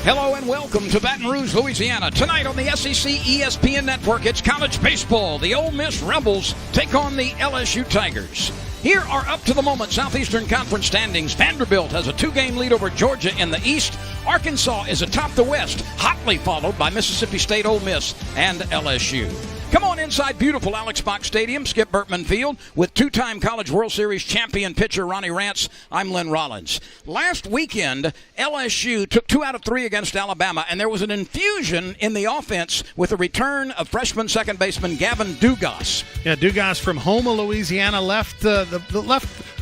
Hello and welcome to Baton Rouge, Louisiana. Tonight on the SEC ESPN Network, it's college baseball. The Ole Miss Rebels take on the LSU Tigers. Here are up-to-the-moment Southeastern Conference standings. Vanderbilt has a 2-game lead over Georgia in the East. Arkansas is atop the West, hotly followed by Mississippi State, Ole Miss, and LSU. Come on inside beautiful Alex Box Stadium, Skip Bertman Field, with two-time College World Series champion pitcher Ronnie Rance. I'm Lynn Rollins. Last weekend, LSU took 2 out of 3 against Alabama, and there was an infusion in the offense with the return of freshman second baseman Gavin Dugas. Yeah, Dugas from Houma, Louisiana, left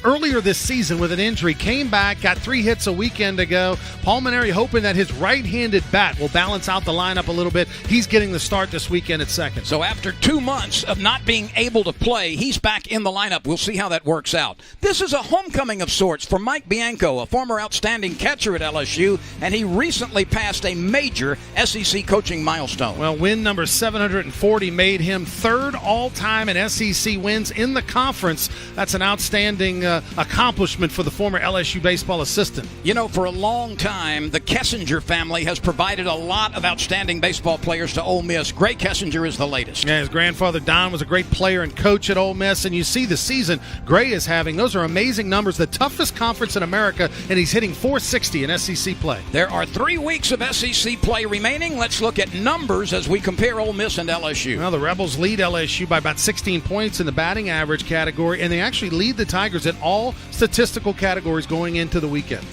earlier this season with an injury, came back, got 3 hits a weekend ago. Pulmonary hoping that his right-handed bat will balance out the lineup a little bit. He's getting the start this weekend at second. So after 2 months of not being able to play, he's back in the lineup. We'll see how that works out. This is a homecoming of sorts for Mike Bianco, a former outstanding catcher at LSU, and he recently passed a major SEC coaching milestone. Well, win number 740 made him third all-time in SEC wins in the conference. That's an outstanding accomplishment for the former LSU baseball assistant. You know, for a long time, the Kessinger family has provided a lot of outstanding baseball players to Ole Miss. Gray Kessinger is the latest. Yeah, his grandfather Don was a great player and coach at Ole Miss, and you see the season Gray is having. Those are amazing numbers, the toughest conference in America, and he's hitting .460 in SEC play. There are 3 weeks of SEC play remaining. Let's look at numbers as we compare Ole Miss and LSU. Well, the Rebels lead LSU by about 16 points in the batting average category, and they actually lead the Tigers in all statistical categories going into the weekend.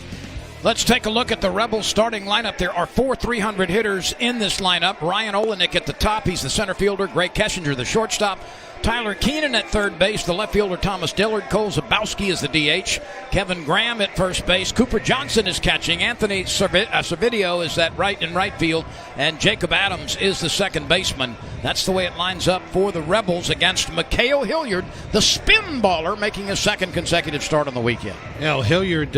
Let's take a look at the Rebels starting lineup. There are 4 300 hitters in this lineup. Ryan Olenek at the top. He's the center fielder. Gray Kessinger, the shortstop. Tyler Keenan at third base. The left fielder, Thomas Dillard. Cole Zabowski is the DH. Kevin Graham at first base. Cooper Johnson is catching. Anthony Servideo is at right field. And Jacob Adams is the second baseman. That's the way it lines up for the Rebels against Mikhail Hilliard, the spin baller, making his second consecutive start on the weekend. Yeah, Hilliard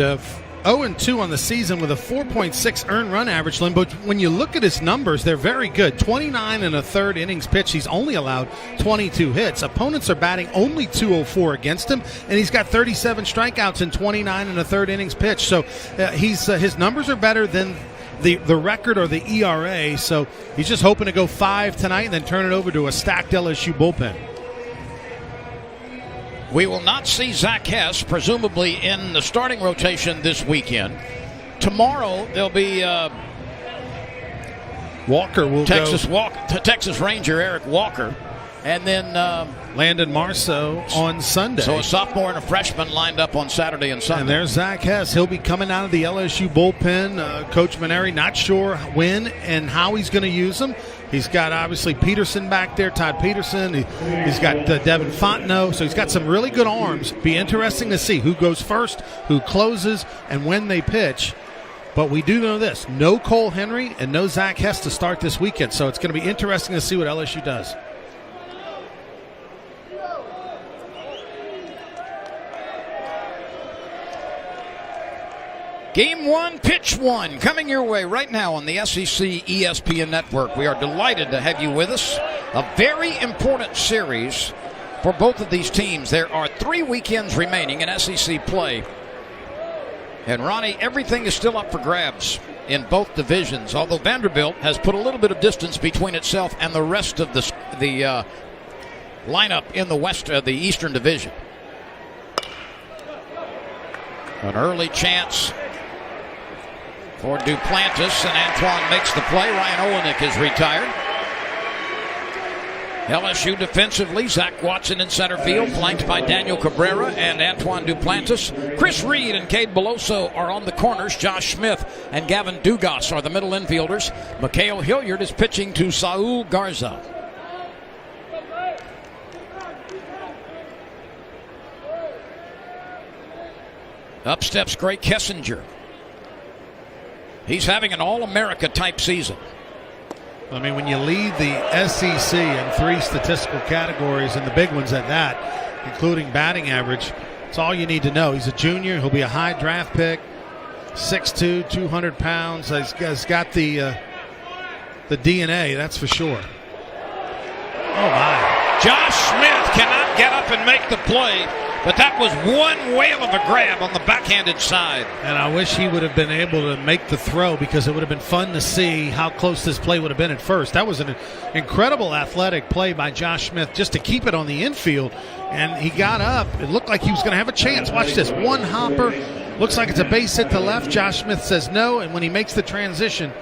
0-2 on the season with a 4.6 earned run average, Lynn. But when you look at his numbers, they're very good. 29 and a third innings pitched. He's only allowed 22 hits. Opponents are batting only .204 against him, and he's got 37 strikeouts in 29 and a third innings pitched. So his numbers are better than the record or the ERA. So he's just hoping to go 5 tonight and then turn it over to a stacked LSU bullpen. We will not see Zach Hess, presumably in the starting rotation this weekend. Tomorrow there'll be Walker will Texas Ranger Eric Walker, and then Landon Marceau on Sunday. So a sophomore and a freshman lined up on Saturday and Sunday. And there's Zach Hess. He'll be coming out of the LSU bullpen. Coach Maneri not sure when and how he's going to use him. He's got, obviously, Peterson back there, Todd Peterson. He's got Devin Fontenot. So he's got some really good arms. Be interesting to see who goes first, who closes, and when they pitch. But we do know this. No Cole Henry and no Zach Hess to start this weekend. So it's going to be interesting to see what LSU does. Game 1, pitch 1, coming your way right now on the SEC ESPN Network. We are delighted to have you with us. A very important series for both of these teams. There are 3 weekends remaining in SEC play. And Ronnie, everything is still up for grabs in both divisions, although Vanderbilt has put a little bit of distance between itself and the rest of the lineup in the Eastern Division. An early chance for Duplantis, and Antoine makes the play. Ryan Olenek is retired. LSU defensively, Zach Watson in center field, flanked by Daniel Cabrera and Antoine Duplantis. Chris Reed and Cade Beloso are on the corners. Josh Smith and Gavin Dugas are the middle infielders. Mikhail Hilliard is pitching to Saul Garza. Up steps Gray Kessinger. He's having an All-America type season. I mean, when you lead the SEC in 3 statistical categories, and the big ones at that, including batting average, it's all you need to know. He's a junior. He'll be a high draft pick, 6'2", 200 pounds. He's got the DNA, that's for sure. Oh, my. Josh Smith cannot get up and make the play. But that was one whale of a grab on the backhanded side. And I wish he would have been able to make the throw, because it would have been fun to see how close this play would have been at first. That was an incredible athletic play by Josh Smith just to keep it on the infield. And he got up. It looked like he was going to have a chance. Watch this. One hopper. Looks like it's a base hit to left. Josh Smith says no. And when he makes the transition,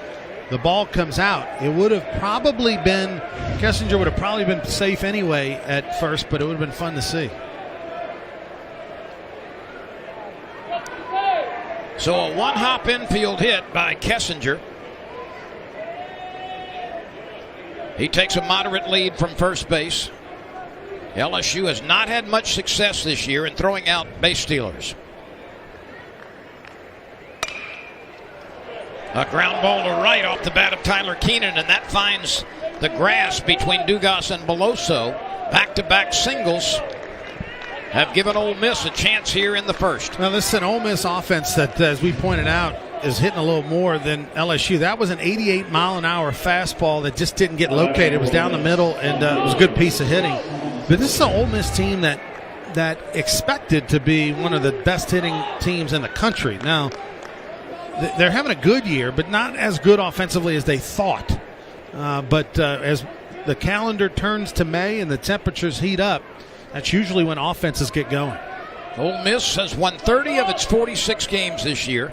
the ball comes out. It would have probably been, Kessinger would have probably been safe anyway at first, but it would have been fun to see. So a one-hop infield hit by Kessinger. He takes a moderate lead from first base. LSU has not had much success this year in throwing out base stealers. A ground ball to right off the bat of Tyler Keenan, and that finds the grass between Dugas and Beloso. Back-to-back singles have given Ole Miss a chance here in the first. Now, this is an Ole Miss offense that, as we pointed out, is hitting a little more than LSU. That was an 88-mile-an-hour fastball that just didn't get located. It was down the middle, and it was a good piece of hitting. But this is an Ole Miss team that expected to be one of the best-hitting teams in the country. Now, they're having a good year, but not as good offensively as they thought. But as the calendar turns to May and the temperatures heat up, that's usually when offenses get going. Ole Miss has won 30 of its 46 games this year.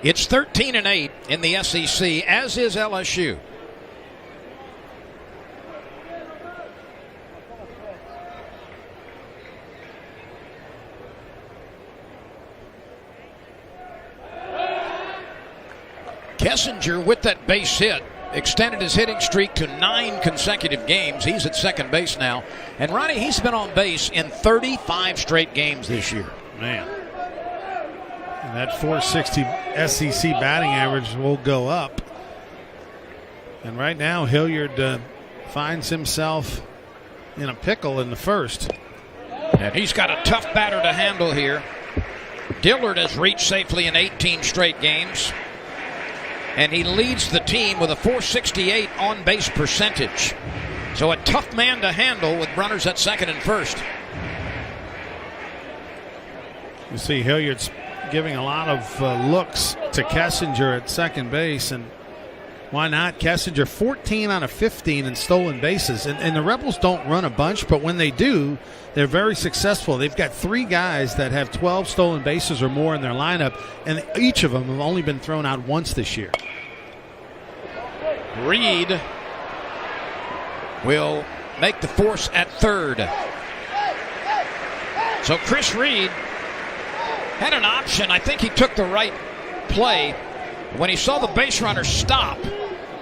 It's 13-8 in the SEC, as is LSU. Kessinger, with that base hit, extended his hitting streak to 9 consecutive games. He's at second base now. And Ronnie, he's been on base in 35 straight games this year. Man. And that 460 SEC batting average will go up. And right now, Hilliard finds himself in a pickle in the first. And he's got a tough batter to handle here. Dillard has reached safely in 18 straight games. And he leads the team with a 468 on-base percentage. So a tough man to handle with runners at second and first. You see Hilliard's giving a lot of looks to Kessinger at second base, and why not? Kessinger 14 out of 15 in stolen bases, and the Rebels don't run a bunch, but when they do, they're very successful. They've got 3 guys that have 12 stolen bases or more in their lineup, and each of them have only been thrown out once this year. Reed will make the force at third. So Chris Reed had an option. I think he took the right play. When he saw the base runner stop,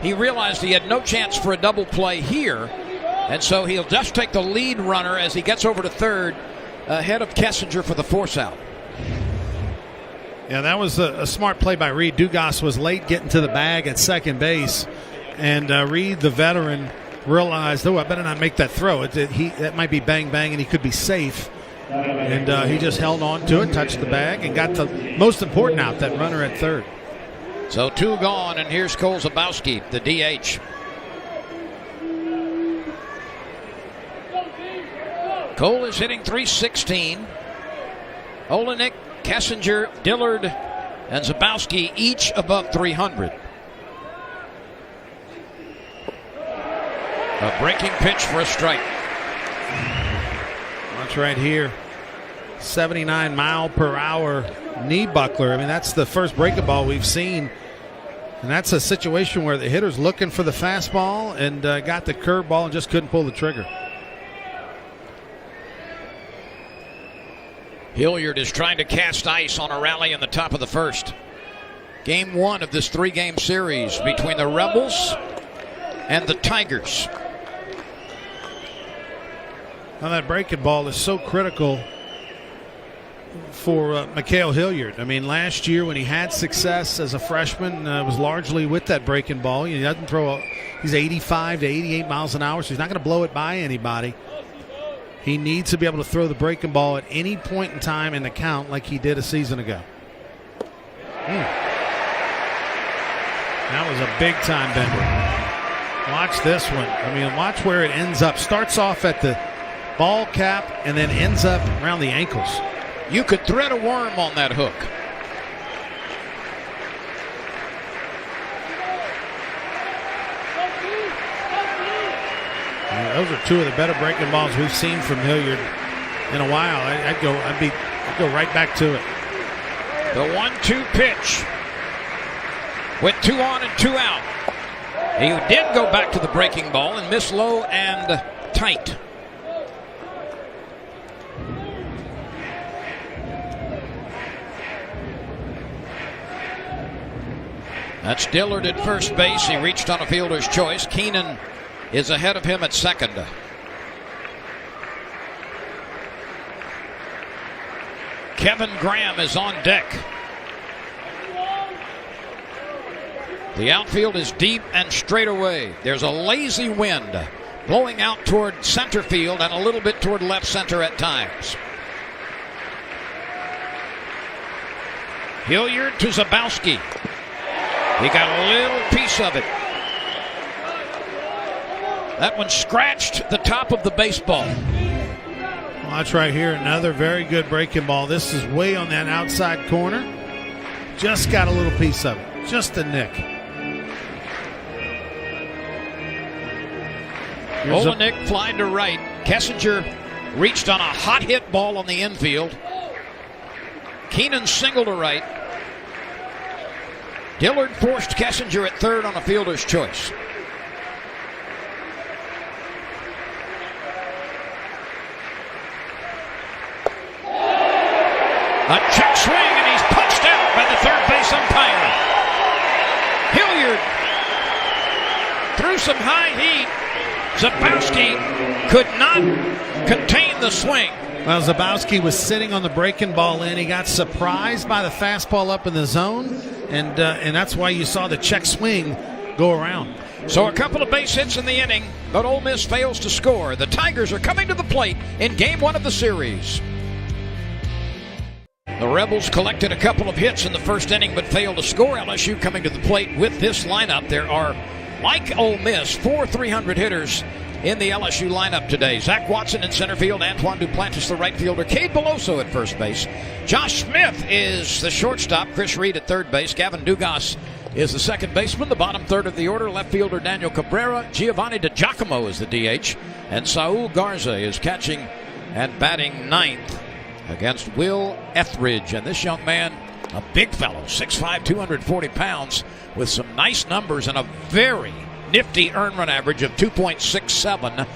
he realized he had no chance for a double play here. And so he'll just take the lead runner as he gets over to third ahead of Kessinger for the force out. Yeah, that was a smart play by Reed. Dugas was late getting to the bag at second base. And Reed, the veteran, realized, I better not make that throw. That might be bang, bang, and he could be safe. And he just held on to it, touched the bag, and got the most important out, that runner at third. So 2 gone, and here's Cole Zabowski, the DH. Cole is hitting .316. Olenek, Kessinger, Dillard, and Zabowski each above 300. A breaking pitch for a strike. Watch right here. 79 mile per hour knee buckler. I mean, that's the first breaking ball we've seen. And that's a situation where the hitter's looking for the fastball and got the curveball and just couldn't pull the trigger. Hilliard is trying to cast ice on a rally in the top of the first. Game 1 of this 3-game series between the Rebels and the Tigers. Now that breaking ball is so critical for Mikhail Hilliard. I mean, last year when he had success as a freshman, it was largely with that breaking ball. He doesn't throw he's 85 to 88 miles an hour, so he's not going to blow it by anybody. He needs to be able to throw the breaking ball at any point in time in the count like he did a season ago. That was a big-time bender. Watch this one. I mean, watch where it ends up. Starts off at the ball cap and then ends up around the ankles. You could thread a worm on that hook. Those are two of the better breaking balls we've seen from Hilliard in a while. I'd go right back to it. The 1-2 pitch with 2 on and 2 out. He did go back to the breaking ball and miss low and tight. That's Dillard at first base. He reached on a fielder's choice. Keenan is ahead of him at second. Kevin Graham is on deck. The outfield is deep and straight away. There's a lazy wind blowing out toward center field and a little bit toward left center at times. Hilliard to Zabowski. He got a little piece of it. That one scratched the top of the baseball. Watch right here, another very good breaking ball. This is way on that outside corner. Just got a little piece of it, just a nick. Olenek flying to right. Kessinger reached on a hot hit ball on the infield. Keenan singled to right. Dillard forced Kessinger at third on a fielder's choice. A check swing, and he's punched out by the third base umpire. Hilliard threw some high heat. Zabowski could not contain the swing. Well, Zabowski was sitting on the breaking ball in. He got surprised by the fastball up in the zone, and that's why you saw the check swing go around. So a couple of base hits in the inning, but Ole Miss fails to score. The Tigers are coming to the plate in Game 1 of the series. The Rebels collected a couple of hits in the first inning but failed to score. LSU coming to the plate with this lineup. There are, like Ole Miss, 4 300 hitters in the LSU lineup today. Zach Watson in center field, Antoine Duplantis the right fielder, Cade Beloso at first base. Josh Smith is the shortstop, Chris Reed at third base, Gavin Dugas is the second baseman. The bottom third of the order, left fielder Daniel Cabrera, Giovanni DiGiacomo is the DH, and Saul Garza is catching and batting ninth against Will Etheridge. And this young man, a big fellow, 6'5", 240 pounds, with some nice numbers and a very nifty earned run average of 2.67.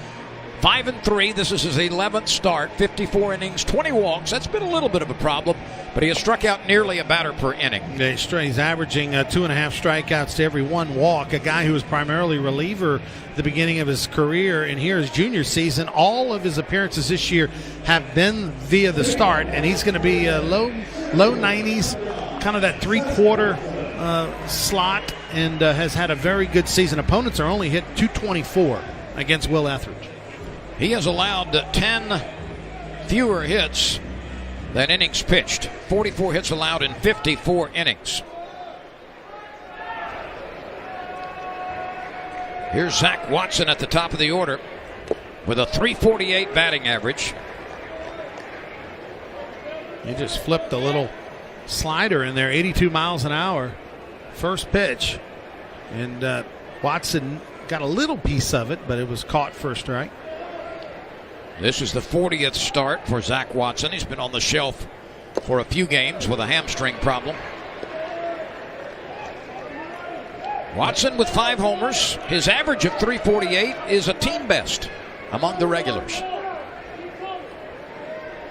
5-3. This is his 11th start. 54 innings, 20 walks. That's been a little bit of a problem, but he has struck out nearly a batter per inning. He's averaging 2.5 strikeouts to every 1 walk. A guy who was primarily reliever at the beginning of his career, and here his junior season, all of his appearances this year have been via the start, and he's going to be low 90s, kind of that 3/4 slot, and has had a very good season. Opponents are only hit 224 against Will Etheridge. He has allowed 10 fewer hits than innings pitched. 44 hits allowed in 54 innings. Here's Zach Watson at the top of the order with a 348 batting average. He just flipped a little slider in there, 82 miles an hour. First pitch. And Watson got a little piece of it, but it was caught for a strike. This is the 40th start for Zach Watson. He's been on the shelf for a few games with a hamstring problem. Watson with 5 homers. His average of 348 is a team best among the regulars.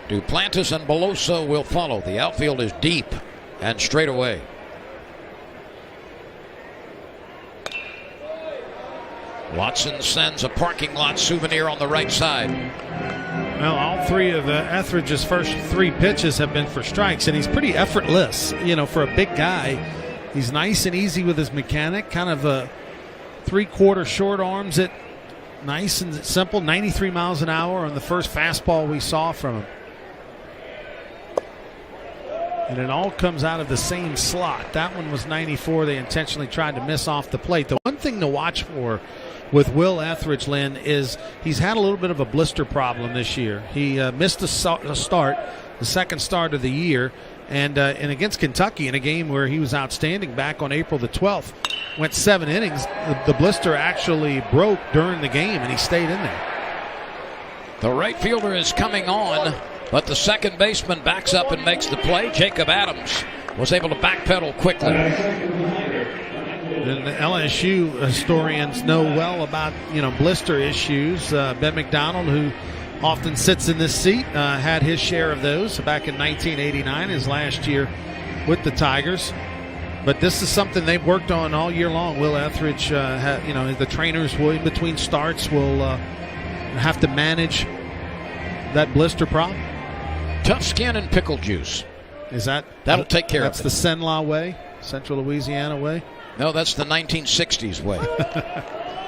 Duplantis and Beloso will follow. The outfield is deep and straight away. Watson sends a parking lot souvenir on the right side. Well, all 3 of Etheridge's first 3 pitches have been for strikes, and he's pretty effortless, for a big guy. He's nice and easy with his mechanic, kind of a 3/4 short arms it, nice and simple, 93 miles an hour on the first fastball we saw from him. And it all comes out of the same slot. That one was 94. They intentionally tried to miss off the plate. The one thing to watch for with Will Etheridge, Lynn, is he's had a little bit of a blister problem this year. He missed a start, the second start of the year, and against Kentucky in a game where he was outstanding back on April the 12th, went 7 innings. The blister actually broke during the game, and he stayed in there. The right fielder is coming on, but the second baseman backs up and makes the play. Jacob Adams was able to backpedal quickly. And the LSU historians know well about blister issues. Ben McDonald, who often sits in this seat, had his share of those back in 1989, his last year with the Tigers. But this is something they've worked on all year long. Will Etheridge, the trainers will, in between starts, will have to manage that blister problem. Tough skin and pickle juice. That'll take care of it? That's the Cenla way, Central Louisiana way? No, that's the 1960s way.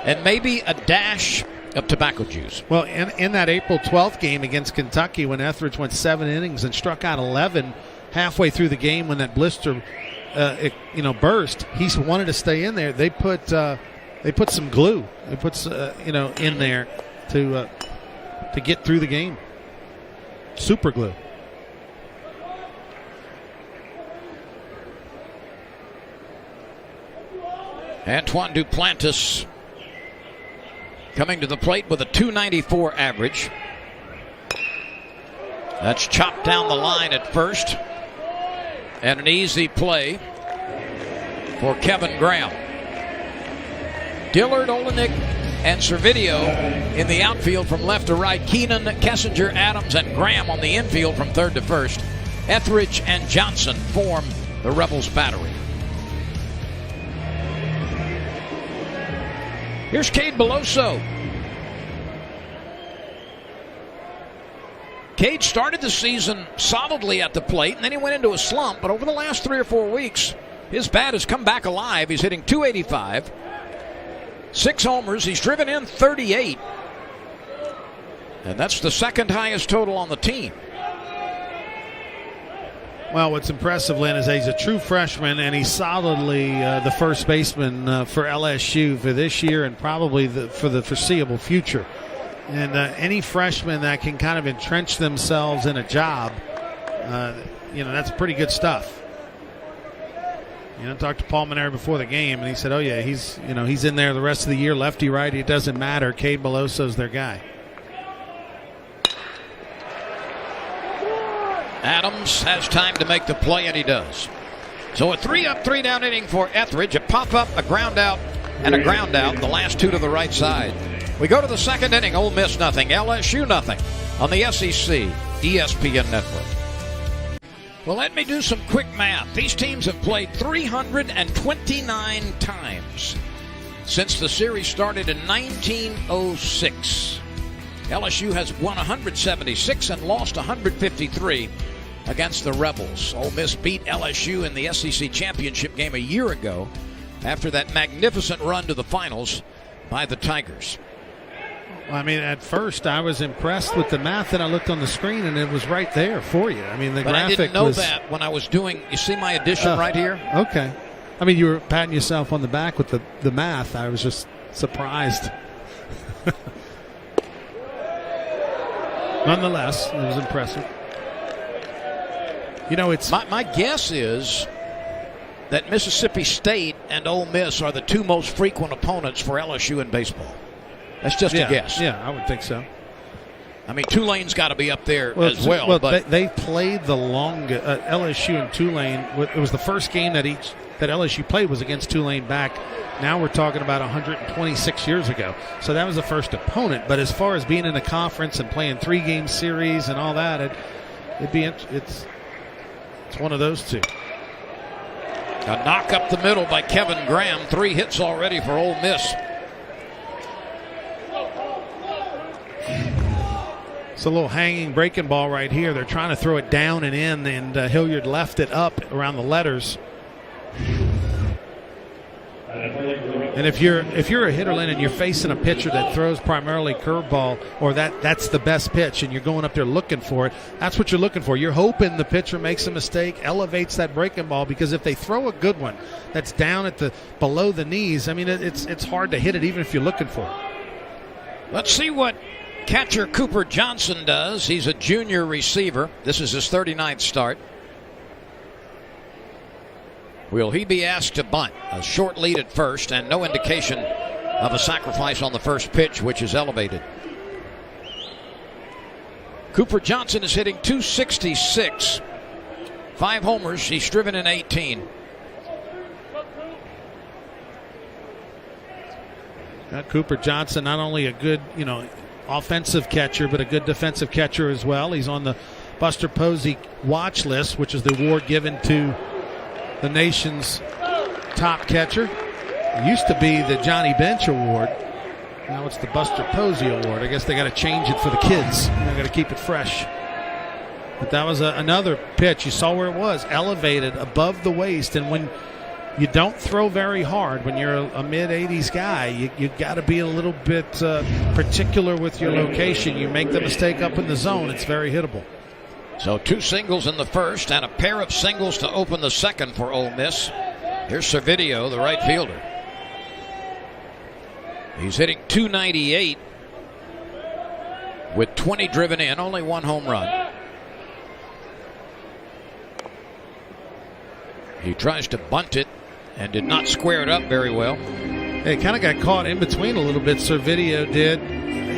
And maybe a dash of tobacco juice. Well, in that April 12th game against Kentucky, when Etheridge went 7 innings and struck out 11 halfway through the game when that blister burst, he wanted to stay in there. They put some glue. They put in there to get through the game. Super glue. Antoine Duplantis coming to the plate with a .294 average. That's chopped down the line at first. And an easy play for Kevin Graham. Dillard, Olenek, and Servideo in the outfield from left to right. Keenan, Kessinger, Adams, and Graham on the infield from third to first. Etheridge and Johnson form the Rebels battery. Here's Cade Beloso. Cade started the season solidly at the plate, and then he went into a slump. But over the last 3 or 4 weeks, his bat has come back alive. He's hitting .285, 6 homers. He's driven in 38. And that's the second highest total on the team. Well, what's impressive, Lynn, is that he's a true freshman, and he's solidly the first baseman for LSU for this year and probably for the foreseeable future. And any freshman that can kind of entrench themselves in a job, that's pretty good stuff. Talked to Paul Manera before the game, and he said, "Oh yeah, he's in there the rest of the year, lefty, righty, it doesn't matter. Cade Beloso's their guy." Adams has time to make the play, and he does. So a 3-up, 3-down inning for Etheridge. A pop-up, a ground out, and a ground out. The last 2 to the right side. We go to the second inning. Ole Miss nothing, LSU nothing on the SEC ESPN network. Well, let me do some quick math. These teams have played 329 times since the series started in 1906. LSU has won 176 and lost 153 against the Rebels. Ole Miss beat LSU in the SEC championship game a year ago after that magnificent run to the finals by the Tigers. Well, I mean, at first I was impressed with the math that I looked on the screen, and it was right there for you. I mean, the graphic I didn't know was... that when I was doing, you see my addition right here? Okay. I mean, you were patting yourself on the back with the math. I was just surprised. Nonetheless, it was impressive. It's... My guess is that Mississippi State and Ole Miss are the 2 most frequent opponents for LSU in baseball. That's just a guess. Yeah, I would think so. I mean, Tulane's got to be up there as well. Well, but they played the longest. LSU and Tulane. It was the first game that LSU played was against Tulane back. Now we're talking about 126 years ago. So that was the first opponent. But as far as being in a conference and playing 3-game series and all that, it's one of those 2. A knock up the middle by Kevin Graham. 3 hits already for Ole Miss. It's a little hanging breaking ball right here. They're trying to throw it down and in, and Hilliard left it up around the letters. And if you're a hitter, Lynn, and you're facing a pitcher that throws primarily curveball, or that's the best pitch, and you're going up there looking for it, that's what you're looking for. You're hoping the pitcher makes a mistake, elevates that breaking ball, because if they throw a good one that's down at below the knees, I mean, it's hard to hit it even if you're looking for it. Let's see what catcher Cooper Johnson does. He's a junior receiver. This is his 39th start. Will he be asked to bunt? A short lead at first and no indication of a sacrifice on the first pitch, which is elevated. Cooper Johnson is hitting .266. 5 homers. He's driven in 18. Cooper Johnson, not only a good, offensive catcher, but a good defensive catcher as well. He's on the Buster Posey watch list, which is the award given to the nation's top catcher. It used to be the Johnny Bench Award. Now it's the Buster Posey Award. I guess they got to change it for the kids. They got to keep it fresh. But that was another pitch. You saw where it was, elevated above the waist. And when you don't throw very hard, when you're a mid-80s guy, you got to be a little bit particular with your location. You make the mistake up in the zone, it's very hittable. So 2 singles in the first and a pair of singles to open the second for Ole Miss. Here's Servideo, the right fielder. He's hitting .298 with 20 driven in, only 1 home run. He tries to bunt it and did not square it up very well. It kind of got caught in between a little bit, Servideo did.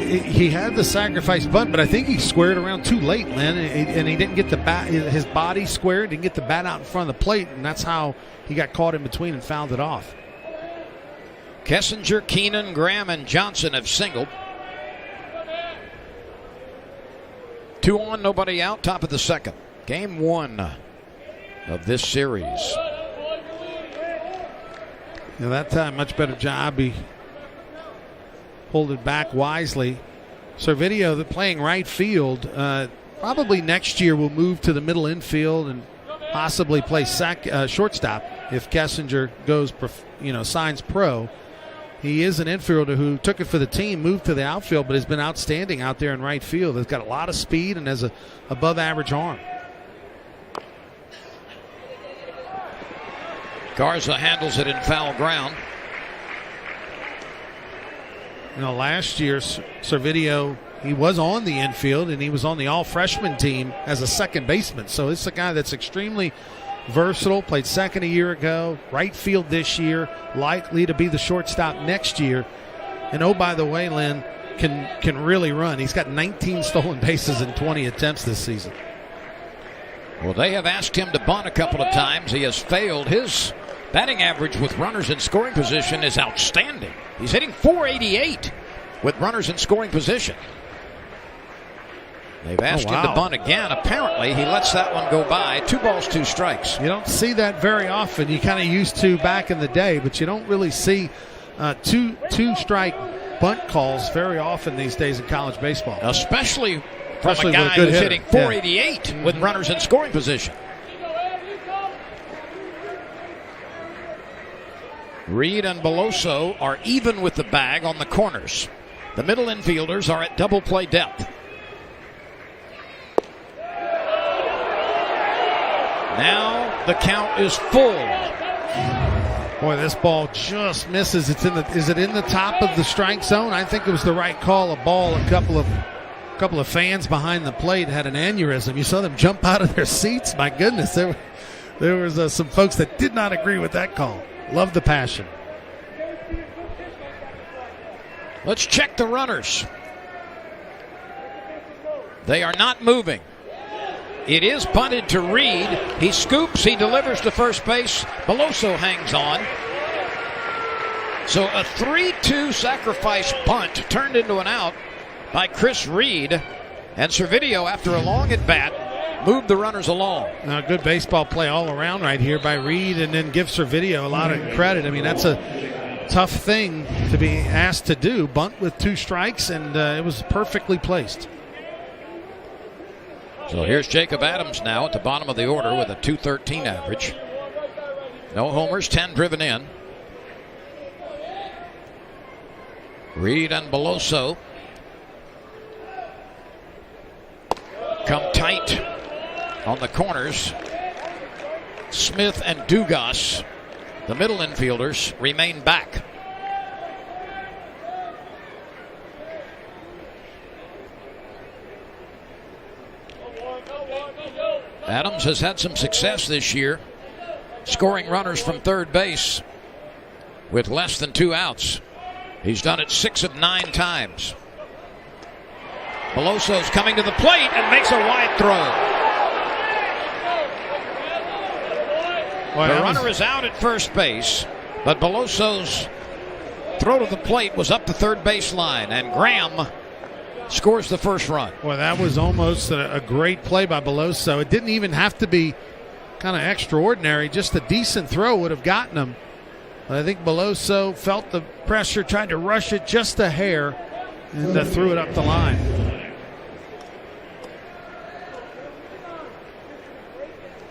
He had the sacrifice bunt, but I think he squared around too late, Lynn, and he didn't get the bat, his body squared, didn't get the bat out in front of the plate, and that's how he got caught in between and fouled it off. Kessinger, Keenan, Graham, and Johnson have singled. 2 on, nobody out, top of the second. Game 1 of this series. That time, much better job. He pulled it back wisely. Servideo, playing right field, probably next year will move to the middle infield and possibly play shortstop if Kessinger goes, signs pro. He is an infielder who took it for the team, moved to the outfield, but has been outstanding out there in right field. He's got a lot of speed and has a above-average arm. Garza handles it in foul ground. Last year, Servideo, he was on the infield and he was on the all-freshman team as a second baseman. So it's a guy that's extremely versatile, played second a year ago, right field this year, likely to be the shortstop next year. And oh, by the way, Lynn, can really run. He's got 19 stolen bases in 20 attempts this season. Well, they have asked him to bunt a couple of times. He has failed. His batting average with runners in scoring position is outstanding. He's hitting .488 with runners in scoring position. They've asked him to bunt again. Apparently, he lets that one go by. 2 balls, 2 strikes. You don't see that very often. You kind of used to back in the day, but you don't really see two-strike bunt calls very often these days in college baseball. Especially from a guy who's hitting .488 with runners in scoring position. Reed and Beloso are even with the bag on the corners. The middle infielders are at double play depth. Now the count is full. Boy, this ball just misses. Is it in the top of the strike zone? I think it was the right call. A ball, a couple of fans behind the plate had an aneurysm. You saw them jump out of their seats. My goodness, there was some folks that did not agree with that call. Love the passion. Let's check the runners. They are not moving. It is punted to Reed. He scoops. He delivers to first base. Beloso hangs on. So a 3-2 sacrifice bunt turned into an out by Chris Reed. And Servideo, after a long at-bat, moved the runners along. Good baseball play all around right here by Reed, and then give Servideo a lot of credit. I mean, that's a tough thing to be asked to do. Bunt with 2 strikes, and it was perfectly placed. So here's Jacob Adams now at the bottom of the order with a .213 average. No homers, 10 driven in. Reed and Beloso come tight on the corners. Smith and Dugas, the middle infielders, remain back. Adams has had some success this year, scoring runners from third base with less than 2 outs. He's done it 6 of 9 times. Beloso's coming to the plate and makes a wide throw. The runner is out at first base, but Beloso's throw to the plate was up the third base line, and Graham scores the first run. Well, that was almost a great play by Beloso. It didn't even have to be kind of extraordinary. Just a decent throw would have gotten him. But I think Beloso felt the pressure, tried to rush it just a hair, and threw it up the line.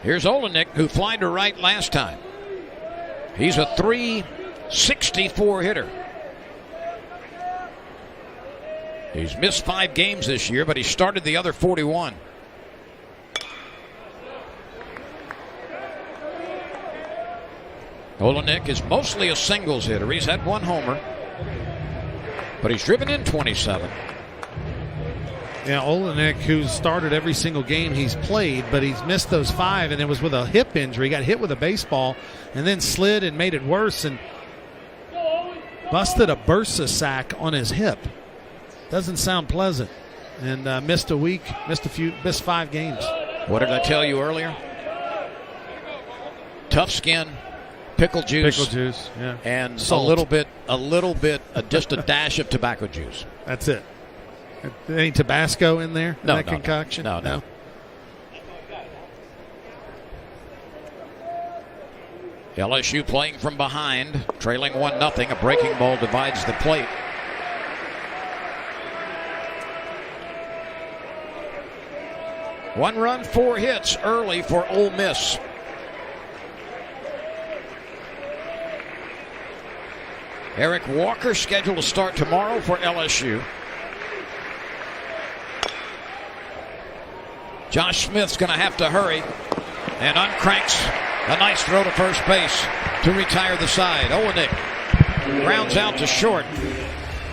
Here's Olenek, who flied to right last time. He's a .364 hitter. He's missed 5 games this year, but he started the other 41. Olenek is mostly a singles hitter. He's had 1 homer, but he's driven in 27. Yeah, Olenek, who's started every single game he's played, but he's missed those 5, and it was with a hip injury. He got hit with a baseball and then slid and made it worse and busted a bursa sac on his hip. Doesn't sound pleasant. And missed 5 games. What did I tell you earlier? Tough skin, pickle juice, yeah, and salt. a little bit, just a dash of tobacco juice. That's it. Any Tabasco in there? No, that concoction? No. LSU playing from behind, trailing 1-0. A breaking ball divides the plate. One run, 4 hits early for Ole Miss. Eric Walker scheduled to start tomorrow for LSU. Josh Smith's going to have to hurry and uncranks a nice throw to first base to retire the side. Olenek grounds out to short,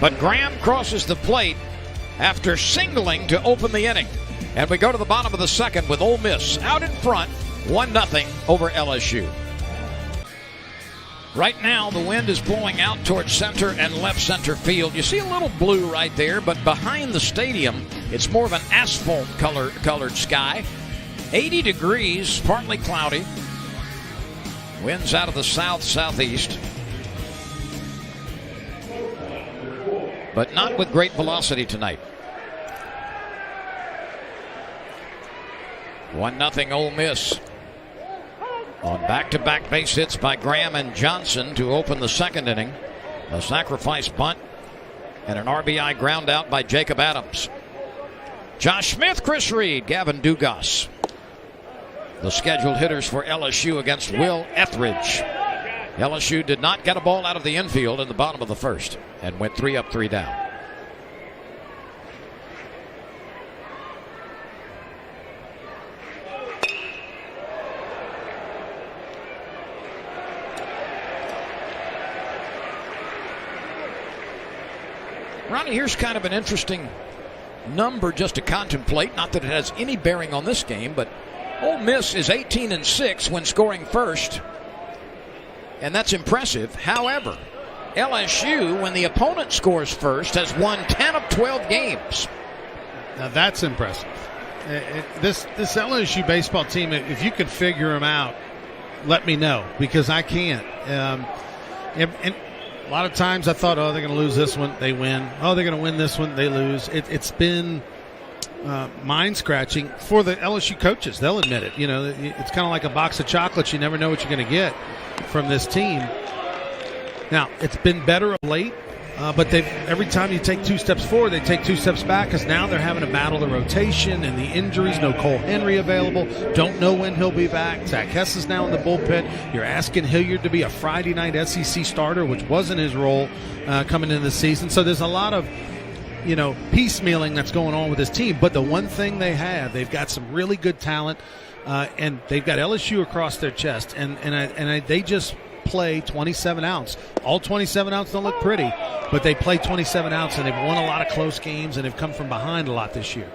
but Graham crosses the plate after singling to open the inning. And we go to the bottom of the second with Ole Miss out in front, 1-0 over LSU. Right now, the wind is blowing out towards center and left center field. You see a little blue right there, but behind the stadium, it's more of an asphalt colored sky. 80 degrees, partly cloudy. Winds out of the south-southeast. But not with great velocity tonight. 1-0 Ole Miss. On back-to-back base hits by Graham and Johnson to open the second inning. A sacrifice bunt and an RBI ground out by Jacob Adams. Josh Smith, Chris Reed, Gavin Dugas. The scheduled hitters for LSU against Will Etheridge. LSU did not get a ball out of the infield in the bottom of the first and went 3 up, 3 down. Ronnie, here's kind of an interesting number just to contemplate. Not that it has any bearing on this game, but Ole Miss is 18-6 when scoring first, and that's impressive. However, LSU, when the opponent scores first, has won 10 of 12 games. Now that's impressive. This LSU baseball team, if you could figure them out, let me know, because I can't. And a lot of times I thought, they're going to lose this one, they win. They're going to win this one, they lose. It's been mind-scratching for the LSU coaches. They'll admit it. It's kind of like a box of chocolates. You never know what you're going to get from this team. Now, it's been better of late, But every time you take 2 steps forward, they take 2 steps back because now they're having to battle the rotation and the injuries. No Cole Henry available. Don't know when he'll be back. Zach Hess is now in the bullpen. You're asking Hilliard to be a Friday night SEC starter, which wasn't his role coming into the season. So there's a lot of piecemealing that's going on with this team. But the one thing they've got some really good talent, and they've got LSU across their chest, and they just play 27 ounce. All 27 ounce don't look pretty, but they play 27 ounce, and they've won a lot of close games, and they've come from behind a lot this year.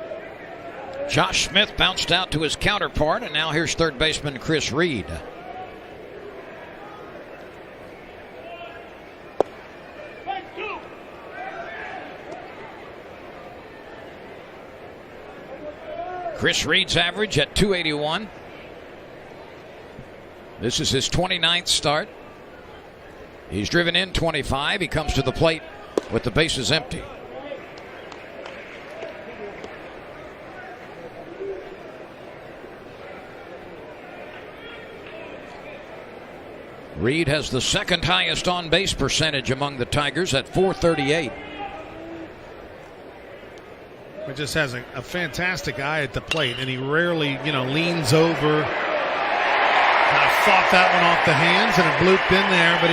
Josh Smith bounced out to his counterpart, and now here's third baseman Chris Reed. Chris Reed's average at .281. This is his 29th start. He's driven in 25. He comes to the plate with the bases empty. Reed has the second highest on-base percentage among the Tigers at .438. He just has a fantastic eye at the plate, and he rarely, leans over. Kind of fought that one off the hands, and it blooped in there. But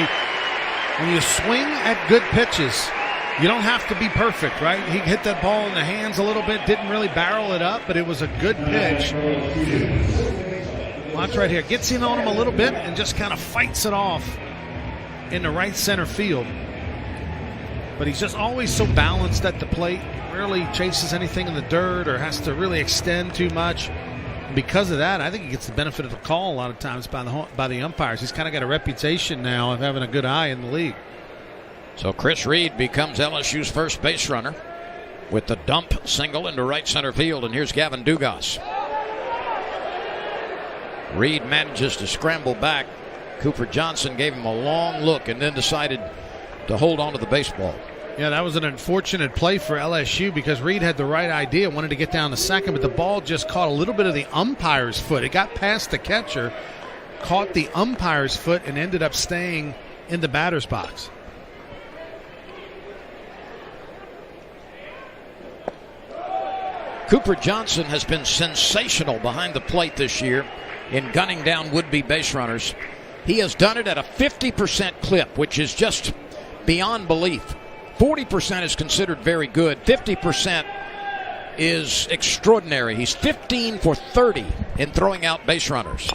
when you swing at good pitches, you don't have to be perfect, right? He hit that ball in the hands a little bit, didn't really barrel it up, but it was a good pitch. Watch right here. Gets in on him a little bit and just kind of fights it off in the right center field. But he's just always so balanced at the plate. Rarely chases anything in the dirt or has to really extend too much. Because of that, I think he gets the benefit of the call a lot of times by the umpires. He's kind of got a reputation now of having a good eye in the league. So Chris Reed becomes LSU's first base runner with the dump single into right center field. And here's Gavin Dugas. Reed manages to scramble back. Cooper Johnson gave him a long look and then decided to hold on to the baseball. Yeah, that was an unfortunate play for LSU because Reed had the right idea, wanted to get down to second, but the ball just caught a little bit of the umpire's foot. It got past the catcher, caught the umpire's foot, and ended up staying in the batter's box. Cooper Johnson has been sensational behind the plate this year in gunning down would-be base runners. He has done it at a 50% clip, which is just beyond belief. 40% is considered very good. 50% is extraordinary. He's 15 for 30 in throwing out base runners.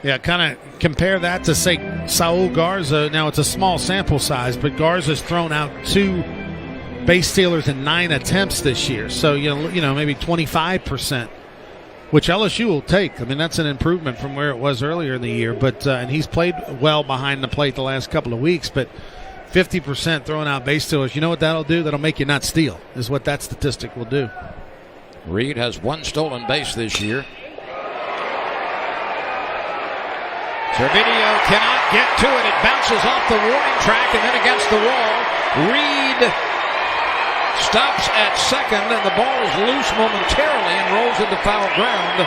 Yeah, kind of compare that to, say, Saul Garza. Now, it's a small sample size, but Garza's thrown out 2 base stealers in 9 attempts this year. So, maybe 25%. Which LSU will take. I mean, that's an improvement from where it was earlier in the year. But and he's played well behind the plate the last couple of weeks. But 50% throwing out base stealers, you know what that'll do? That'll make you not steal, is what that statistic will do. Reed has 1 stolen base this year. Servideo cannot get to it. It bounces off the warning track and then against the wall. Reed stops at second, and the ball is loose momentarily and rolls into foul ground.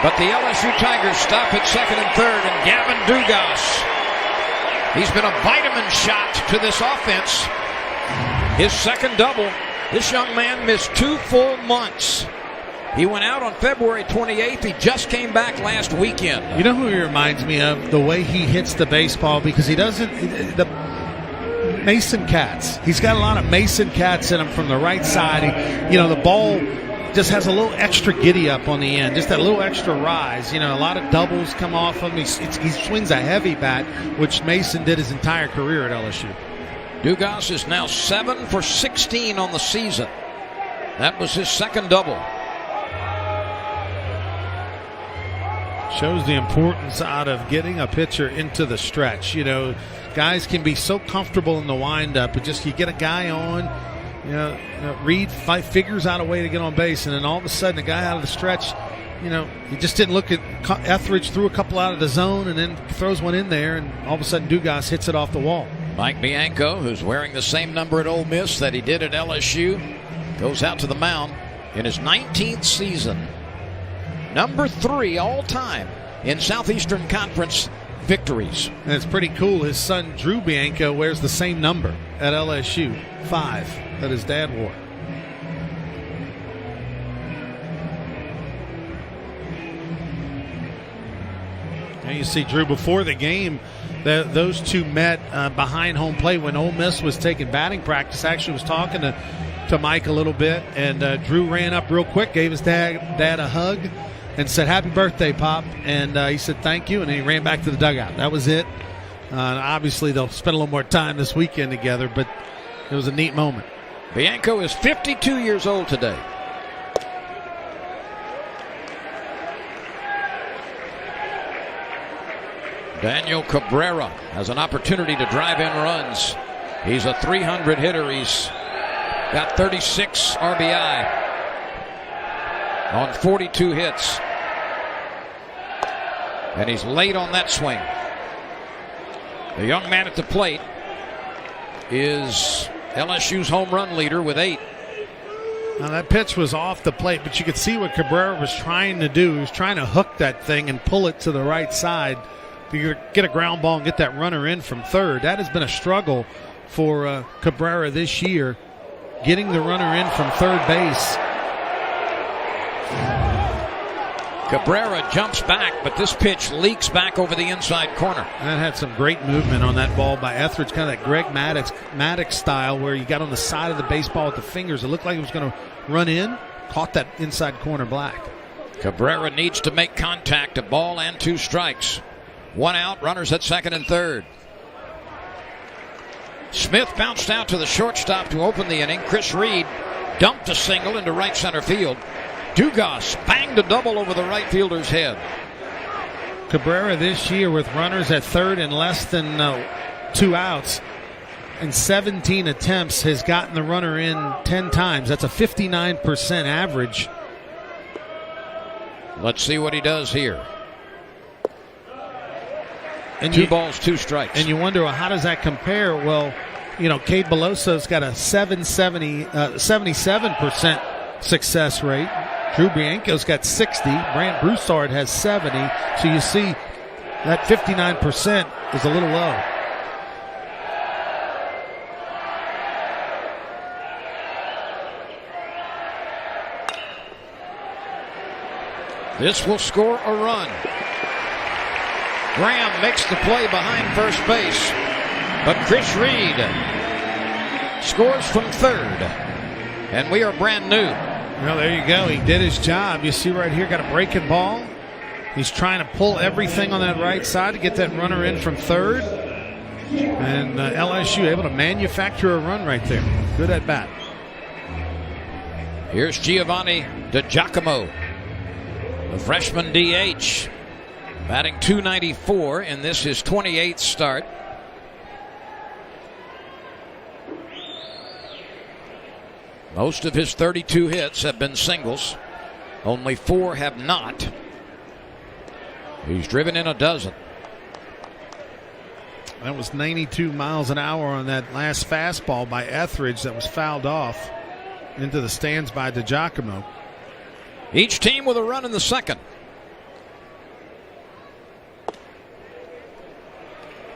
But the LSU Tigers stop at second and third, and Gavin Dugas, he's been a vitamin shot to this offense. His second double. This young man missed 2 full months. He went out on February 28th. He just came back last weekend. You know who he reminds me of? The way he hits the baseball, because he doesn't... Mason Katz. He's got a lot of Mason Katz in him from the right side. The ball just has a little extra giddy up on the end, just that little extra rise. A lot of doubles come off him. He swings a heavy bat, which Mason did his entire career at LSU. Dugas is now 7 for 16 on the season. That was his second double. Shows the importance out of getting a pitcher into the stretch. Guys can be so comfortable in the windup, but just you get a guy on, Reed figures out a way to get on base, and then all of a sudden a guy out of the stretch, he just didn't look at Etheridge, threw a couple out of the zone, and then throws one in there, and all of a sudden Dugas hits it off the wall. Mike Bianco, who's wearing the same number at Ole Miss that he did at LSU, goes out to the mound in his 19th season. Number 3 all time in Southeastern Conference victories. And it's pretty cool. His son, Drew Bianco, wears the same number at LSU, 5, that his dad wore. And you see Drew before the game, those two met behind home plate when Ole Miss was taking batting practice. Actually was talking to Mike a little bit, and Drew ran up real quick, gave his dad a hug, and said, "Happy birthday, Pop." And he said, "Thank you," and then he ran back to the dugout. That was it. Obviously, they'll spend a little more time this weekend together, but it was a neat moment. Bianco is 52 years old today. Daniel Cabrera has an opportunity to drive in runs. He's a 300 hitter. He's got 36 RBI on 42 hits. And he's late on that swing. The young man at the plate is LSU's home run leader with 8. Now that pitch was off the plate, but you could see what Cabrera was trying to do. He was trying to hook that thing and pull it to the right side to get a ground ball and get that runner in from third. That has been a struggle for Cabrera this year, getting the runner in from third base. Cabrera jumps back, but this pitch leaks back over the inside corner. That had some great movement on that ball by Etheridge, kind of that Greg Maddux style where you got on the side of the baseball with the fingers. It looked like it was going to run in, caught that inside corner black. Cabrera needs to make contact, a ball and 2 strikes. 1 out, runners at second and third. Smith bounced out to the shortstop to open the inning. Chris Reed dumped a single into right center field. Dugas banged a double over the right fielder's head. Cabrera this year with runners at third and less than 2 outs in 17 attempts has gotten the runner in 10 times. That's a 59% average. Let's see what he does here. And 2 balls, 2 strikes. And you wonder, well, how does that compare? Well, you know, Cade Beloso's got a 77% success rate. Drew Bianco's got 60. Brant Broussard has 70. So you see that 59% is a little low. This will score a run. Graham makes the play behind first base, but Chris Reed scores from third, and we are brand new. Well, there you go. He did his job. You see right here, got a breaking ball. He's trying to pull everything on that right side to get that runner in from third. And LSU able to manufacture a run right there. Good at bat. Here's Giovanni DiGiacomo, the freshman DH, batting .294 in this his 28th start. Most of his 32 hits have been singles. Only 4 have not. He's driven in a dozen. That was 92 miles an hour on that last fastball by Etheridge that was fouled off into the stands by DiGiacomo. Each team with a run in the second.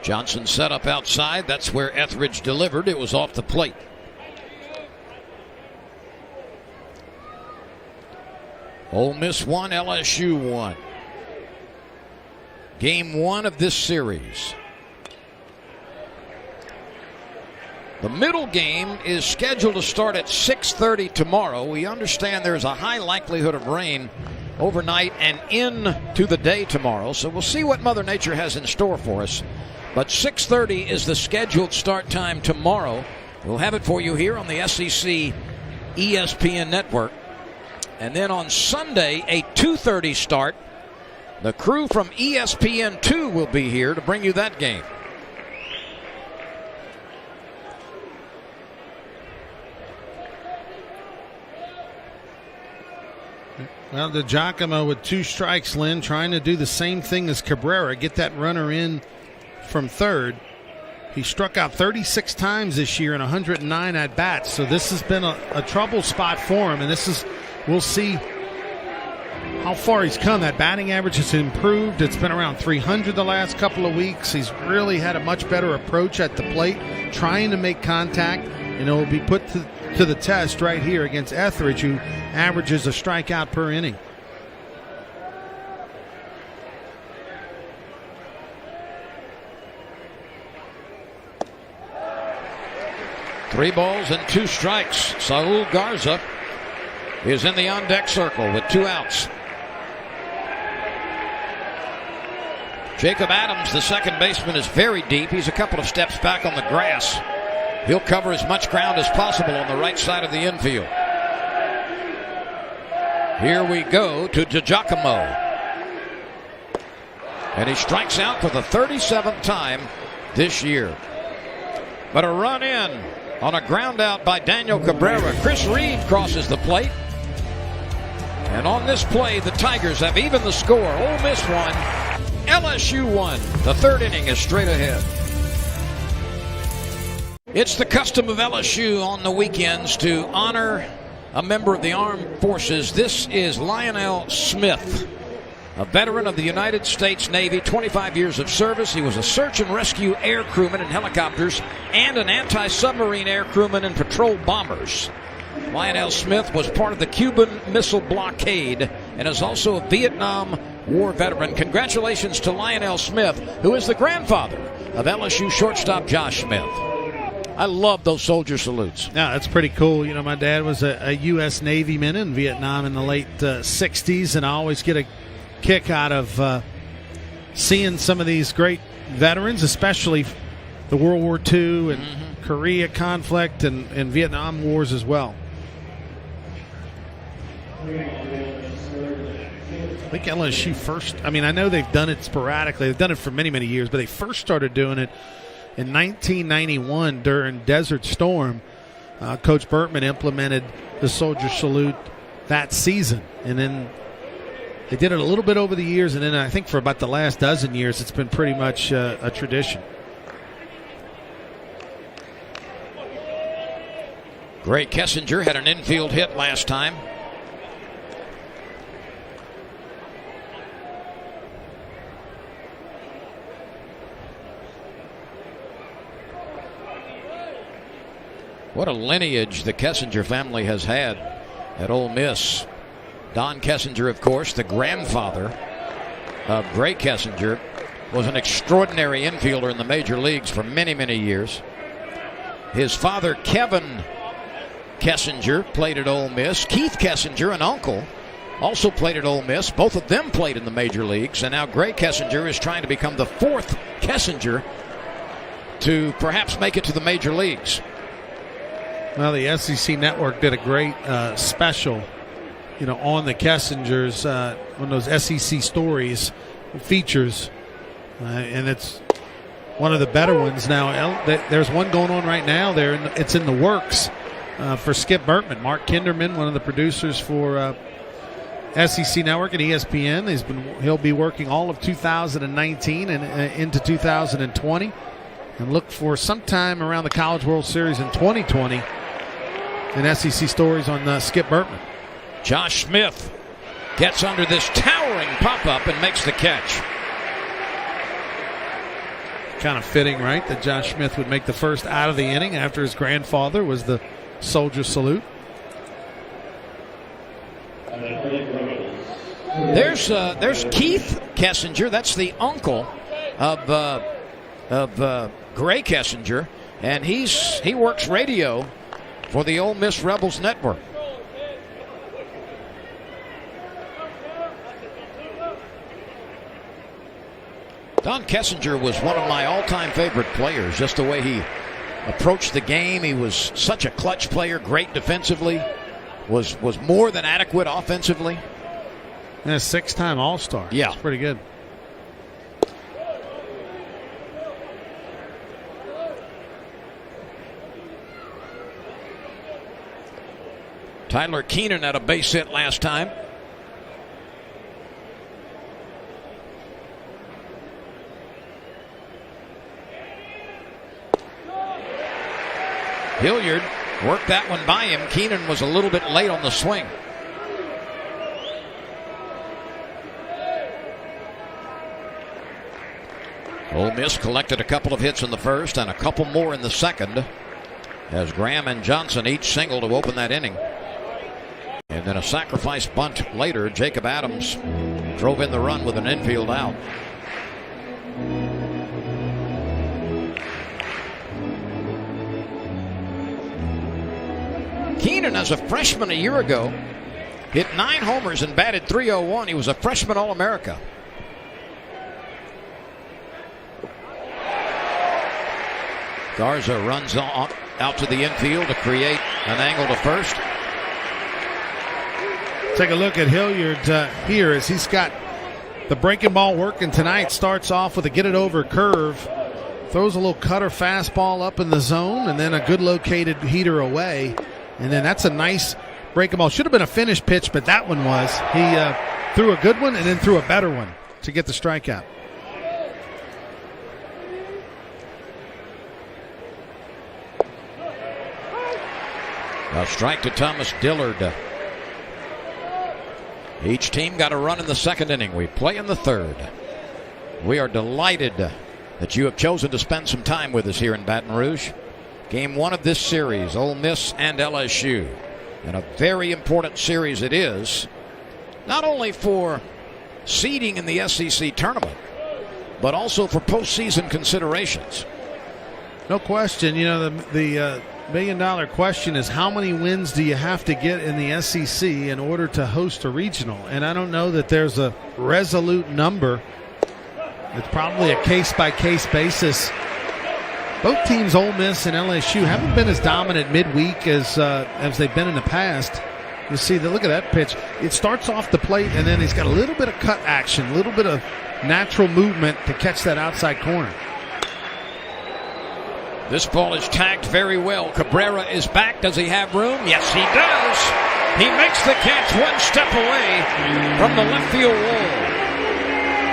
Johnson set up outside. That's where Etheridge delivered. It was off the plate. Ole Miss 1, LSU 1. Game 1 of this series. The middle game is scheduled to start at 6:30 tomorrow. We understand there's a high likelihood of rain overnight and into the day tomorrow, so we'll see what Mother Nature has in store for us. But 6:30 is the scheduled start time tomorrow. We'll have it for you here on the SEC ESPN network. And then on Sunday, a 2:30 start. The crew from ESPN2 will be here to bring you that game. Well, DiGiacomo with 2 strikes, Lynn, trying to do the same thing as Cabrera, get that runner in from third. He struck out 36 times this year in 109 at-bats, so this has been a trouble spot for him, and this is, we'll see how far he's come. That batting average has improved. It's been around 300 the last couple of weeks. He's really had a much better approach at the plate, trying to make contact, and it will be put to the test right here against Etheridge, who averages a strikeout per inning. Three balls and 2 strikes. Saul Garza is in the on-deck circle with 2 outs. Jacob Adams, the second baseman, is very deep. He's a couple of steps back on the grass. He'll cover as much ground as possible on the right side of the infield. Here we go to DiGiacomo. And he strikes out for the 37th time this year. But a run in on a ground out by Daniel Cabrera. Chris Reed crosses the plate. And on this play, the Tigers have evened the score. Ole Miss won. LSU won. The third inning is straight ahead. It's the custom of LSU on the weekends to honor a member of the armed forces. This is Lionel Smith, a veteran of the United States Navy, 25 years of service. He was a search and rescue air crewman in helicopters and an anti-submarine air crewman in patrol bombers. Lionel Smith was part of the Cuban Missile Blockade and is also a Vietnam War veteran. Congratulations to Lionel Smith, who is the grandfather of LSU shortstop Josh Smith. I love those soldier salutes. Yeah, that's pretty cool. You know, my dad was a U.S. Navy man in Vietnam in the late 60s, and I always get a kick out of seeing some of these great veterans, especially the World War II and Korea conflict and Vietnam Wars as well. I think LSU first, I mean, I know they've done it sporadically. They've done it for many, many years, but they first started doing it in 1991 during Desert Storm. Coach Bertman implemented the soldier salute that season. And then they did it a little bit over the years, and then I think for about the last dozen years, it's been pretty much a tradition. Gray Kessinger had an infield hit last time. What a lineage the Kessinger family has had at Ole Miss. Don Kessinger, of course, the grandfather of Gray Kessinger, was an extraordinary infielder in the major leagues for many, many years. His father, Kevin Kessinger, played at Ole Miss. Keith Kessinger, an uncle, also played at Ole Miss. Both of them played in the major leagues. And now Gray Kessinger is trying to become the fourth Kessinger to perhaps make it to the major leagues. Well, the SEC Network did a great special, on the Kessingers, one of those SEC stories features, and it's one of the better ones now. There's one going on right now. It's in the works for Skip Bertman. Mark Kinderman, one of the producers for SEC Network and ESPN, he'll be working all of 2019 and into 2020, and look for sometime around the College World Series in 2020. And SEC stories on Skip Bertman. Josh Smith gets under this towering pop-up and makes the catch. Kind of fitting, right, that Josh Smith would make the first out of the inning after his grandfather was the soldier salute. There's Keith Kessinger. That's the uncle of Gray Kessinger, and he works radio for the Ole Miss Rebels Network. Don Kessinger was one of my all-time favorite players, just the way he approached the game. He was such a clutch player, great defensively, was more than adequate offensively. And a 6-time All-Star. Yeah. That's pretty good. Tyler Keenan had a base hit last time. Hilliard worked that one by him. Keenan was a little bit late on the swing. Ole Miss collected a couple of hits in the first and a couple more in the second, as Graham and Johnson each singled to open that inning. And then a sacrifice bunt later. Jacob Adams drove in the run with an infield out. Keenan, as a freshman a year ago, hit 9 homers and batted .301. He was a freshman All-America. Garza runs out to the infield to create an angle to first. Take a look at Hilliard here as he's got the breaking ball working tonight. Starts off with a get it over curve. Throws a little cutter fastball up in the zone and then a good located heater away. And then that's a nice breaking ball. Should have been a finished pitch, but that one was. He threw a good one and then threw a better one to get the strikeout. A strike to Thomas Dillard. Each team got a run in the second inning. We play in the third. We are delighted that you have chosen to spend some time with us here in Baton Rouge. Game 1 of this series, Ole Miss and LSU. And a very important series it is, not only for seeding in the SEC tournament, but also for postseason considerations. No question. You know, the million-dollar question is how many wins do you have to get in the SEC in order to host a regional? And I don't know that there's a resolute number. It's probably a case-by-case basis. Both teams, Ole Miss and LSU, haven't been as dominant midweek as they've been in the past. You see, look at that pitch. It starts off the plate, and then he's got a little bit of cut action, a little bit of natural movement to catch that outside corner. This ball is tagged very well. Cabrera is back. Does he have room? Yes, he does. He makes the catch one step away from the left field wall.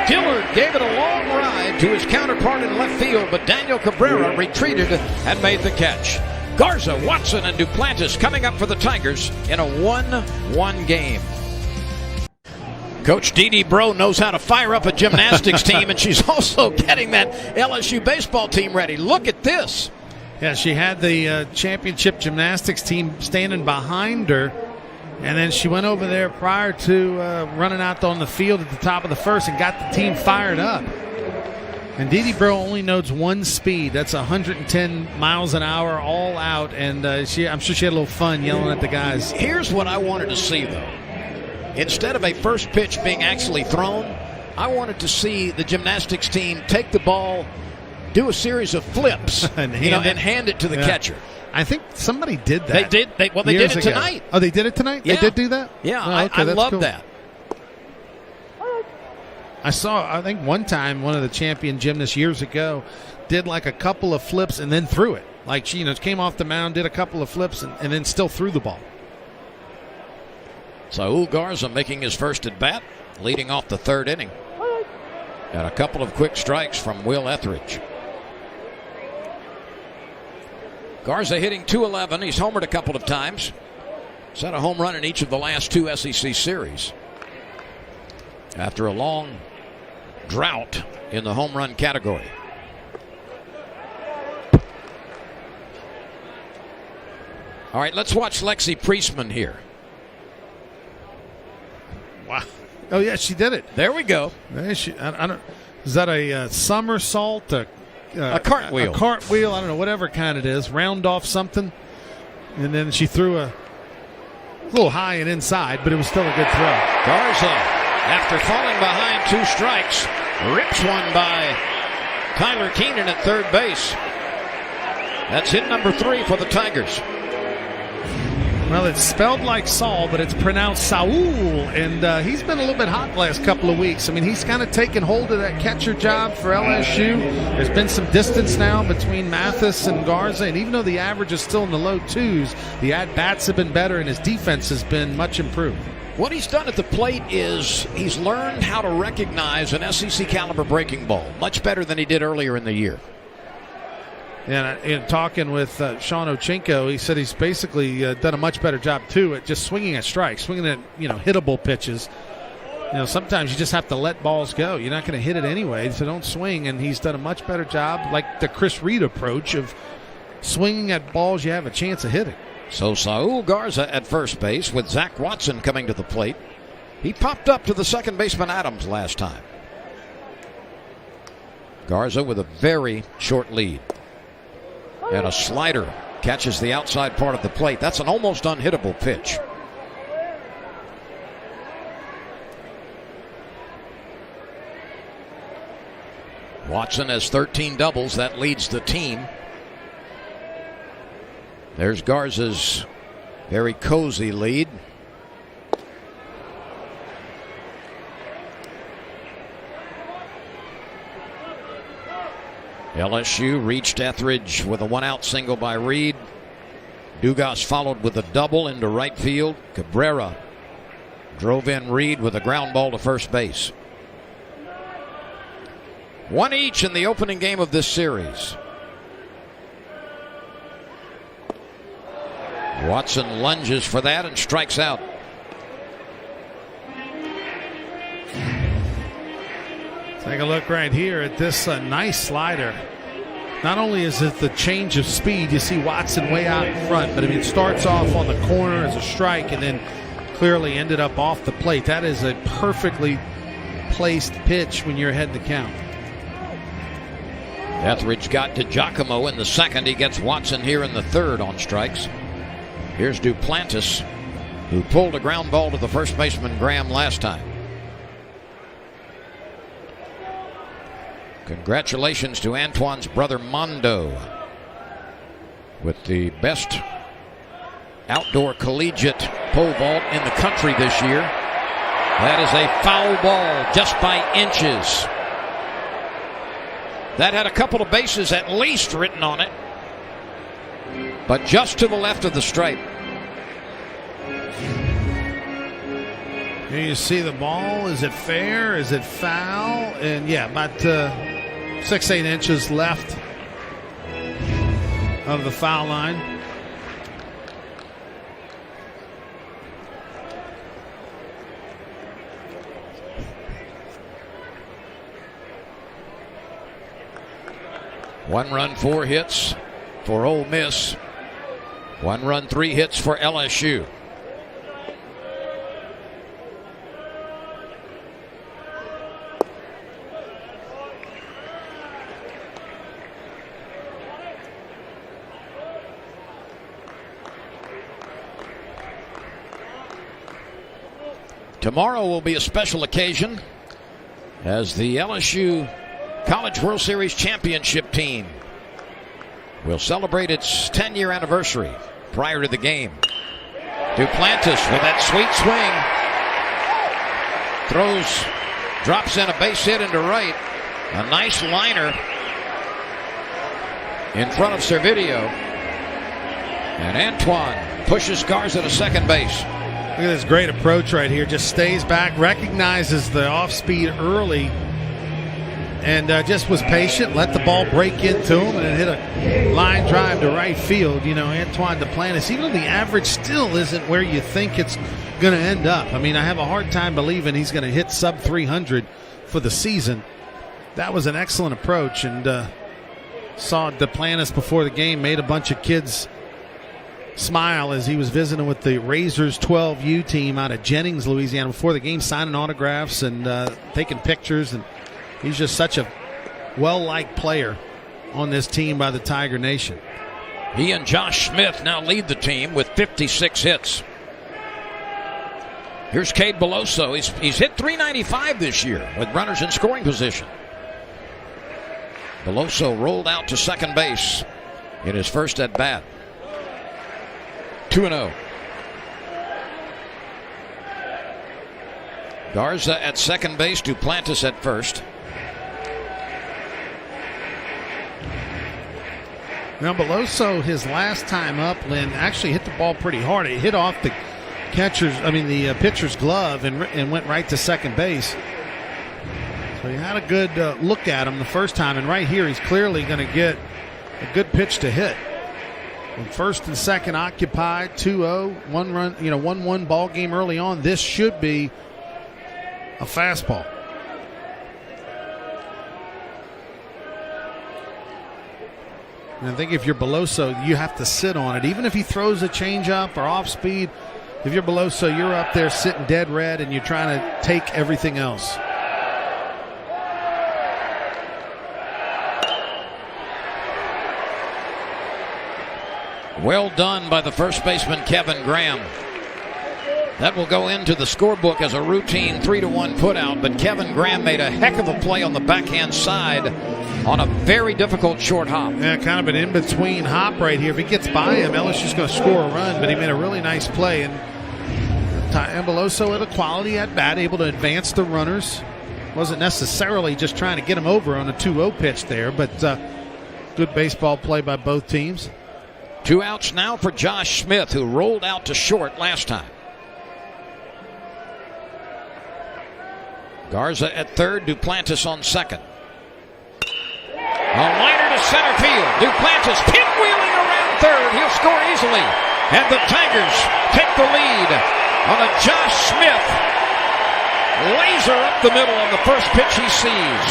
Dillard gave it a long ride to his counterpart in left field, but Daniel Cabrera retreated and made the catch. Garza, Watson, and Duplantis coming up for the Tigers in a 1-1 game. Coach Dee Dee Bro knows how to fire up a gymnastics team, and she's also getting that LSU baseball team ready. Look at this. Yeah, she had the championship gymnastics team standing behind her, and then she went over there prior to running out on the field at the top of the first and got the team fired up. And Dee Dee Bro only knows one speed. That's 110 miles an hour all out, and I'm sure she had a little fun yelling at the guys. Here's what I wanted to see, though. Instead of a first pitch being actually thrown, I wanted to see the gymnastics team take the ball, do a series of flips, and hand it to the catcher. I think somebody did that. They did. They did it tonight. Oh, they did it tonight? Yeah. They did do that? Yeah, oh, okay, I love cool. that. I think one time one of the champion gymnasts years ago did like a couple of flips and then threw it. Like she came off the mound, did a couple of flips, and then still threw the ball. Saul Garza making his first at bat, leading off the third inning. And a couple of quick strikes from Will Etheridge. Garza hitting .211. He's homered a couple of times. He's had a home run in each of the last 2 SEC series. After a long drought in the home run category. All right, let's watch Lexi Priestman here. Wow. Oh, yeah, she did it. There we go. I don't, is that a somersault? A cartwheel. A cartwheel, I don't know, whatever kind it is. Round off something. And then she threw a little high and inside, but it was still a good throw. Garza, after falling behind 2 strikes, rips one by Tyler Keenan at third base. That's hit number 3 for the Tigers. Well, it's spelled like Saul, but it's pronounced Saul, and he's been a little bit hot the last couple of weeks. I mean, he's kind of taken hold of that catcher job for LSU. There's been some distance now between Mathis and Garza, and even though the average is still in the low 2s, the at-bats have been better, and his defense has been much improved. What he's done at the plate is he's learned how to recognize an SEC-caliber breaking ball much better than he did earlier in the year. And in talking with Sean Ochenko, he said he's basically done a much better job, too, at just swinging at strikes, swinging at, hittable pitches. sometimes you just have to let balls go. You're not going to hit it anyway, so don't swing. And he's done a much better job, like the Chris Reed approach of swinging at balls you have a chance of hitting. So Saul Garza at first base with Zach Watson coming to the plate. He popped up to the second baseman Adams last time. Garza with a very short lead. And a slider catches the outside part of the plate. That's an almost unhittable pitch. Watson has 13 doubles. That leads the team. There's Garza's very cozy lead. LSU reached Etheridge with a one-out single by Reed. Dugas followed with a double into right field. Cabrera drove in Reed with a ground ball to first base. One each in the opening game of this series. Watson lunges for that and strikes out. Take a look right here at this nice slider. Not only is it the change of speed, you see Watson way out in front, but it starts off on the corner as a strike and then clearly ended up off the plate. That is a perfectly placed pitch when you're ahead in the count. Etheridge got to Giacomo in the second. He gets Watson here in the third on strikes. Here's Duplantis, who pulled a ground ball to the first baseman Graham last time. Congratulations to Antoine's brother Mondo with the best outdoor collegiate pole vault in the country this year. That is a foul ball just by inches. That had a couple of bases at least written on it, but just to the left of the stripe. Here you see the ball. Is it fair? Is it foul? And yeah, about 6-8 inches left of the foul line. One run, 4 hits for Ole Miss. 1 run, 3 hits for LSU. Tomorrow will be a special occasion as the LSU College World Series championship team will celebrate its 10-year anniversary prior to the game. Duplantis with that sweet swing. Drops in a base hit into right. A nice liner in front of Servideo. And Antoine pushes Garza to second base. Look at this great approach right here. Just stays back, recognizes the off-speed early, and just was patient, let the ball break into him, and hit a line drive to right field. Antoine Duplantis, even though the average still isn't where you think it's going to end up. I have a hard time believing he's going to hit sub 300 for the season. That was an excellent approach, and saw Duplantis before the game, made a bunch of kids smile as he was visiting with the Razors 12U team out of Jennings, Louisiana, before the game, signing autographs and taking pictures. And he's just such a well-liked player on this team by the Tiger Nation. He and Josh Smith now lead the team with 56 hits. Here's Cade Beloso. He's hit .395 this year with runners in scoring position. Beloso rolled out to second base in his first at bat. 2-0. Garza at second base, Duplantis at first. Now Beloso, his last time up, Lynn, actually hit the ball pretty hard. It hit off the pitcher's glove and went right to second base. So he had a good look at him the first time, and right here he's clearly going to get a good pitch to hit. And first and second occupied, 2-0, 1 run, 1-1 ball game early on. This should be a fastball. And I think if you're Beloso, you have to sit on it. Even if he throws a changeup or off speed, if you're Beloso, you're up there sitting dead red and you're trying to take everything else. Well done by the first baseman, Kevin Graham. That will go into the scorebook as a routine 3-1 putout, but Kevin Graham made a heck of a play on the backhand side on a very difficult short hop. Yeah, kind of an in-between hop right here. If he gets by him, LSU's going to score a run, but he made a really nice play. And Beloso had a quality at bat, able to advance the runners. Wasn't necessarily just trying to get him over on a 2-0 pitch there, but good baseball play by both teams. 2 outs now for Josh Smith, who rolled out to short last time. Garza at third, Duplantis on second. A liner to center field. Duplantis pinwheeling around third. He'll score easily. And the Tigers take the lead on a Josh Smith laser up the middle on the first pitch he sees.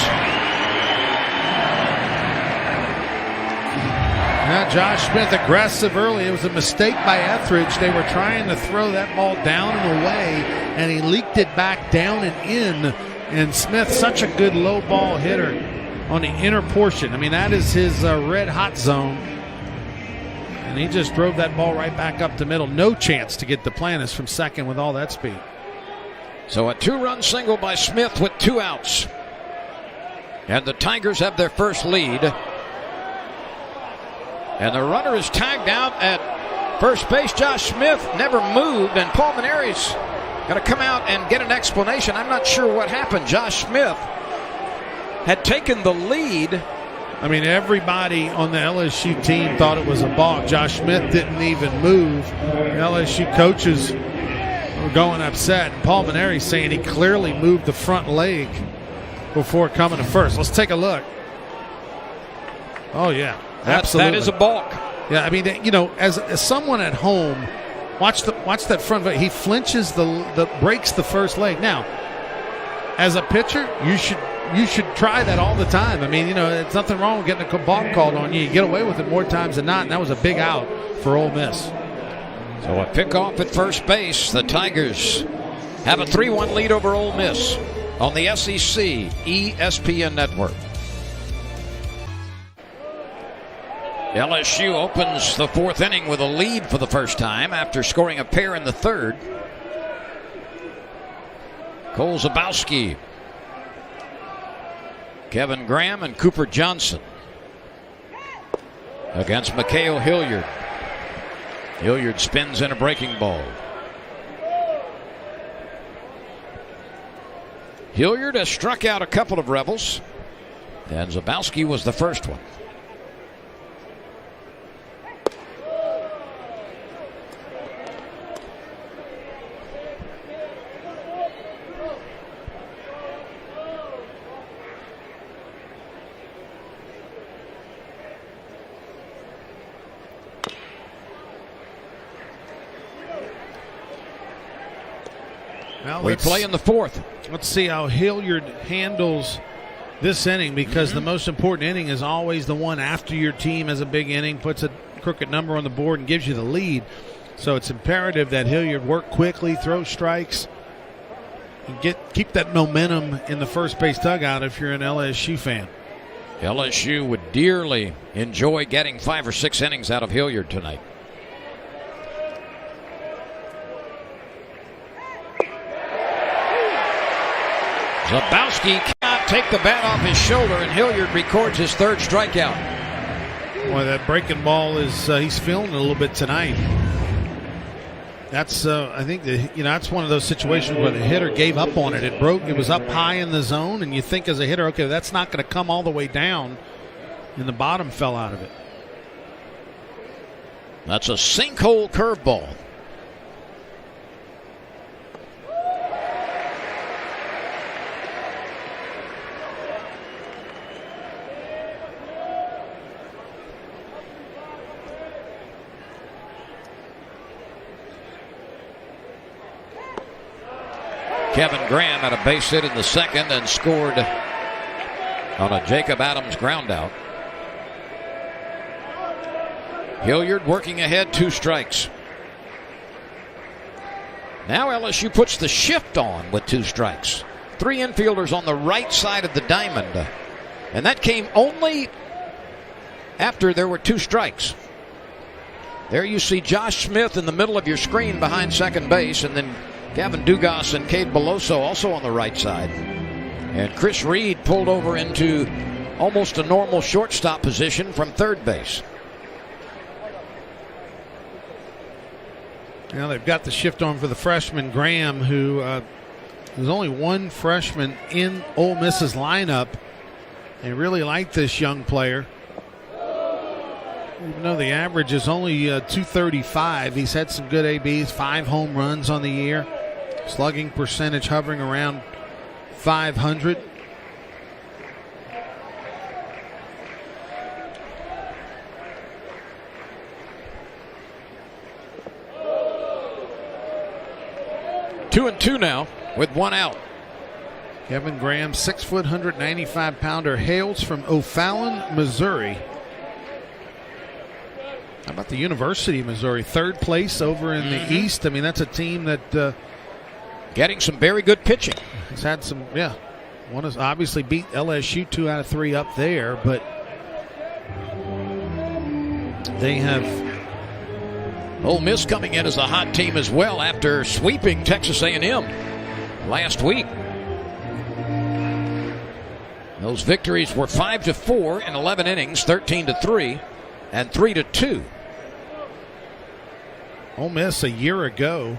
Now Josh Smith aggressive early. It was a mistake by Etheridge. They were trying to throw that ball down and away, and he leaked it back down and in. And Smith, such a good low ball hitter on the inner portion. I mean, that is his red hot zone. And he just drove that ball right back up the middle. No chance to get Duplantis from second with all that speed. So a 2-run single by Smith with 2 outs. And the Tigers have their first lead. And the runner is tagged out at first base. Josh Smith never moved, and Paul Maneri's got to come out and get an explanation. I'm not sure what happened. Josh Smith had taken the lead. I mean, everybody on the LSU team thought it was a balk. Josh Smith didn't even move. The LSU coaches were going upset. And Paul Maneri's saying he clearly moved the front leg before coming to first. Let's take a look. Oh, yeah. Absolutely. That is a balk. Yeah, I mean, you know, as someone at home, watch that front foot. He flinches breaks the first leg. Now, as a pitcher, you should try that all the time. I mean, you know, it's nothing wrong with getting a balk called on you. You get away with it more times than not, and that was a big out for Ole Miss. So a pickoff at first base. The Tigers have a 3-1 lead over Ole Miss on the SEC ESPN network. LSU opens the 4th inning with a lead for the first time after scoring a pair in the 3rd. Cole Zabowski, Kevin Graham, and Cooper Johnson against Mikhail Hilliard. Hilliard spins in a breaking ball. Hilliard has struck out a couple of Rebels, and Zabowski was the first one. Well, we play in the 4th. Let's see how Hilliard handles this inning, because the most important inning is always the one after your team has a big inning, puts a crooked number on the board, and gives you the lead. So it's imperative that Hilliard work quickly, throw strikes, and keep that momentum in the first base dugout if you're an LSU fan. LSU would dearly enjoy getting 5 or 6 innings out of Hilliard tonight. Zabowski cannot take the bat off his shoulder, and Hilliard records his 3rd strikeout. Boy, that breaking ball is he's feeling it a little bit tonight. That's I think that's one of those situations where the hitter gave up on it. It broke. It was up high in the zone, and you think as a hitter, okay, that's not going to come all the way down, and the bottom fell out of it. That's a sinkhole curveball. Kevin Graham had a base hit in the second and scored on a Jacob Adams groundout. Hilliard working ahead, 2 strikes. Now LSU puts the shift on with 2 strikes. 3 infielders on the right side of the diamond. And that came only after there were 2 strikes. There you see Josh Smith in the middle of your screen behind second base, and then Gavin Dugas and Cade Beloso also on the right side. And Chris Reed pulled over into almost a normal shortstop position from third base. Now they've got the shift on for the freshman Graham, who there's only one freshman in Ole Miss's lineup. They really like this young player. Even though the average is only 235, he's had some good ABs, 5 home runs on the year. Slugging percentage hovering around 500. Two and two now with 1 out. Kevin Graham, 6 foot, 195 pounder, hails from O'Fallon, Missouri. How about the University of Missouri? 3rd place over in the East. I mean, that's a team that getting some very good pitching. Has had some, one has obviously beat LSU 2 out of 3 up there, but they have. Ole Miss coming in as a hot team as well after sweeping Texas A&M last week. Those victories were 5-4 in 11 innings, 13-3, and 3-2. Ole Miss a year ago.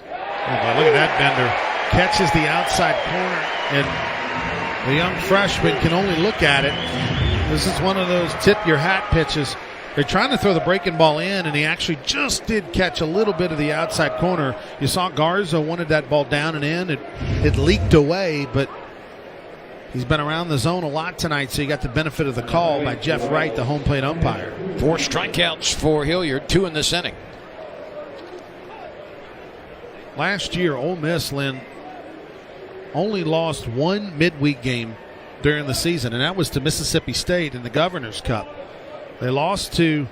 Oh, look at that bender. Catches the outside corner, and the young freshman can only look at it. This is one of those tip your hat pitches. They're trying to throw the breaking ball in, and he actually just did catch a little bit of the outside corner. You saw Garza wanted that ball down and in. It leaked away, but he's been around the zone a lot tonight, so you got the benefit of the call by Jeff Wright, the home plate umpire. 4 strikeouts for Hilliard, 2 in this inning. Last year, Ole Miss, Lynn, only lost 1 midweek game during the season, and that was to Mississippi State in the Governor's Cup. They lost to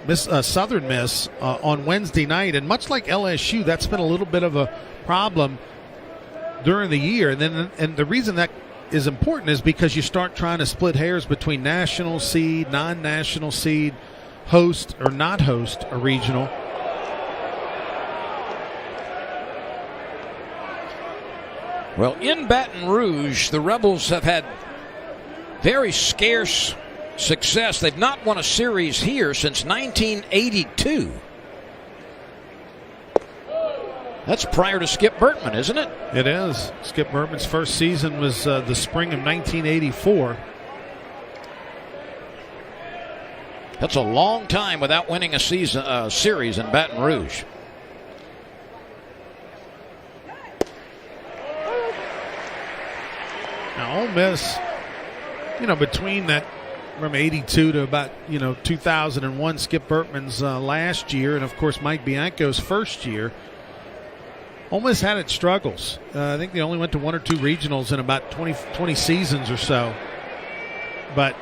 Southern Miss on Wednesday night, and much like LSU, that's been a little bit of a problem during the year. And the reason that is important is because you start trying to split hairs between national seed, non-national seed, host or not host a regional. Well, in Baton Rouge, the Rebels have had very scarce success. They've not won a series here since 1982. That's prior to Skip Bertman, isn't it? It is. Skip Bertman's first season was the spring of 1984. That's a long time without winning a series in Baton Rouge. Now, Ole Miss, between that from 82 to about, 2001, Skip Bertman's last year, and of course Mike Bianco's first year, Ole Miss had its struggles. I think they only went to 1 or 2 regionals in about 20 seasons or so. But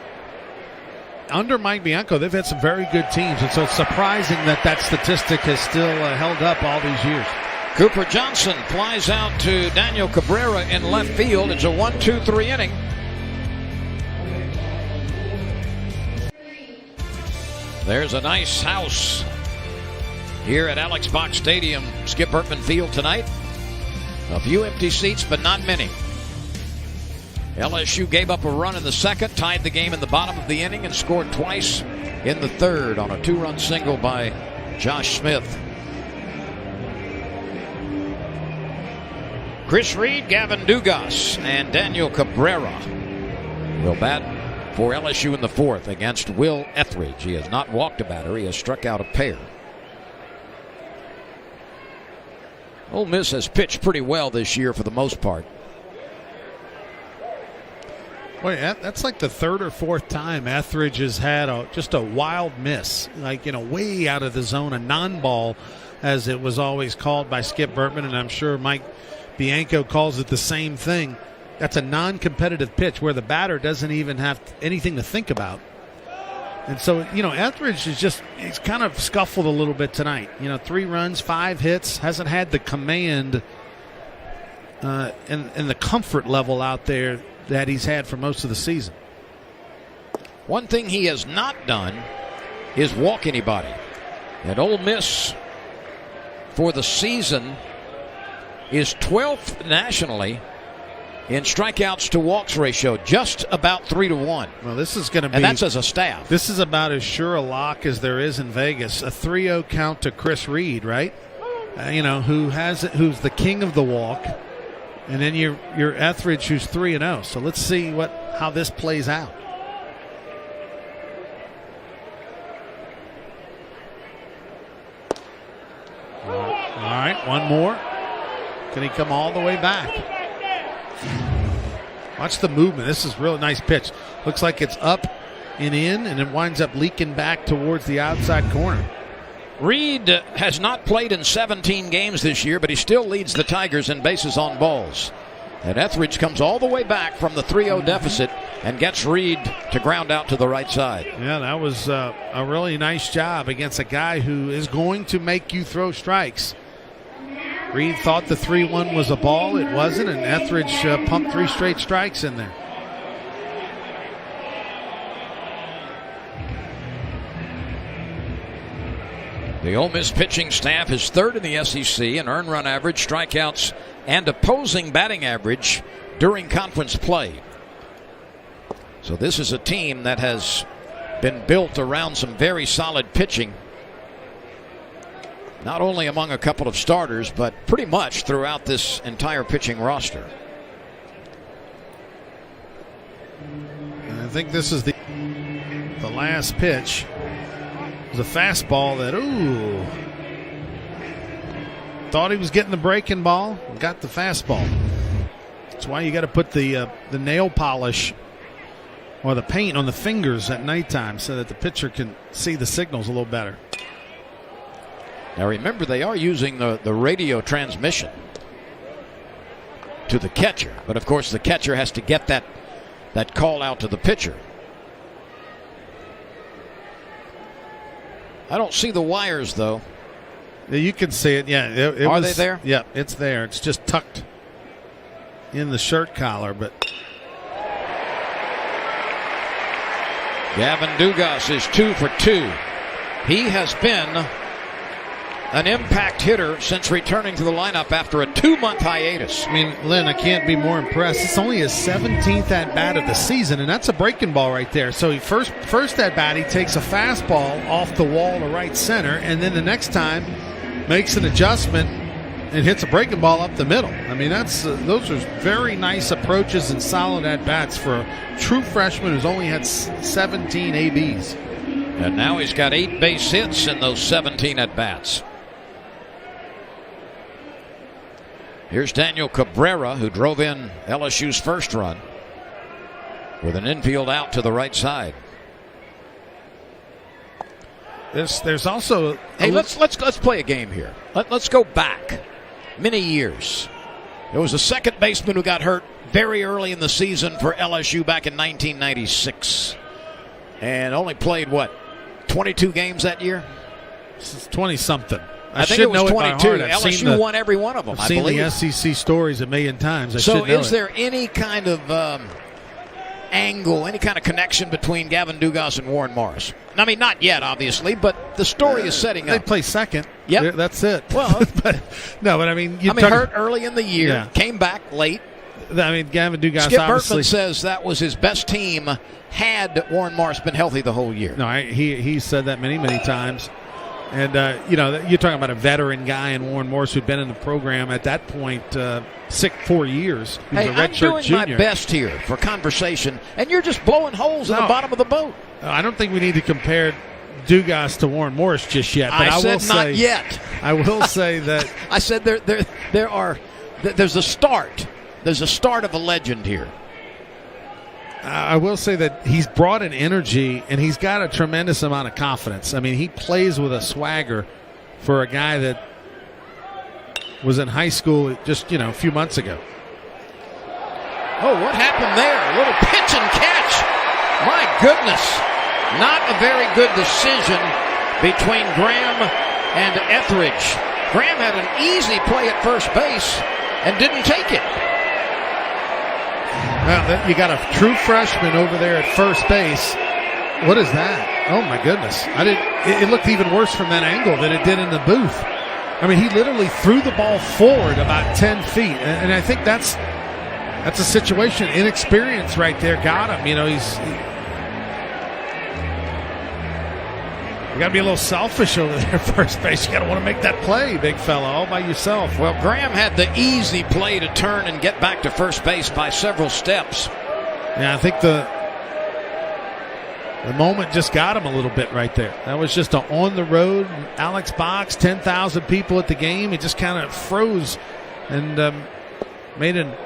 under Mike Bianco, they've had some very good teams, and so it's surprising that statistic has still held up all these years. Cooper Johnson flies out to Daniel Cabrera in left field. It's a 1-2-3 inning. There's a nice house here at Alex Box Stadium, Skip Bertman Field tonight. A few empty seats, but not many. LSU gave up a run in the second, tied the game in the bottom of the inning, and scored twice in the third on a 2-run single by Josh Smith. Chris Reed, Gavin Dugas, and Daniel Cabrera will bat for LSU in the 4th against Will Etheridge. He has not walked a batter. He has struck out a pair. Ole Miss has pitched pretty well this year for the most part. Boy, that's like the 3rd or 4th time Etheridge has had just a wild miss, way out of the zone, a non-ball, as it was always called by Skip Bertman, and I'm sure Mike Bianco calls it the same thing. That's a non-competitive pitch where the batter doesn't even have anything to think about. And so, Etheridge he's kind of scuffled a little bit tonight. 3 runs, 5 hits, hasn't had the command and the comfort level out there that he's had for most of the season. One thing he has not done is walk anybody. And Ole Miss for the season is 12th nationally in strikeouts to walks ratio, just about 3-1. Well, this is going to be, and that's as a staff. This is about as sure a lock as there is in Vegas. A 3-0 count to Chris Reed, right? Who's the king of the walk, and then your Etheridge, who's 3-0. So let's see how this plays out. All right, one more. Can he come all the way back? Watch the movement. This is a really nice pitch. Looks like it's up and in, and it winds up leaking back towards the outside corner. Reed has not played in 17 games this year, but he still leads the Tigers in bases on balls. And Etheridge comes all the way back from the 3-0 deficit and gets Reed to ground out to the right side. Yeah, that was a really nice job against a guy who is going to make you throw strikes. Reed thought the 3-1 was a ball. It wasn't, and Etheridge pumped 3 straight strikes in there. The Ole Miss pitching staff is 3rd in the SEC in earned run average, strikeouts, and opposing batting average during conference play. So this is a team that has been built around some very solid pitching, not only among a couple of starters, but pretty much throughout this entire pitching roster. And I think this is the last pitch. It was a fastball that, thought he was getting the breaking ball, got the fastball. That's why you got to put the nail polish or the paint on the fingers at nighttime so that the pitcher can see the signals a little better. Now remember, they are using the radio transmission to the catcher, but of course the catcher has to get that call out to the pitcher. I don't see the wires though. You can see it. Yeah, are they there? Yeah, it's there. It's just tucked in the shirt collar, but Gavin Dugas is 2 for 2. He has been an impact hitter since returning to the lineup after a 2-month hiatus. I mean, Lynn, I can't be more impressed. It's only his 17th at-bat of the season, and that's a breaking ball right there. So he first at-bat, he takes a fastball off the wall to right center, and then the next time makes an adjustment and hits a breaking ball up the middle. I mean, those are very nice approaches and solid at-bats for a true freshman who's only had 17 ABs. And now he's got 8 base hits in those 17 at-bats. Here's Daniel Cabrera, who drove in LSU's first run with an infield out to the right side. There's also let's play a game here. Let's go back many years. There was a second baseman who got hurt very early in the season for LSU back in 1996, and only played 22 games that year. 20-something. I think it was 22. LSU won every one of them. I've seen the SEC stories a million times. So is there any kind of angle, any kind of connection between Gavin Dugas and Warren Morris? I mean, not yet, obviously, but the story is setting up. They play second. Yep. That's it. Well, I mean, hurt early in the year, came back late. I mean, Gavin Dugas Skip obviously Bertman says that was his best team had Warren Morris been healthy the whole year. No, he said that many times. And, you're talking about a veteran guy in Warren Morris who'd been in the program at that point 4 years. Hey, I'm doing my best here for conversation, and you're just blowing holes in the bottom of the boat. I don't think we need to compare Dugas to Warren Morris just yet. But I will say, not yet. I will say that. I said there's a start. There's a start of a legend here. I will say that he's brought an energy, and he's got a tremendous amount of confidence. I mean, he plays with a swagger for a guy that was in high school just, a few months ago. Oh, what happened there? A little pitch and catch. My goodness. Not a very good decision between Graham and Etheridge. Graham had an easy play at first base and didn't take it. Well, you got a true freshman over there at first base. What is that? Oh my goodness! It looked even worse from that angle than it did in the booth. I mean, he literally threw the ball forward about 10 feet, and I think that's a situation. Inexperience right there got him. You got to be a little selfish over there at first base. You got to want to make that play, big fella, all by yourself. Well, Graham had the easy play to turn and get back to first base by several steps. Yeah, I think the moment just got him a little bit right there. That was just an on-the-road Alex box, 10,000 people at the game. He just kind of froze and made a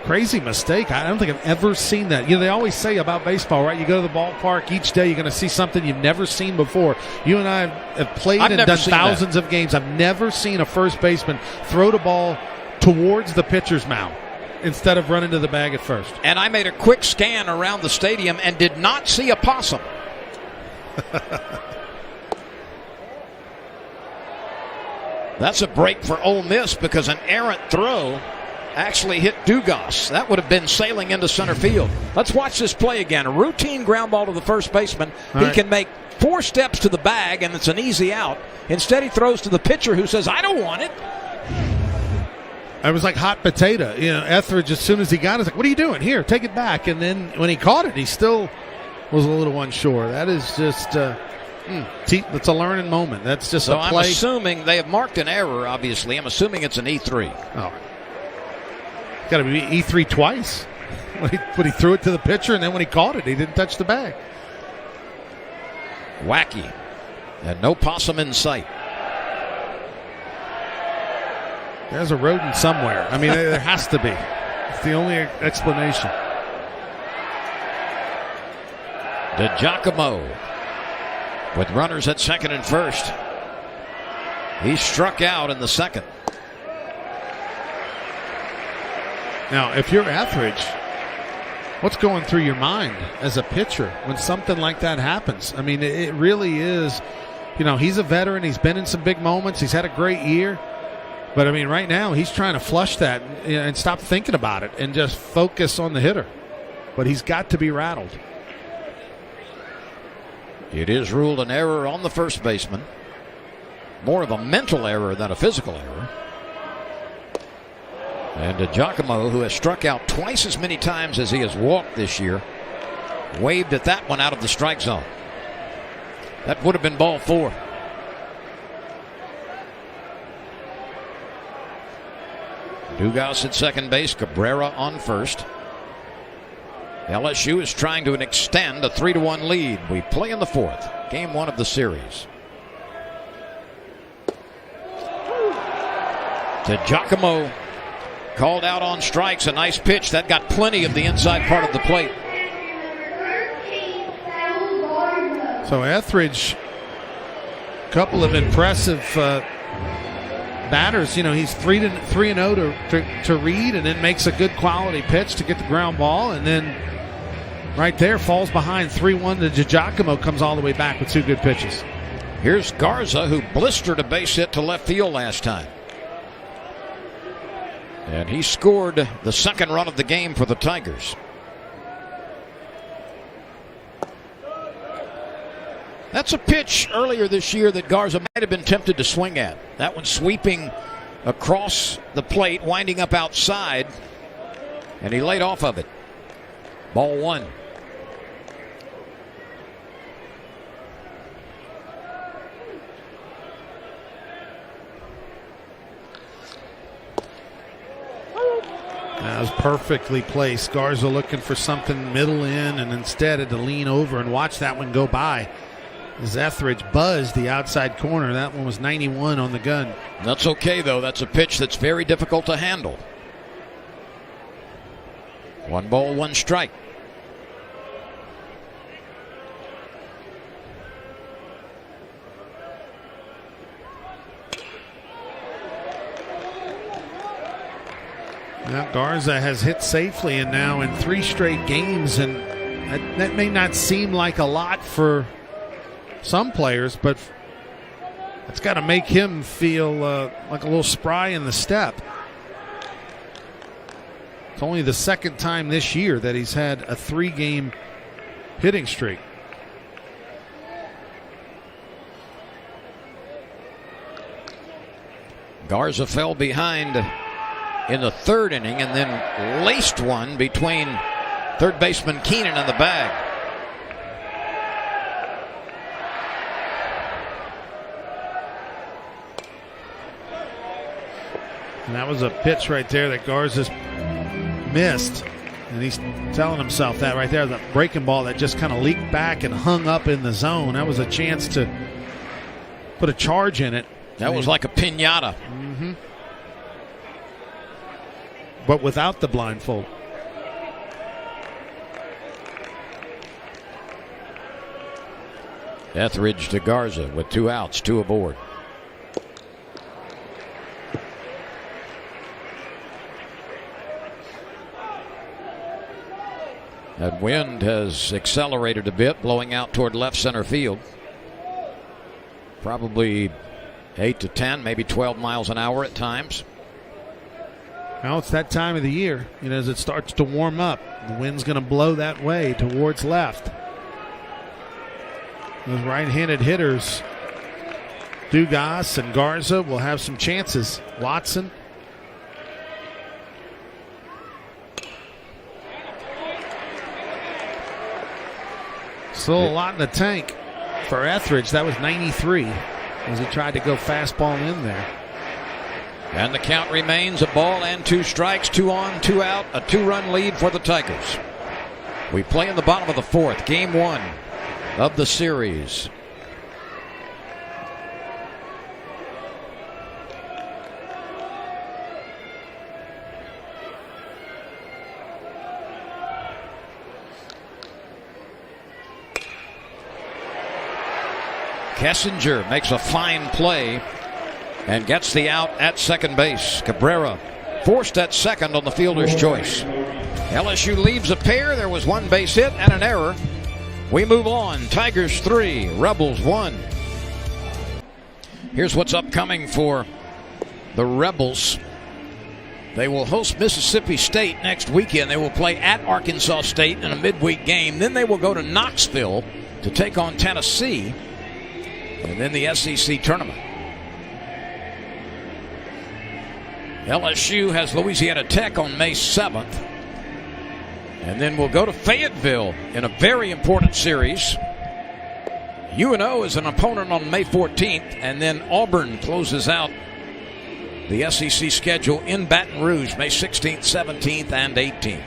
crazy mistake. I don't think I've ever seen that. They always say about baseball, right? You go to the ballpark each day, you're going to see something you've never seen before. You and I have played and done thousands of games. I've never seen a first baseman throw the ball towards the pitcher's mound instead of running to the bag at first. And I made a quick scan around the stadium and did not see a possum. That's a break for Ole Miss because an errant throw actually hit Dugas. That would have been sailing into center field. Let's watch this play again. A routine ground ball to the first baseman. He can make 4 steps to the bag, and it's an easy out. Instead, he throws to the pitcher who says, I don't want it. It was like hot potato. Etheridge, as soon as he got it, was like, what are you doing? Here, take it back. And then when he caught it, he still was a little unsure. That is just it's a learning moment. That's just a play. I'm assuming they have marked an error, obviously. I'm assuming it's an E3. Oh. Got to be E3 twice. When he threw it to the pitcher, and then when he caught it, he didn't touch the bag. Wacky. And no possum in sight. There's a rodent somewhere. I mean, there has to be. It's the only explanation. DiGiacomo with runners at second and first. He struck out in the second. Now, if you're Etheridge, what's going through your mind as a pitcher when something like that happens? I mean, it really is, he's a veteran. He's been in some big moments. He's had a great year. But, I mean, right now he's trying to flush that and stop thinking about it and just focus on the hitter. But he's got to be rattled. It is ruled an error on the first baseman. More of a mental error than a physical error. And DiGiacomo, who has struck out twice as many times as he has walked this year, waved at that one out of the strike zone. That would have been ball 4. Dugas at second base, Cabrera on first. LSU is trying to extend a 3-1 lead. We play in the 4th, game 1 of the series. DiGiacomo called out on strikes. A nice pitch that got plenty of the inside part of the plate. So Etheridge, a couple of impressive batters. He's 3-0 to read, and then makes a good quality pitch to get the ground ball, and then right there falls behind 3-1 to DiGiacomo, comes all the way back with 2 good pitches. Here's Garza, who blistered a base hit to left field last time. And he scored the second run of the game for the Tigers. That's a pitch earlier this year that Garza might have been tempted to swing at. That one sweeping across the plate, winding up outside, and he laid off of it. Ball 1. That was perfectly placed. Garza looking for something middle in, and instead had to lean over and watch that one go by. As Etheridge buzzed the outside corner. That one was 91 on the gun. That's okay, though. That's a pitch that's very difficult to handle. 1 ball, 1 strike. Now Garza has hit safely and now in 3 straight games, and that may not seem like a lot for some players, but it's got to make him feel like a little spry in the step. It's only the second time this year that he's had a 3-game hitting streak. Garza fell behind in the 3rd inning and then laced one between third baseman Keenan and the bag. And that was a pitch right there that Garza's missed. And he's telling himself that right there, the breaking ball that just kind of leaked back and hung up in the zone. That was a chance to put a charge in it. That was like a piñata. Mm-hmm. But without the blindfold. Etheridge to Garza with 2 outs, 2 aboard. That wind has accelerated a bit, blowing out toward left center field. Probably 8 to 10, maybe 12 miles an hour at times. Well, it's that time of the year. As it starts to warm up, the wind's going to blow that way towards left. Those right-handed hitters, Dugas and Garza, will have some chances. Watson. Still a lot in the tank for Etheridge. That was 93 as he tried to go fastball in there. And the count remains a ball and 2 strikes, 2 on, 2 out, a 2-run lead for the Tigers. We play in the bottom of the 4th, game 1 of the series. Kessinger makes a fine play and gets the out at second base. Cabrera forced at second on the fielder's choice. LSU leaves a pair. There was 1 base hit and an error. We move on. Tigers 3, Rebels 1. Here's what's upcoming for the Rebels. They will host Mississippi State next weekend. They will play at Arkansas State in a midweek game. Then they will go to Knoxville to take on Tennessee. And then the SEC tournament. LSU has Louisiana Tech on May 7th. And then we'll go to Fayetteville in a very important series. UNO is an opponent on May 14th. And then Auburn closes out the SEC schedule in Baton Rouge, May 16th, 17th, and 18th.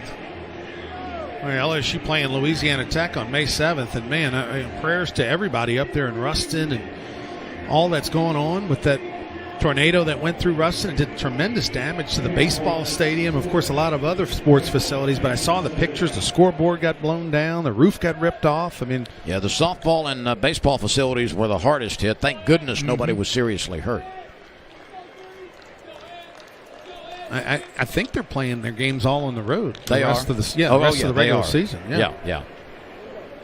Well, LSU playing Louisiana Tech on May 7th. And, man, prayers to everybody up there in Ruston and all that's going on with that tornado that went through Ruston and did tremendous damage to the baseball stadium. Of course, a lot of other sports facilities. But I saw the pictures. The scoreboard got blown down. The roof got ripped off. Yeah, the softball and baseball facilities were the hardest hit. Thank goodness nobody was seriously hurt. I think they're playing their games all on the road. They are. The rest of the regular season. Yeah.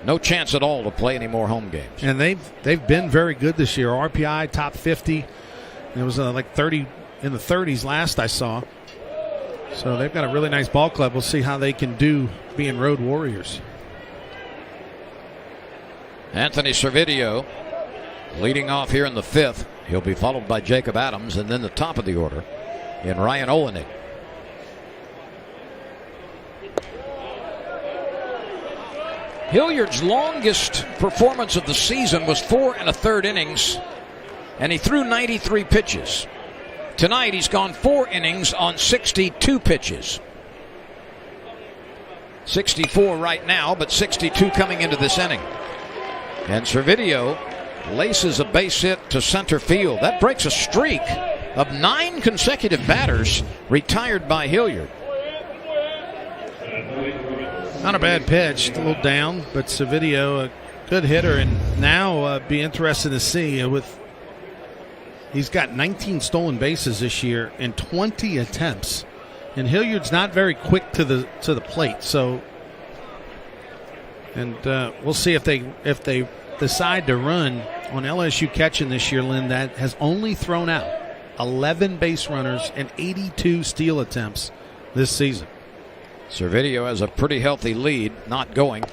No chance at all to play any more home games. And they've been very good this year. RPI top 50. It was like 30 in the 30s last I saw. So they've got a really nice ball club. We'll see how they can do being road warriors. Anthony Servideo leading off here in the 5th. He'll be followed by Jacob Adams, and then the top of the order in Ryan Olenek. Hilliard's longest performance of the season was 4 1/3 innings, and he threw 93 pitches. Tonight he's gone 4 innings on 62 pitches. 64 right now, but 62 coming into this inning. And Servideo laces a base hit to center field. That breaks a streak of 9 consecutive batters retired by Hilliard. Not a bad pitch, a little down, but Servideo, a good hitter, and now be interested to see he's got 19 stolen bases this year in 20 attempts. And Hilliard's not very quick to the plate. So, and we'll see if they decide to run on LSU catching this year, Lynn, that has only thrown out 11 base runners and 82 steal attempts this season. Servideo has a pretty healthy lead, not going.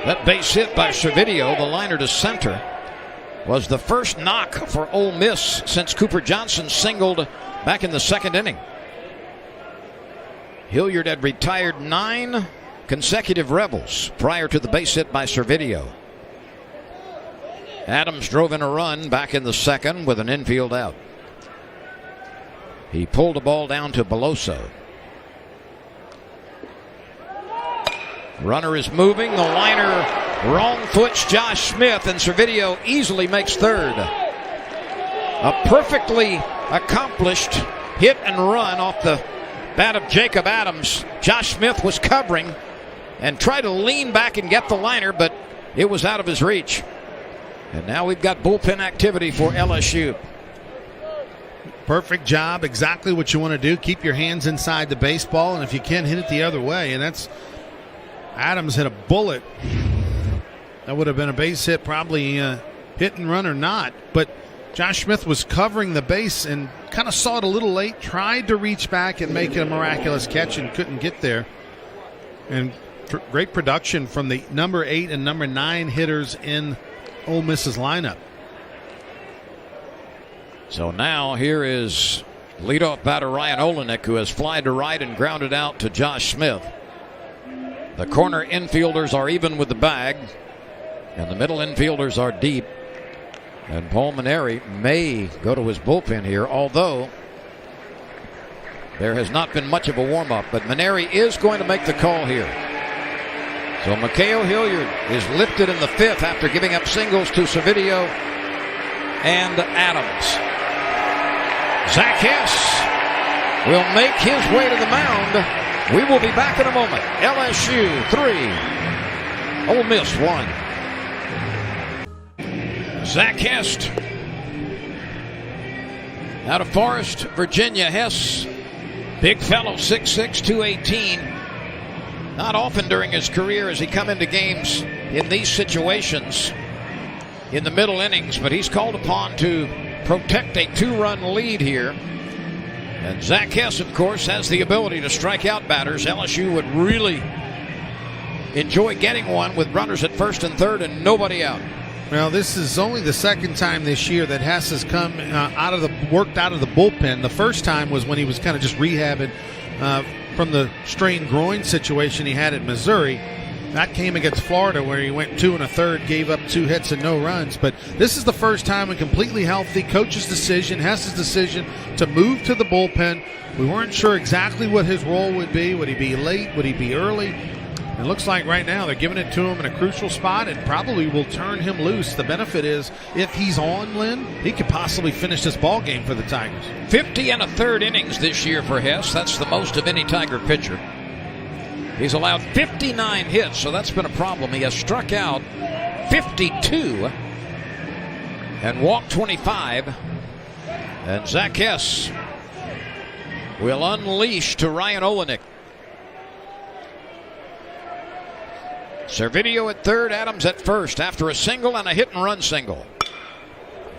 That base hit by Servideo, the liner to center, was the first knock for Ole Miss since Cooper Johnson singled back in the second inning. Hilliard had retired 9 consecutive Rebels prior to the base hit by Servideo. Adams drove in a run back in the second with an infield out. He pulled the ball down to Beloso. Runner is moving. The liner wrong foots Josh Smith, and Servideo easily makes third. A perfectly accomplished hit and run off the bat of Jacob Adams. Josh Smith was covering and tried to lean back and get the liner, but it was out of his reach. And now we've got bullpen activity for LSU. Perfect job. Exactly what you want to do. Keep your hands inside the baseball, and if you can, hit it the other way. And that's Adams hit a bullet. That would have been a base hit, probably hit and run or not. But Josh Smith was covering the base and kind of saw it a little late, tried to reach back and make it a miraculous catch and couldn't get there. And great production from the number 8 and number 9 hitters in Ole Miss's lineup. So now here is leadoff batter Ryan Olenek, who has flied to right and grounded out to Josh Smith. The corner infielders are even with the bag, and the middle infielders are deep. And Paul Maneri may go to his bullpen here, although there has not been much of a warm-up. But Maneri is going to make the call here. So Mikhail Hilliard is lifted in the 5th after giving up singles to Servideo and Adams. Zach Hess will make his way to the mound. We will be back in a moment. LSU 3, Ole Miss 1. Zach Hess out of Forest, Virginia. Hess, big fellow, 6'6", 218. Not often during his career has he come into games in these situations in the middle innings, but he's called upon to protect a 2-run lead here. And Zach Hess, of course, has the ability to strike out batters. LSU would really enjoy getting one with runners at first and third and nobody out. Well, this is only the second time this year that Hess has come worked out of the bullpen. The first time was when he was kind of just rehabbing from the strained groin situation he had at Missouri. That came against Florida, where he went 2 1/3, gave up 2 hits and no runs. But this is the first time, a completely healthy coach's decision, Hess's decision to move to the bullpen. We weren't sure exactly what his role would be. Would he be late? Would he be early? It looks like right now they're giving it to him in a crucial spot and probably will turn him loose. The benefit is, if he's on, Lynn, he could possibly finish this ball game for the Tigers. 50 1/3 innings this year for Hess. That's the most of any Tiger pitcher. He's allowed 59 hits, so that's been a problem. He has struck out 52 and walked 25. And Zach Hess will unleash to Ryan Olenek. Servideo at third, Adams at first after a single and a hit-and-run single.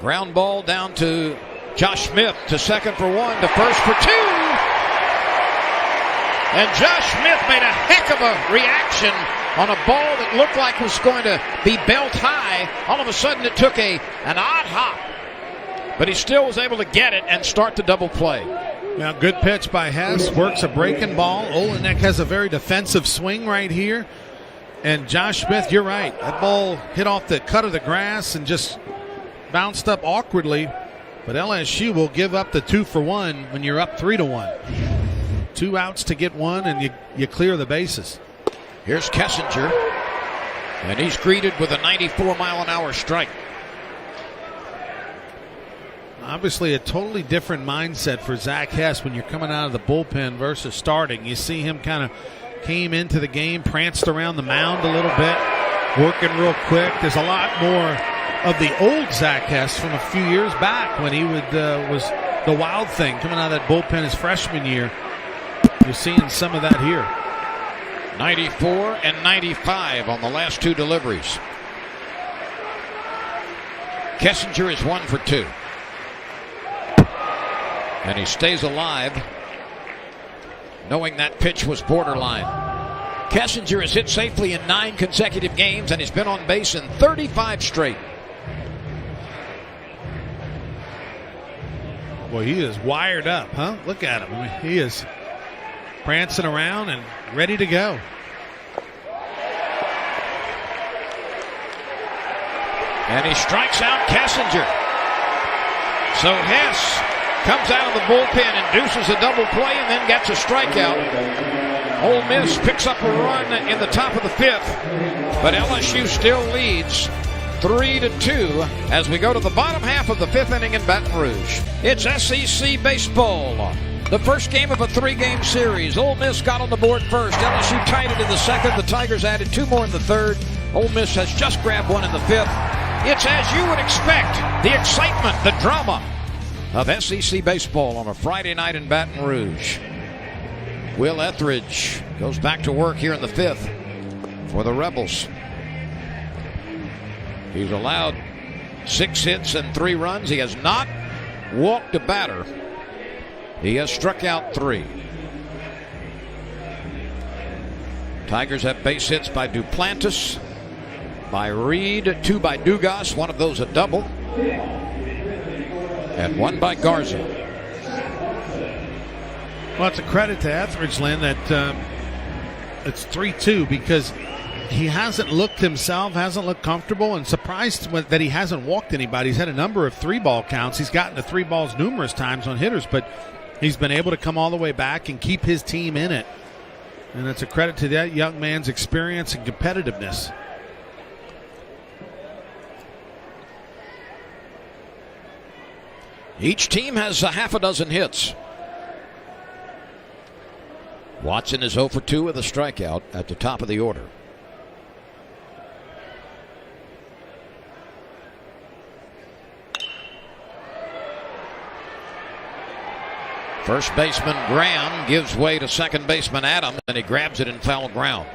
Ground ball down to Josh Smith to second for 1, to first for 2. And Josh Smith made a heck of a reaction on a ball that looked like it was going to be belt high. All of a sudden it took an odd hop, but he still was able to get it and start the double play. Now, good pitch by Hess, works a breaking ball. Olenek has a very defensive swing right here. And Josh Smith, you're right. That ball hit off the cut of the grass and just bounced up awkwardly. But LSU will give up the 2 for 1 when you're up 3-1. 2 outs to get 1, and you clear the bases. Here's Kessinger, and he's greeted with a 94-mile-an-hour strike. Obviously a totally different mindset for Zach Hess when you're coming out of the bullpen versus starting. You see him kind of came into the game, pranced around the mound a little bit, working real quick. There's a lot more of the old Zach Hess from a few years back when he was the wild thing coming out of that bullpen his freshman year. You're seeing some of that here. 94 and 95 on the last 2 deliveries. Kessinger is 1 for 2. And he stays alive, knowing that pitch was borderline. Kessinger has hit safely in 9 consecutive games, and he's been on base in 35 straight. Boy, he is wired up, huh? Look at him. I mean, he is prancing around and ready to go. And he strikes out Kessinger. So Hess comes out of the bullpen, induces a double play, and then gets a strikeout. Ole Miss picks up a run in the top of the 5th, but LSU still leads 3-2 as we go to the bottom half of the 5th inning in Baton Rouge. It's SEC baseball. The first game of a 3-game series. Ole Miss got on the board first. LSU tied it in the 2nd. The Tigers added 2 more in the 3rd. Ole Miss has just grabbed 1 in the 5th. It's as you would expect. The excitement, the drama of SEC baseball on a Friday night in Baton Rouge. Will Etheridge goes back to work here in the 5th for the Rebels. He's allowed 6 hits and 3 runs. He has not walked a batter. He has struck out 3. Tigers have base hits by Duplantis, by Reed, 2 by Dugas, one of those a double, and 1 by Garza. Well, it's a credit to Etheridge, Lynn, that it's 3-2 because he hasn't looked himself, hasn't looked comfortable, and surprised that he hasn't walked anybody. He's had a number of 3-ball counts. He's gotten to 3 balls numerous times on hitters, but he's been able to come all the way back and keep his team in it. And it's a credit to that young man's experience and competitiveness. Each team has a half a dozen hits. Watson is 0 for 2 with a strikeout at the top of the order. First baseman Graham gives way to second baseman Adams, and he grabs it in foul ground.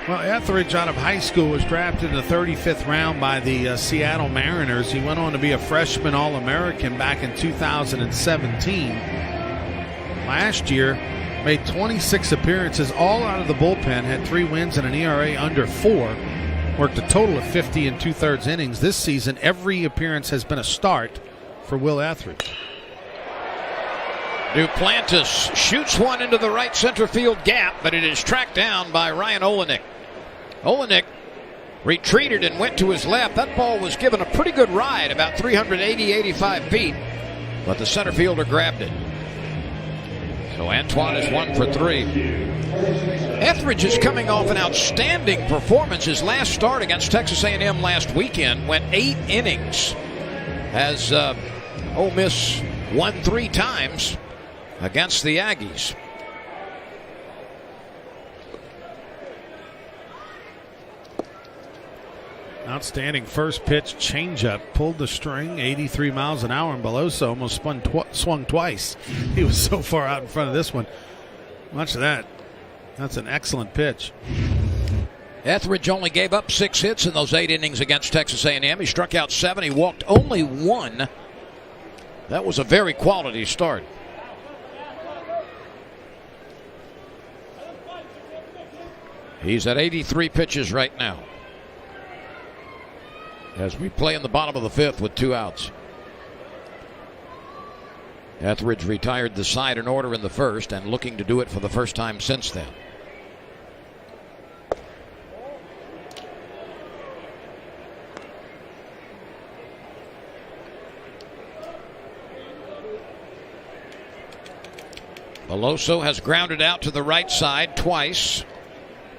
Well, Etheridge out of high school was drafted in the 35th round by the Seattle Mariners. He went on to be a freshman All-American back in 2017. Last year, made 26 appearances, all out of the bullpen, had 3 wins and an ERA under 4. Worked a total of 50 2/3 innings. This season, every appearance has been a start for Will Etheridge. Duplantis shoots one into the right center field gap, but it is tracked down by Ryan Olenek. Olenek retreated and went to his left. That ball was given a pretty good ride, about 385 feet, but the center fielder grabbed it. So Antoine is 1 for 3. Etheridge is coming off an outstanding performance. His last start against Texas A&M last weekend went 8 innings. As Ole Miss won 3 times against the Aggies. Outstanding first pitch changeup, pulled the string, 83 miles an hour, and Beloso almost swung twice. He was so far out in front of this one. Watch that. That's an excellent pitch. Etheridge only gave up 6 hits in those 8 innings against Texas A&M. He struck out 7. He walked only 1. That was a very quality start. He's at 83 pitches right now, as we play in the bottom of the 5th with 2 outs. Etheridge retired the side in order in the 1st and looking to do it for the first time since then. Beloso has grounded out to the right side twice.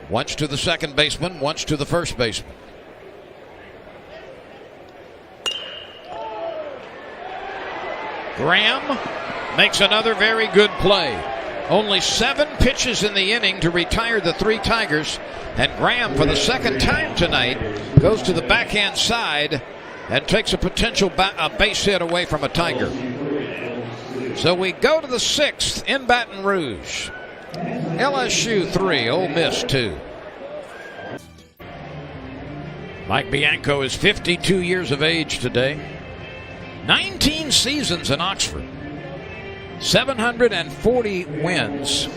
Once to the second baseman, once to the first baseman. Graham makes another very good play. Only 7 pitches in the inning to retire the 3 Tigers. And Graham, for the second time tonight, goes to the backhand side and takes a potential base hit away from a Tiger. So we go to the 6th in Baton Rouge. LSU 3, Ole Miss 2. Mike Bianco is 52 years of age today. 19 seasons in Oxford. 740 wins.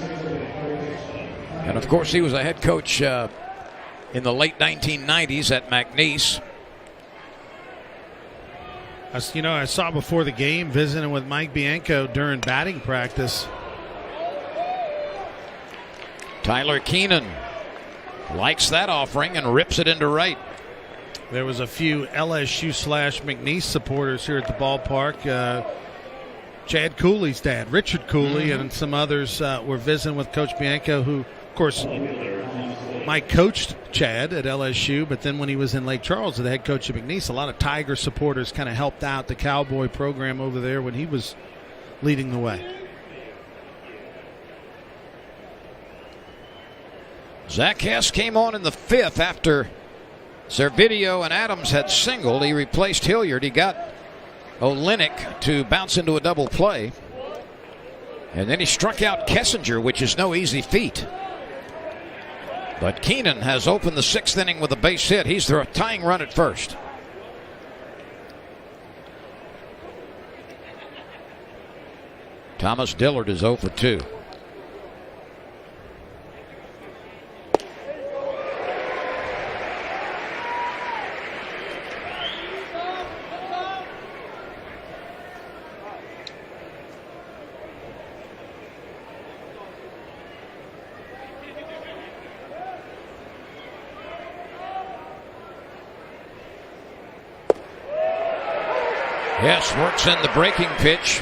And of course, he was a head coach in the late 1990s at McNeese. I saw before the game visiting with Mike Bianco during batting practice. Tyler Keenan likes that offering and rips it into right. There was a few LSU/McNeese supporters here at the ballpark. Chad Cooley's dad, Richard Cooley, and some others were visiting with Coach Bianco, who, of course, Mike coached Chad at LSU, but then when he was in Lake Charles, the head coach of McNeese, a lot of Tiger supporters kind of helped out the Cowboy program over there when he was leading the way. Zach Hess came on in the 5th after Servideo and Adams had singled. He replaced Hilliard. He got Olenek to bounce into a double play. And then he struck out Kessinger, which is no easy feat. But Keenan has opened the 6th inning with a base hit. He's the tying run at first. Thomas Dillard is 0 for 2. Yes, works in the breaking pitch.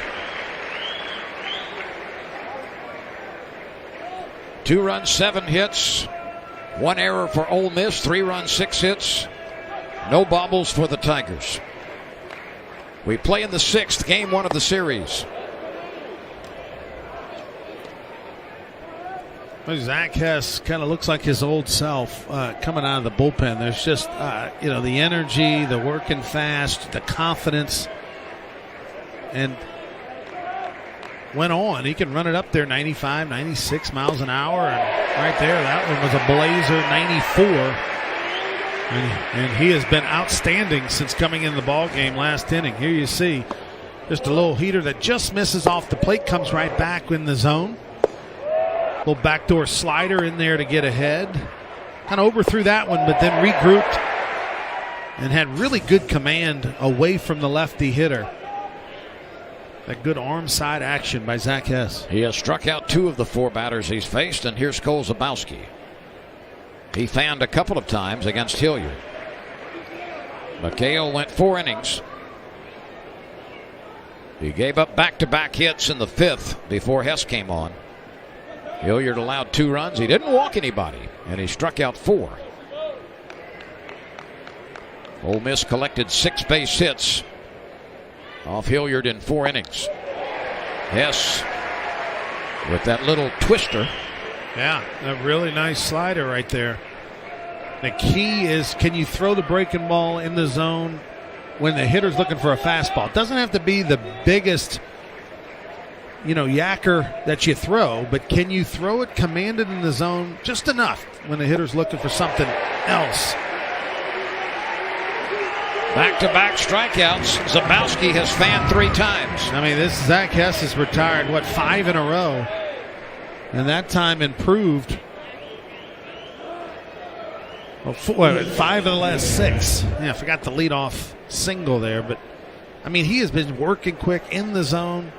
2 runs, 7 hits. 1 error for Ole Miss. 3 runs, 6 hits. No bobbles for the Tigers. We play in the 6th, game 1 of the series. Zach Hess kind of looks like his old self coming out of the bullpen. There's just, the energy, the working fast, the confidence. And went on. He can run it up there 95, 96 miles an hour. And right there, that one was a blazer 94. And he has been outstanding since coming in the ball game last inning. Here you see just a little heater that just misses off the plate, comes right back in the zone. Little backdoor slider in there to get ahead. Kind of overthrew that one, but then regrouped and had really good command away from the lefty hitter. That good arm side action by Zach Hess. He has struck out 2 of the 4 batters he's faced, and here's Cole Zabowski. He fanned a couple of times against Hilliard. McHale went 4 innings. He gave up back-to-back hits in the 5th before Hess came on. Hilliard allowed 2 runs. He didn't walk anybody, and he struck out 4. Ole Miss collected 6 base hits off Hilliard in 4 innings. Hess with that little twister. Yeah, a really nice slider right there. The key is, can you throw the breaking ball in the zone when the hitter's looking for a fastball? It doesn't have to be the biggest, yacker that you throw, but can you throw it commanded in the zone just enough when the hitter's looking for something else? Back-to-back strikeouts. Zabowski has fanned 3 times. I mean, this Zach Hess has retired, 5 in a row? And that time improved. 5 of the last 6. Yeah, I forgot the leadoff single there. But, he has been working quick in the zone.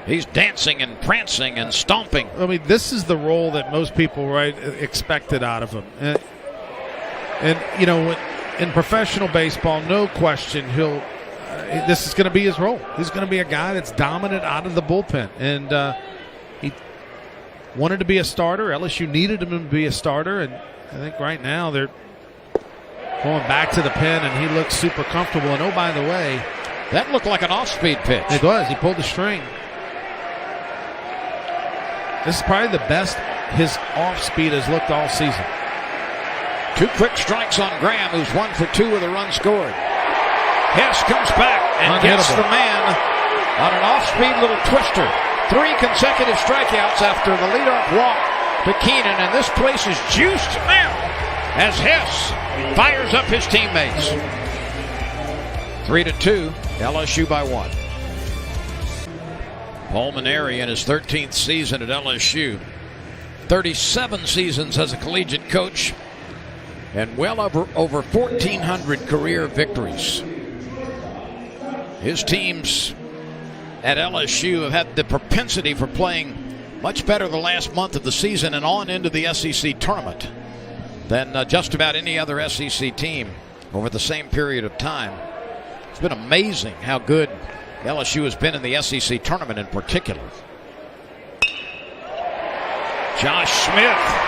He's dancing and prancing and stomping. This is the role that most people expected out of him. In professional baseball, no question, this is going to be his role. He's going to be a guy that's dominant out of the bullpen. And he wanted to be a starter. LSU needed him to be a starter. And I think right now they're going back to the pen, and he looks super comfortable. And, oh, by the way, that looked like an off-speed pitch. It was. He pulled the string. This is probably the best his off speed has looked all season. 2 quick strikes on Graham, who's 1 for 2 with a run scored. Hess comes back and gets the man on an off-speed little twister. 3 consecutive strikeouts after the leadoff walk to Keenan, and this place is juiced now as Hess fires up his teammates. 3-2, LSU by 1. Paul Maneri in his 13th season at LSU. 37 seasons as a collegiate coach and well over 1,400 career victories. His teams at LSU have had the propensity for playing much better the last month of the season and on into the SEC tournament than just about any other SEC team over the same period of time. It's been amazing how good LSU has been in the SEC tournament in particular. Josh Smith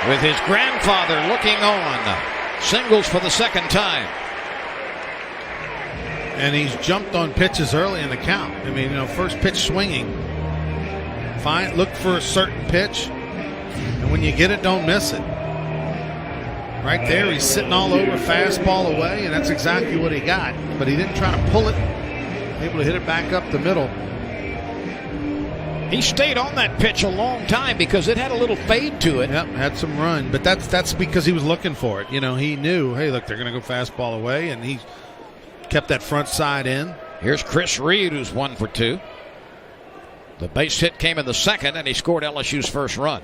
with his grandfather looking on. Singles for the second time. And he's jumped on pitches early in the count. I mean, first pitch swinging. Look for a certain pitch. And when you get it, don't miss it. Right there, he's sitting all over, fastball away, and that's exactly what he got. But he didn't try to pull it. Able to hit it back up the middle. He stayed on that pitch a long time because it had a little fade to it. Yep, had some run. But that's because he was looking for it. He knew, hey, look, they're going to go fastball away, and he kept that front side in. Here's Chris Reed, who's 1 for 2. The base hit came in the second, and he scored LSU's first run.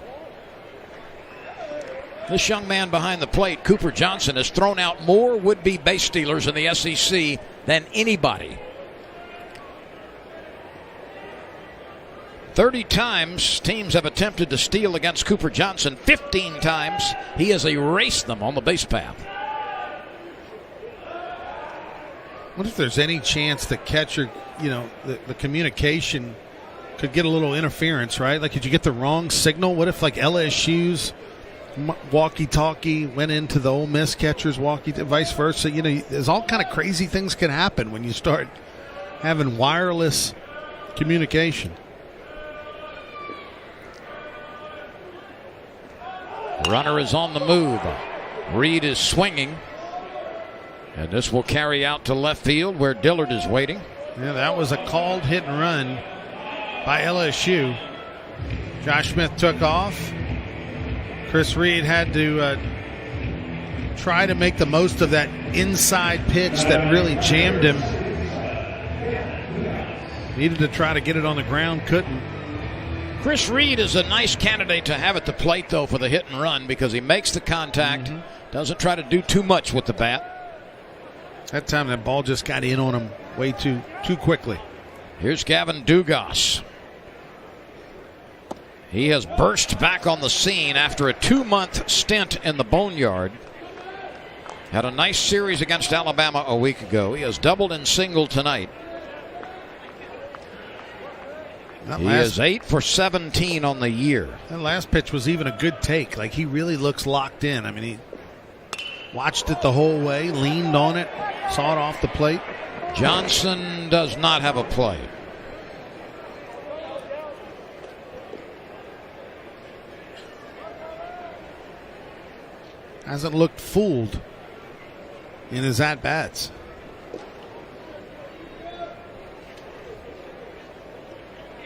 This young man behind the plate, Cooper Johnson, has thrown out more would-be base stealers in the SEC than anybody. 30 times teams have attempted to steal against Cooper Johnson. 15 times he has erased them on the base path. What if there's any chance the catcher, the communication could get a little interference, right? Like, could you get the wrong signal? What if, like, LSU's walkie-talkie went into the Ole Miss catcher's walkie-talkie, vice versa? There's all kind of crazy things can happen when you start having wireless communication. Runner is on the move. Reed is swinging. And this will carry out to left field where Dillard is waiting. Yeah, that was a called hit and run by LSU. Josh Smith took off. Chris Reed had to try to make the most of that inside pitch that really jammed him. Needed to try to get it on the ground, couldn't. Chris Reed is a nice candidate to have at the plate, though, for the hit and run because he makes the contact, doesn't try to do too much with the bat. That time that ball just got in on him way too quickly. Here's Gavin Dugas. He has burst back on the scene after a 2-month stint in the boneyard. Had a nice series against Alabama a week ago. He has doubled and singled tonight. He is 8 for 17 on the year. That last pitch was even a good take. Like, he really looks locked in. I mean, he watched it the whole way, leaned on it, saw it off the plate. Johnson does not have a play. Hasn't looked fooled in his at-bats.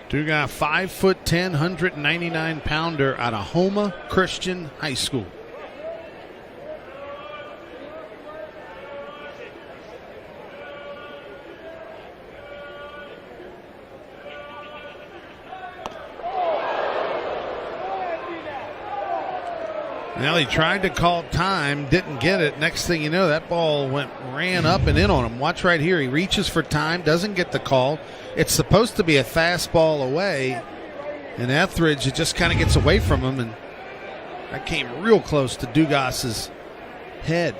Dugas, 5'10", 199-pounder out of Houma Christian High School. Well, he tried to call time, didn't get it. Next thing you know, that ball ran up and in on him. Watch right here. He reaches for time, doesn't get the call. It's supposed to be a fastball away. And Etheridge, it just kind of gets away from him. And that came real close to Dugas's head.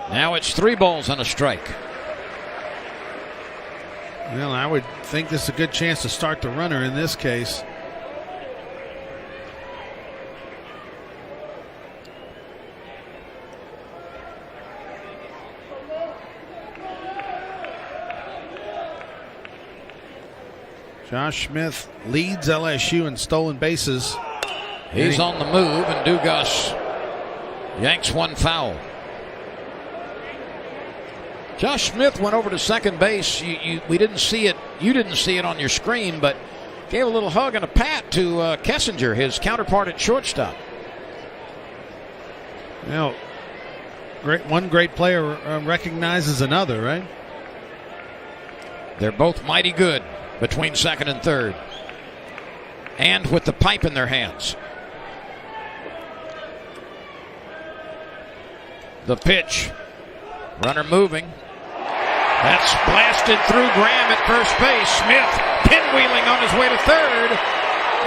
Now it's 3 balls and a strike. Well, I would think this is a good chance to start the runner in this case. Josh Smith leads LSU in stolen bases. He's on the move, and Dugas yanks one foul. Josh Smith went over to second base. We didn't see it. You didn't see it on your screen, but gave a little hug and a pat to Kessinger, his counterpart at shortstop. Well, one great player recognizes another, right? They're both mighty good between second and third, and with the pipe in their hands. The pitch. Runner moving. That's blasted through Graham at first base. Smith pinwheeling on his way to third.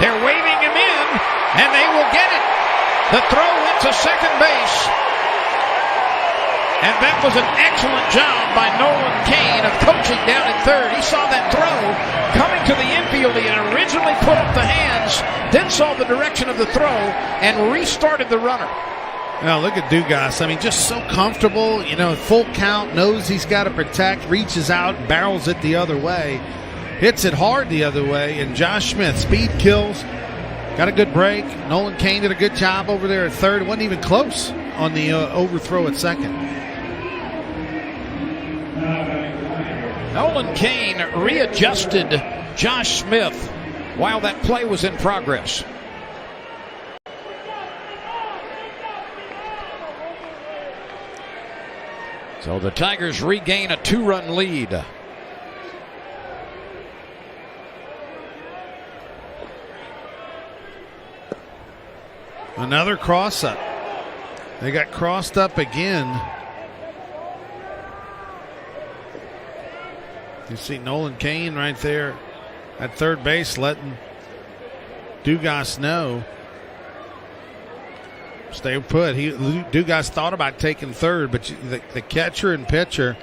They're waving him in, and they will get it. The throw went to second base. And that was an excellent job by Nolan Cain of coaching down at third. He saw that throw coming to the infield. He had originally put up the hands, then saw the direction of the throw, and restarted the runner. Now look at Dugas. I mean, just so comfortable, full count, knows he's got to protect, reaches out, barrels it the other way, hits it hard the other way, and Josh Smith, speed kills, got a good break. Nolan Cain did a good job over there at third. It wasn't even close on the overthrow at second. Nolan Cain readjusted Josh Smith while that play was in progress. So the Tigers regain a 2-run lead. Another cross up. They got crossed up again. You see Nolan Cain right there at third base letting Dugas know. Stay put. Dugas thought about taking third, but the catcher and pitcher,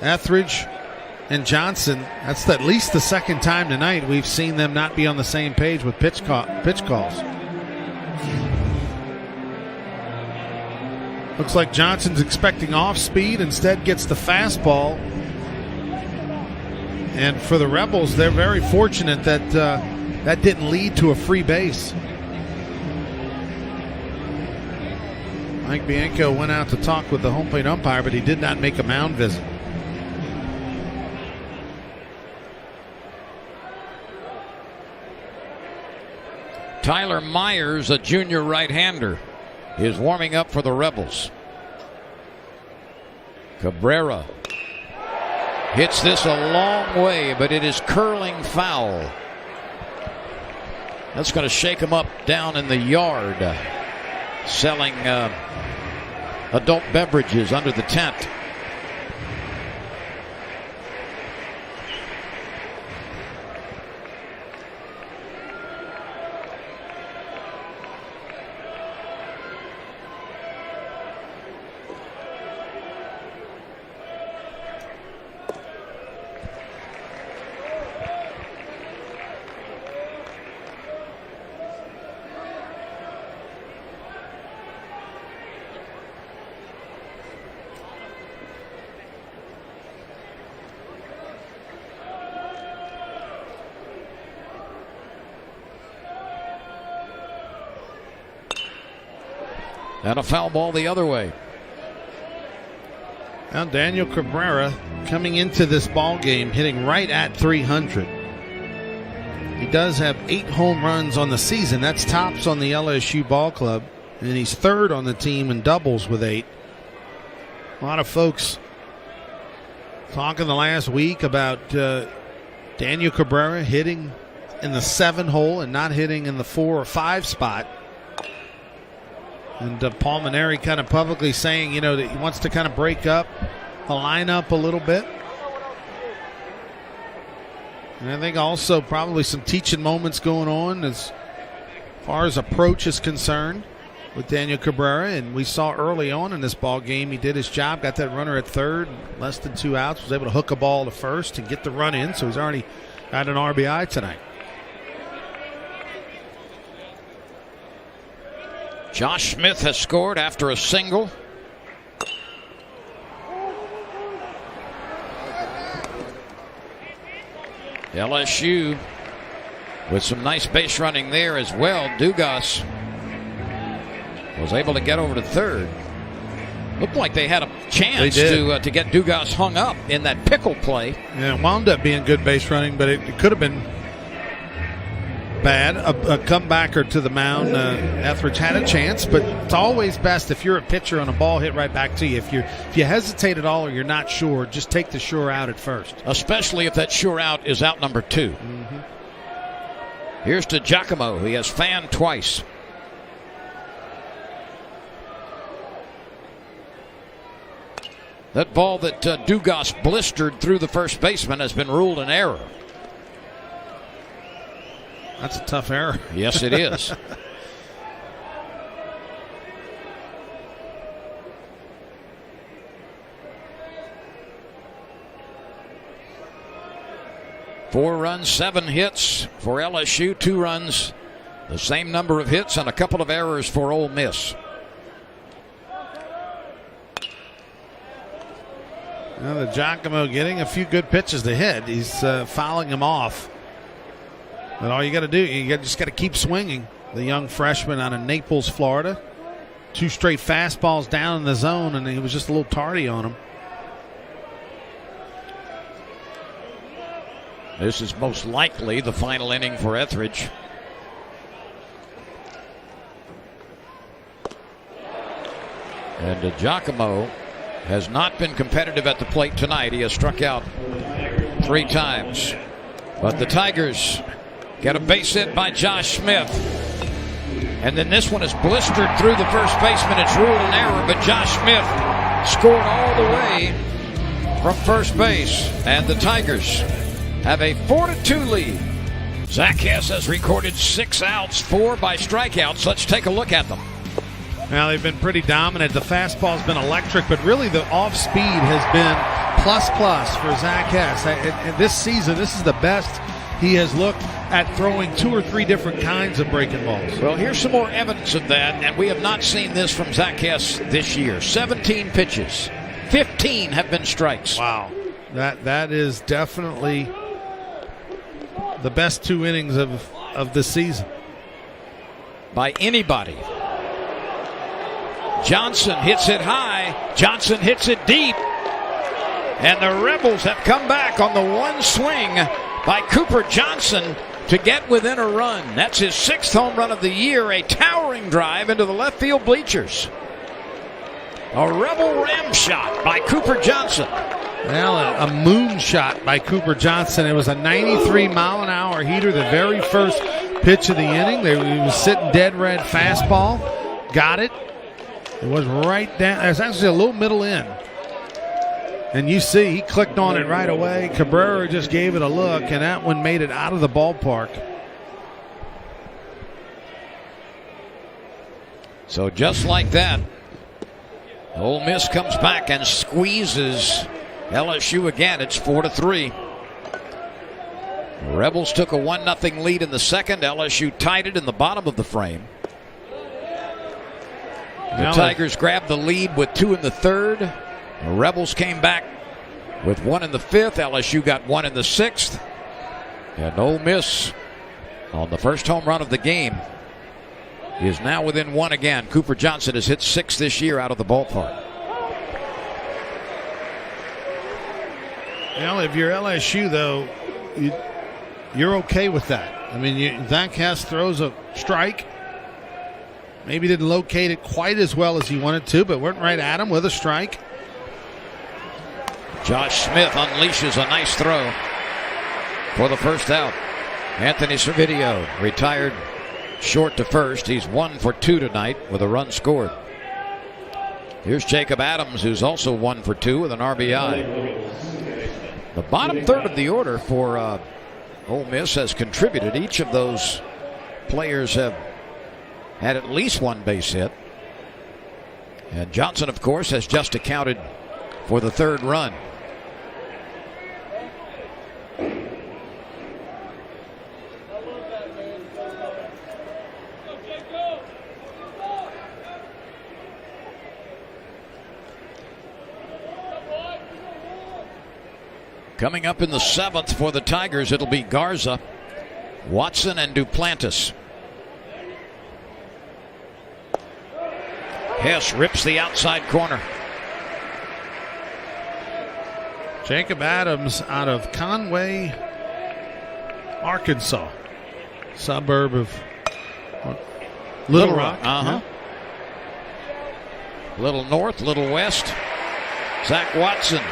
Etheridge and Johnson, that's at least the second time tonight we've seen them not be on the same page with pitch calls. Looks like Johnson's expecting off speed, instead gets the fastball. And for the Rebels, they're very fortunate that that didn't lead to a free base. Mike Bianco went out to talk with the home plate umpire, but he did not make a mound visit. Tyler Myers, a junior right-hander, is warming up for the Rebels. Cabrera hits this a long way, but it is curling foul. That's going to shake him up down in the yard, selling adult beverages under the tent. And a foul ball the other way. Now Daniel Cabrera coming into this ball game hitting right at 300. He does have 8 home runs on the season. That's tops on the LSU ball club. And he's third on the team in doubles with 8. A lot of folks talking the last week about Daniel Cabrera hitting in the 7 hole and not hitting in the 4 or 5 spot. And Paul Maneri kind of publicly saying, that he wants to kind of break up the lineup a little bit. And I think also probably some teaching moments going on as far as approach is concerned with Daniel Cabrera. And we saw early on in this ball game, he did his job, got that runner at third, less than 2 outs, was able to hook a ball to first and get the run in. So he's already got an RBI tonight. Josh Smith has scored after a single. LSU with some nice base running there as well. Dugas was able to get over to third. Looked like they had a chance to get Dugas hung up in that pickle play. Yeah, it wound up being good base running, but it could have been bad. A comebacker to the mound. Etheridge had a chance, but it's always best if you're a pitcher on a ball hit right back to you. If you hesitate at all or you're not sure, just take the sure out at first. Especially if that sure out is out number 2. Mm-hmm. Here's to Giacomo. He has fanned twice. That ball that Dugas blistered through the first baseman has been ruled an error. That's a tough error. Yes, it is. Four runs, 7 hits for LSU, 2 runs, the same number of hits, and a couple of errors for Ole Miss. Well, the Giacomo getting a few good pitches to hit. He's fouling them off. But all you got to do, just got to keep swinging. The young freshman out of Naples, Florida. 2 straight fastballs down in the zone, and he was just a little tardy on them. This is most likely the final inning for Etheridge. And Giacomo has not been competitive at the plate tonight. He has struck out 3 times. But the Tigers get a base hit by Josh Smith. And then this one is blistered through the first baseman. It's ruled an error, but Josh Smith scored all the way from first base. And the Tigers have a 4-2 lead. Zach Hess has recorded 6 outs, 4 by strikeouts. Let's take a look at them. Now, they've been pretty dominant. The fastball's been electric, but really the off-speed has been plus for Zach Hess. And this season, this is the best he has looked at throwing 2 or 3 different kinds of breaking balls. Well, here's some more evidence of that, and we have not seen this from Zach Hess this year. 17 pitches, 15 have been strikes. Wow. That is definitely the best 2 innings of the season. By anybody. Johnson hits it high. Johnson hits it deep. And the Rebels have come back on the one swing by Cooper Johnson to get within a run. That's his 6th home run of the year, a towering drive into the left field bleachers. A Rebel ram shot by Cooper Johnson. Well, a moon shot by Cooper Johnson. It was a 93-mile-an-hour heater, the very first pitch of the inning. He was sitting dead red fastball. Got it. It was right down. It was actually a little middle in. And you see, he clicked on it right away. Cabrera just gave it a look, and that one made it out of the ballpark. So just like that, Ole Miss comes back and squeezes LSU again. It's 4-3. The Rebels took a 1-0 lead in the second. LSU tied it in the bottom of the frame. The Tigers grabbed the lead with 2 in the third. The Rebels came back with 1 in the fifth. LSU got 1 in the sixth. And Ole Miss, on the first home run of the game, is now within 1 again. Cooper Johnson has hit 6 this year out of the ballpark. Well, if you're LSU, though, you're okay with that. I mean, Zach Hess throws a strike. Maybe didn't locate it quite as well as he wanted to, but went right at him with a strike. Josh Smith unleashes a nice throw for the first out. Anthony Servideo retired short to first. He's 1 for 2 tonight with a run scored. Here's Jacob Adams, who's also 1 for 2 with an RBI. The bottom third of the order for Ole Miss has contributed. Each of those players have had at least 1 base hit. And Johnson, of course, has just accounted for the 3rd run. Coming up in the 7th for the Tigers, it'll be Garza, Watson, and Duplantis. Hess rips the outside corner. Jacob Adams out of Conway, Arkansas, suburb of Little Rock. Little north, little west. Zach Watson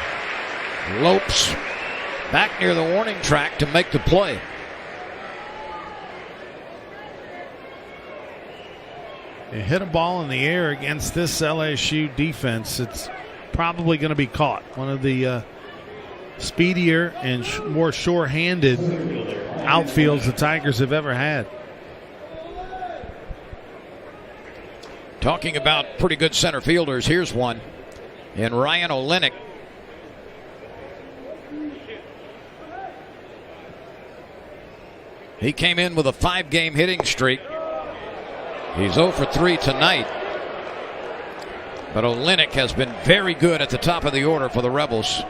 lopes back near the warning track to make the play. You hit a ball in the air against this LSU defense, it's probably going to be caught. One of the speedier and more sure-handed outfields the Tigers have ever had. Talking about pretty good center fielders, here's one in Ryan Olenek. He came in with a 5-game hitting streak. He's 0 for 3 tonight. But Olenek has been very good at the top of the order for the Rebels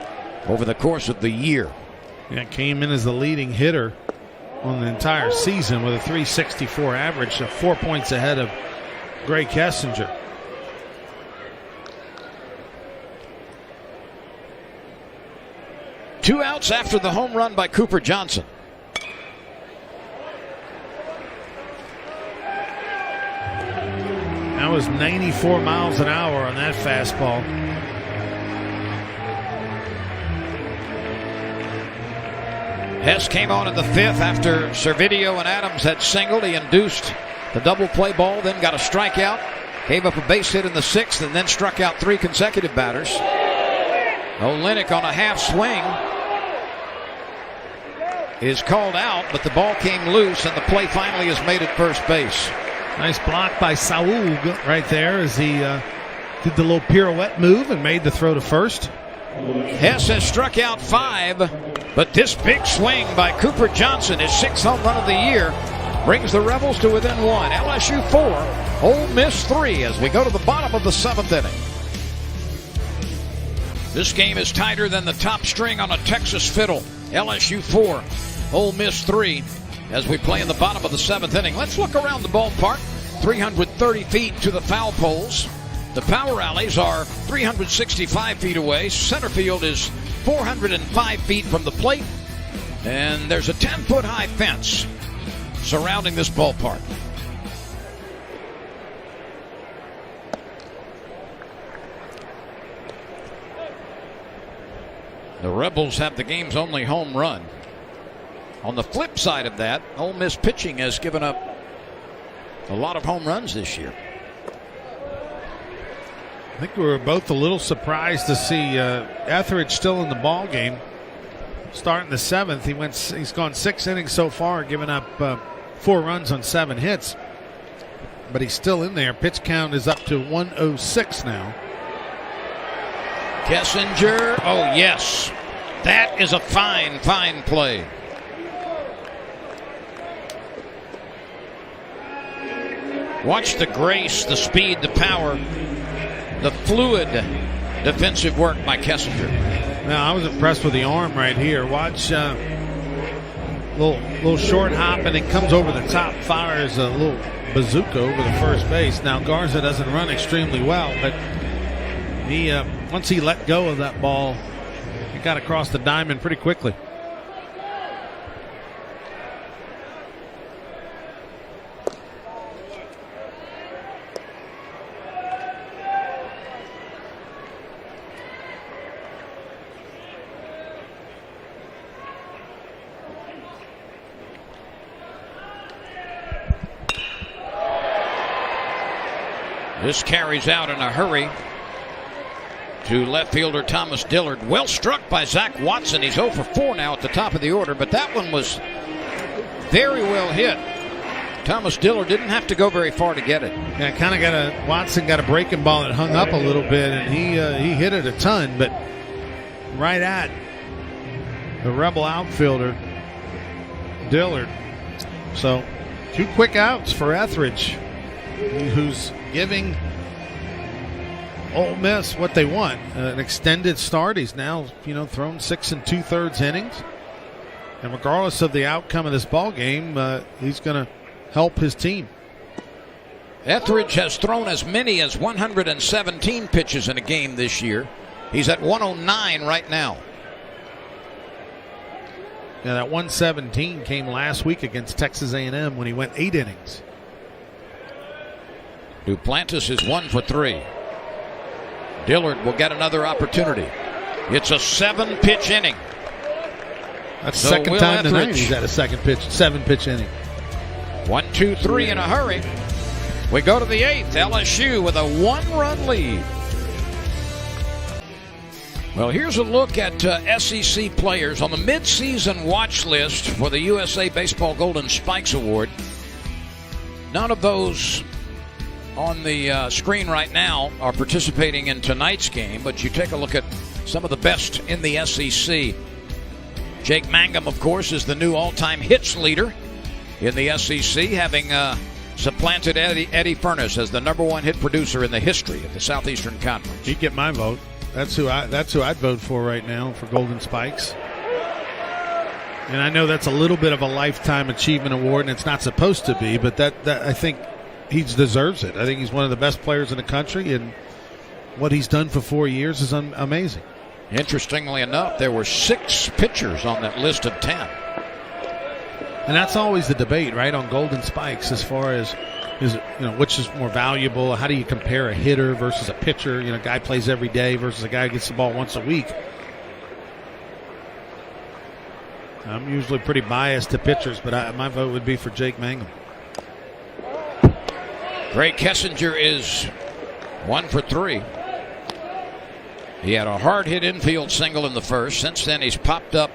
over the course of the year. Yeah, came in as the leading hitter on the entire season with a .364 average, so 4 points ahead of Gray Kessinger. Two outs after the home run by Cooper Johnson. That was 94 miles an hour on that fastball. Hess came on in the 5th after Servideo and Adams had singled. He induced the double play ball, then got a strikeout, gave up a base hit in the 6th, and then struck out 3 consecutive batters. Olenek on a half swing is called out, but the ball came loose, and the play finally is made at first base. Nice block by Saúl right there as he did the little pirouette move and made the throw to first. Hess has struck out 5, but this big swing by Cooper Johnson, his 6th home run of the year, brings the Rebels to within 1. LSU 4, Ole Miss 3 as we go to the bottom of the 7th inning. This game is tighter than the top string on a Texas fiddle. LSU 4, Ole Miss 3 as we play in the bottom of the 7th inning. Let's look around the ballpark. 330 feet to the foul poles. The power alleys are 365 feet away. Center field is 405 feet from the plate. And there's a 10-foot high fence surrounding this ballpark. The Rebels have the game's only home run. On the flip side of that, Ole Miss pitching has given up a lot of home runs this year. I think we were both a little surprised to see Etheridge still in the ball game. Starting the 7th, he's gone 6 innings so far, giving up 4 runs on 7 hits. But he's still in there. Pitch count is up to 106 now. Kessinger, oh yes, that is a fine play. Watch the grace, the speed, the power, the fluid defensive work by Kessinger. Now, I was impressed with the arm right here. Watch little short hop, and it comes over the top, fires a little bazooka over the first base. Now, Garza doesn't run extremely well, but he once he let go of that ball, he got across the diamond pretty quickly. This carries out in a hurry to left fielder Thomas Dillard. Well struck by Zach Watson. He's 0 for 4 now at the top of the order, but that one was very well hit. Thomas Dillard didn't have to go very far to get it. Yeah, Watson got a breaking ball that hung up a little bit, and he hit it a ton, but right at the Rebel outfielder, Dillard. So 2 quick outs for Etheridge, who's giving Ole Miss what they want, an extended start. He's now, thrown 6 2/3 innings. And regardless of the outcome of this ball game, he's going to help his team. Etheridge has thrown as many as 117 pitches in a game this year. He's at 109 right now. Yeah, that 117 came last week against Texas A&M when he went 8 innings. Duplantis is 1 for 3. Dillard will get another opportunity. It's a 7-pitch inning. That's the second time tonight he's had a 7-pitch inning. 1, 2, 3 in a hurry. We go to the 8th. LSU with a 1-run lead. Well, here's a look at SEC players on the midseason watch list for the USA Baseball Golden Spikes Award. None of those on the screen right now are participating in tonight's game, but you take a look at some of the best in the SEC. Jake Mangum, of course, is the new all-time hits leader in the SEC, having supplanted Eddie Furness as the #1 hit producer in the history of the Southeastern Conference. He'd get my vote. That's who I'd vote for right now for Golden Spikes. And I know that's a little bit of a lifetime achievement award, and it's not supposed to be, but that I think he deserves it. I think he's one of the best players in the country, and what he's done for 4 years is amazing. Interestingly enough, there were 6 pitchers on that list of 10. And that's always the debate, right, on Golden Spikes, as far as which is more valuable. How do you compare a hitter versus a pitcher? A guy plays every day versus a guy who gets the ball once a week. I'm usually pretty biased to pitchers, but my vote would be for Jake Mangum. Gray Kessinger is 1 for 3. He had a hard-hit infield single in the first. Since then, he's popped up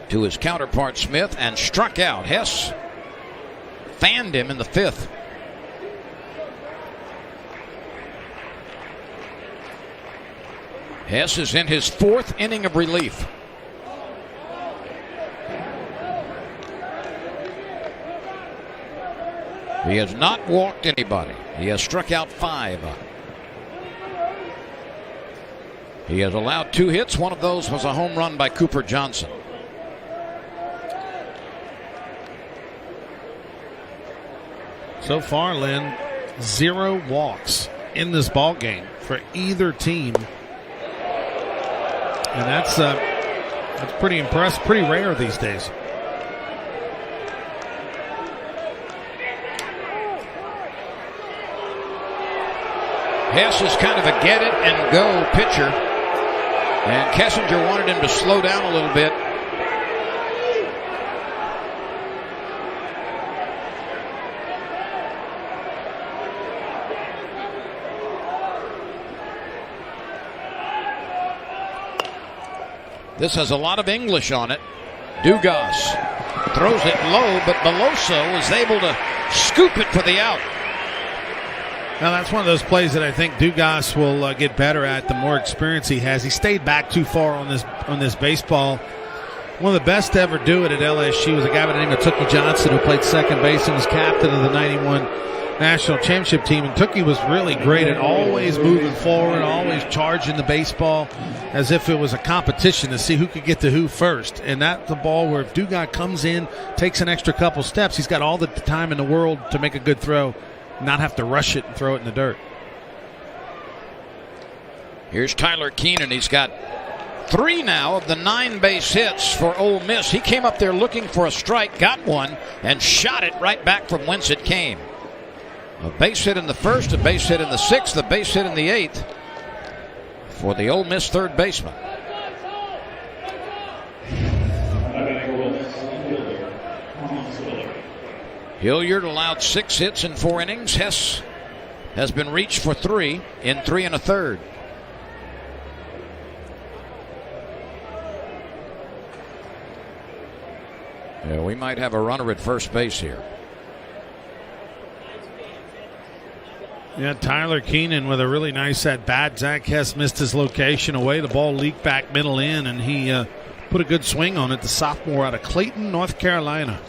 to his counterpart Smith and struck out. Hess fanned him in the 5th. Hess is in his 4th inning of relief. He has not walked anybody. He has struck out 5. He has allowed 2 hits. One of those was a home run by Cooper Johnson. So far, Lynn, 0 walks in this ball game for either team. And that's pretty impressive, pretty rare these days. Hess is kind of a get it and go pitcher, and Kessinger wanted him to slow down a little bit. This has a lot of English on it. Dugas throws it low, but Beloso is able to scoop it for the out. Now, that's one of those plays that I think Dugas will get better at the more experience he has. He stayed back too far on this baseball. One of the best to ever do it at LSU was a guy by the name of Tookie Johnson, who played second base and was captain of the 91 National Championship team. And Tookie was really great at always moving forward, always charging the baseball as if it was a competition to see who could get to who first. And that's the ball where if Dugas comes in, takes an extra couple steps, he's got all the time in the world to make a good throw, not have to rush it and throw it in the dirt. Here's Tyler Keenan. He's got 3 now of the 9 base hits for Ole Miss. He came up there looking for a strike, got one, and shot it right back from whence it came. A base hit in the 1st, a base hit in the 6th, a base hit in the 8th for the Ole Miss third baseman. Hilliard allowed 6 hits in 4 innings. Hess has been reached for 3 in 3 1/3. Yeah, we might have a runner at first base here. Yeah, Tyler Keenan with a really nice at bat. Zach Hess missed his location away. The ball leaked back middle in, and he put a good swing on it. The sophomore out of Clayton, North Carolina.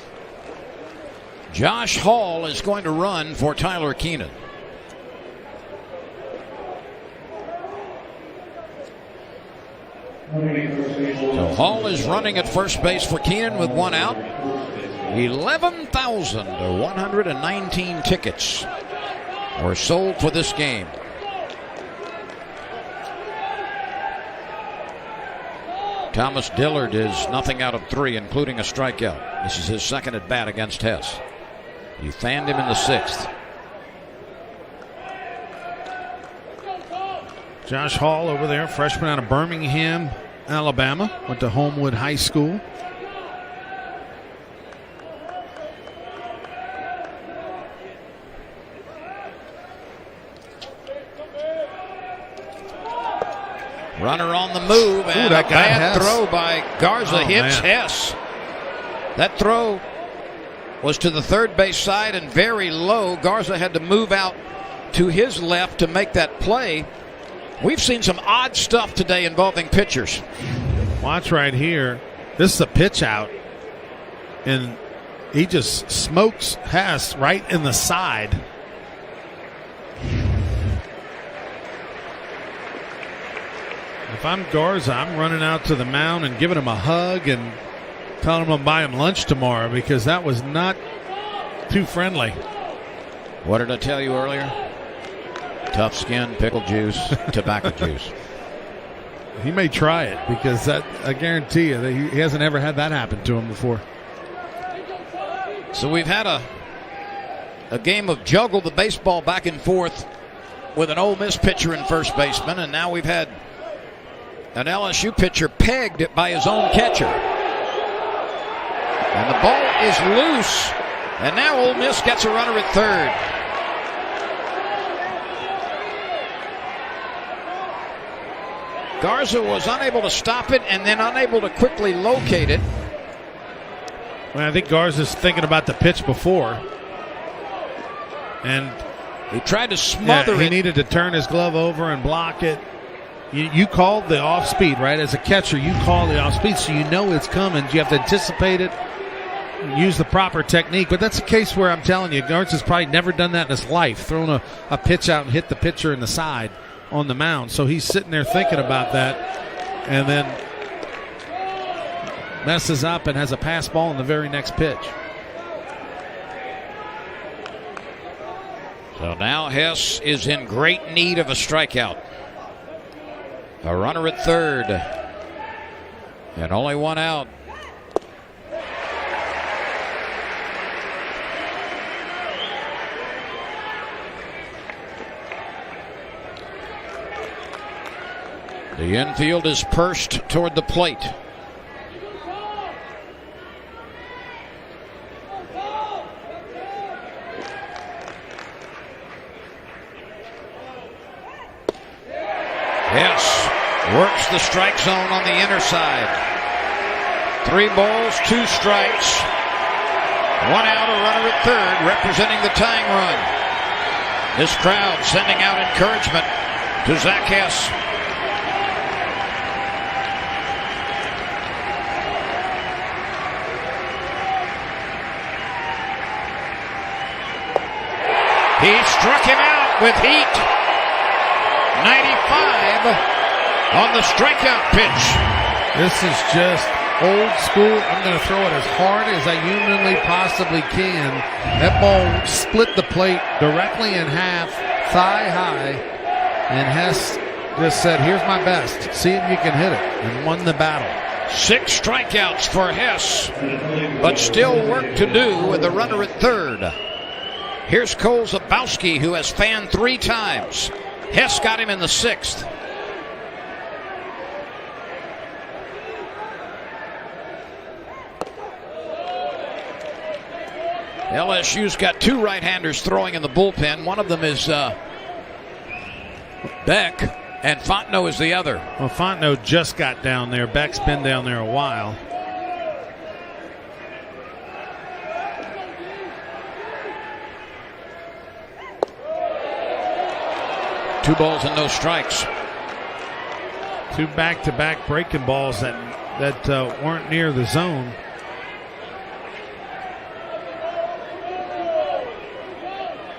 Josh Hall is going to run for Tyler Keenan. So Hall is running at first base for Keenan with one out. 11,119 tickets were sold for this game. Thomas Dillard is nothing out of 3, including a strikeout. This is his second at bat against Hess. He fanned him in the 6th. Josh Hall over there, freshman out of Birmingham, Alabama. Went to Homewood High School. Runner on the move, and a bad throw by Garza hits Hess. That throw was to the third base side and very low. Garza had to move out to his left to make that play. We've seen some odd stuff today involving pitchers. Watch right here. This is a pitch out, and he just smokes Hess right in the side. If I'm Garza, I'm running out to the mound and giving him a hug and telling him I'll buy him lunch tomorrow, because that was not too friendly. What did I tell you earlier? Tough skin, pickle juice, tobacco juice. He may try it, because that, I guarantee you that he hasn't ever had that happen to him before. So we've had a game of juggle the baseball back and forth with an Ole Miss pitcher and first baseman, and now we've had an LSU pitcher pegged by his own catcher. And the ball is loose, and now Ole Miss gets a runner at third. Garza was unable to stop it and then unable to quickly locate it. Well, I think Garza's thinking about the pitch before, and he tried to smother it. He needed to turn his glove over and block it. You called the off speed, right? As a catcher, you call the off speed, so you know it's coming. You have to anticipate it, use the proper technique. But that's a case where I'm telling you, Garza's probably never done that in his life, thrown a pitch out and hit the pitcher in the side on the mound. So he's sitting there thinking about that, and then messes up and has a pass ball in the very next pitch. So now Hess is in great need of a strikeout. A runner at third, and only one out. The infield is pursed toward the plate. Yes, works the strike zone on the inner side. 3 balls, 2 strikes. 1 out, a runner at third, representing the tying run. This crowd sending out encouragement to Zach Hess. He struck him out with heat. 95 on the strikeout pitch. This is just old school. I'm going to throw it as hard as I humanly possibly can. That ball split the plate directly in half, thigh high, and Hess just said, here's my best. See if you can hit it, and won the battle. 6 strikeouts for Hess, but still work to do with the runner at third. Here's Cole Zabowski, who has fanned 3 times. Hess got him in the 6th. LSU's got 2 right-handers throwing in the bullpen. One of them is Beck, and Fontenot is the other. Well, Fontenot just got down there. Beck's been down there a while. Two balls and no strikes. 2 back-to-back breaking balls that weren't near the zone.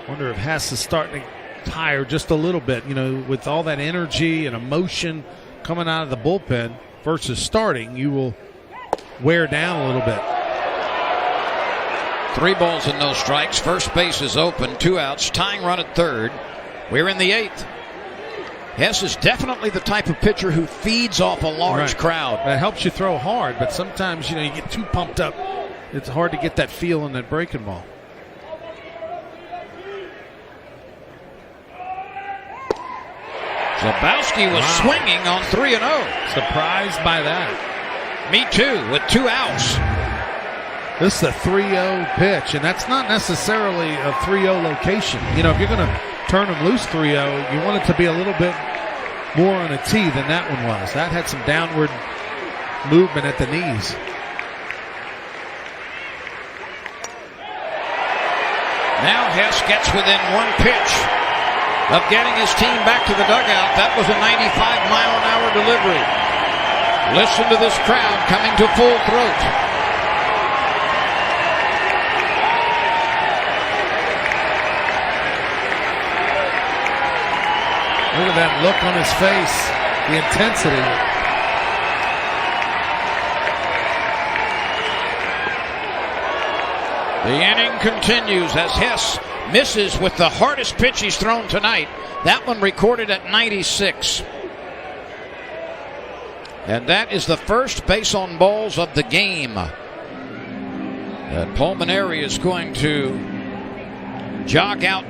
Wonder if Hess is starting to tire just a little bit, with all that energy and emotion coming out of the bullpen. versus starting, you will wear down a little bit. 3 balls and no strikes. First base is open. 2 outs. Tying run at third. We're in the 8th. Hess is definitely the type of pitcher who feeds off a large crowd. That helps you throw hard, but sometimes you get too pumped up. It's hard to get that feel in that breaking ball. Zabowski was swinging on 3-0. Surprised by that. Me too, with 2 outs. This is a 3-0 pitch, and that's not necessarily a 3-0 location. If you're going to turn them loose 3-0, you want it to be a little bit more on a tee than that one was. That had some downward movement at the knees. Now Hess gets within 1 pitch of getting his team back to the dugout. That was a 95-mile-an-hour delivery. Listen to this crowd coming to full throat. Look at that look on his face, the intensity. The inning continues as Hess misses with the hardest pitch he's thrown tonight. That one recorded at 96. And that is the first base on balls of the game. And Pulmonary is going to jog out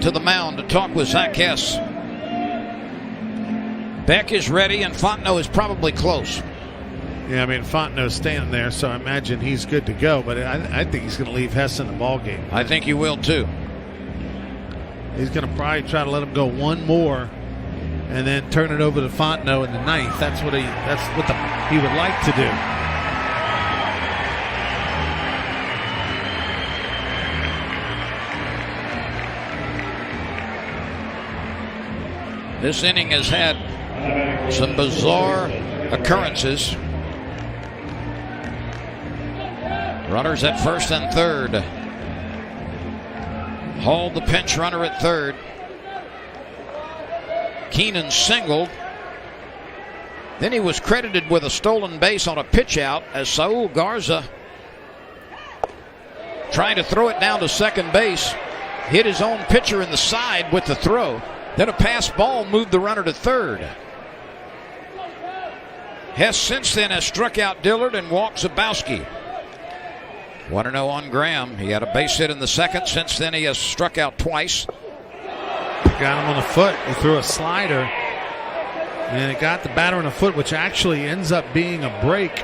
to the mound to talk with Zach Hess. Beck is ready, and Fontenot is probably close. Yeah, Fontenot's standing there, so I imagine he's good to go, but I think he's going to leave Hess in the ballgame. I think you will, too. He's going to probably try to let him go one more and then turn it over to Fontenot in the 9th. That's what he would like to do. This inning has had some bizarre occurrences. Runners at first and third. Hall, the pinch runner at third. Keenan singled. Then he was credited with a stolen base on a pitch out as Saul Garza, trying to throw it down to second base, hit his own pitcher in the side with the throw. Then a pass ball moved the runner to third. Hess since then has struck out Dillard and walked Zabowski. 1-0 on Graham. He had a base hit in the second. Since then he has struck out twice. Got him on the foot. He threw a slider, and it got the batter on the foot, which actually ends up being a break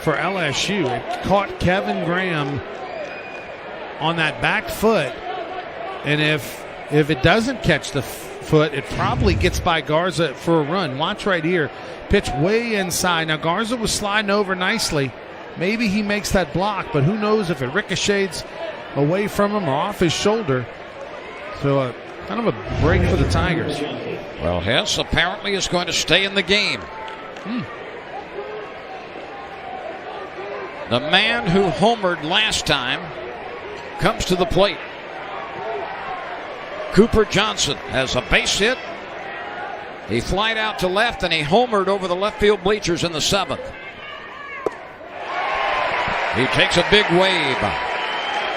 for LSU. It caught Kevin Graham on that back foot, and if it doesn't catch the foot, it probably gets by Garza for a run. Watch right here. Pitch way inside. Now Garza was sliding over nicely. Maybe he makes that block, but who knows if it ricochets away from him or off his shoulder. So kind of a break for the Tigers. Well, Hess apparently is going to stay in the game. The man who homered last time comes to the plate. Cooper Johnson has a base hit. He flied out to left and he homered over the left field bleachers in the 7th. He takes a big wave.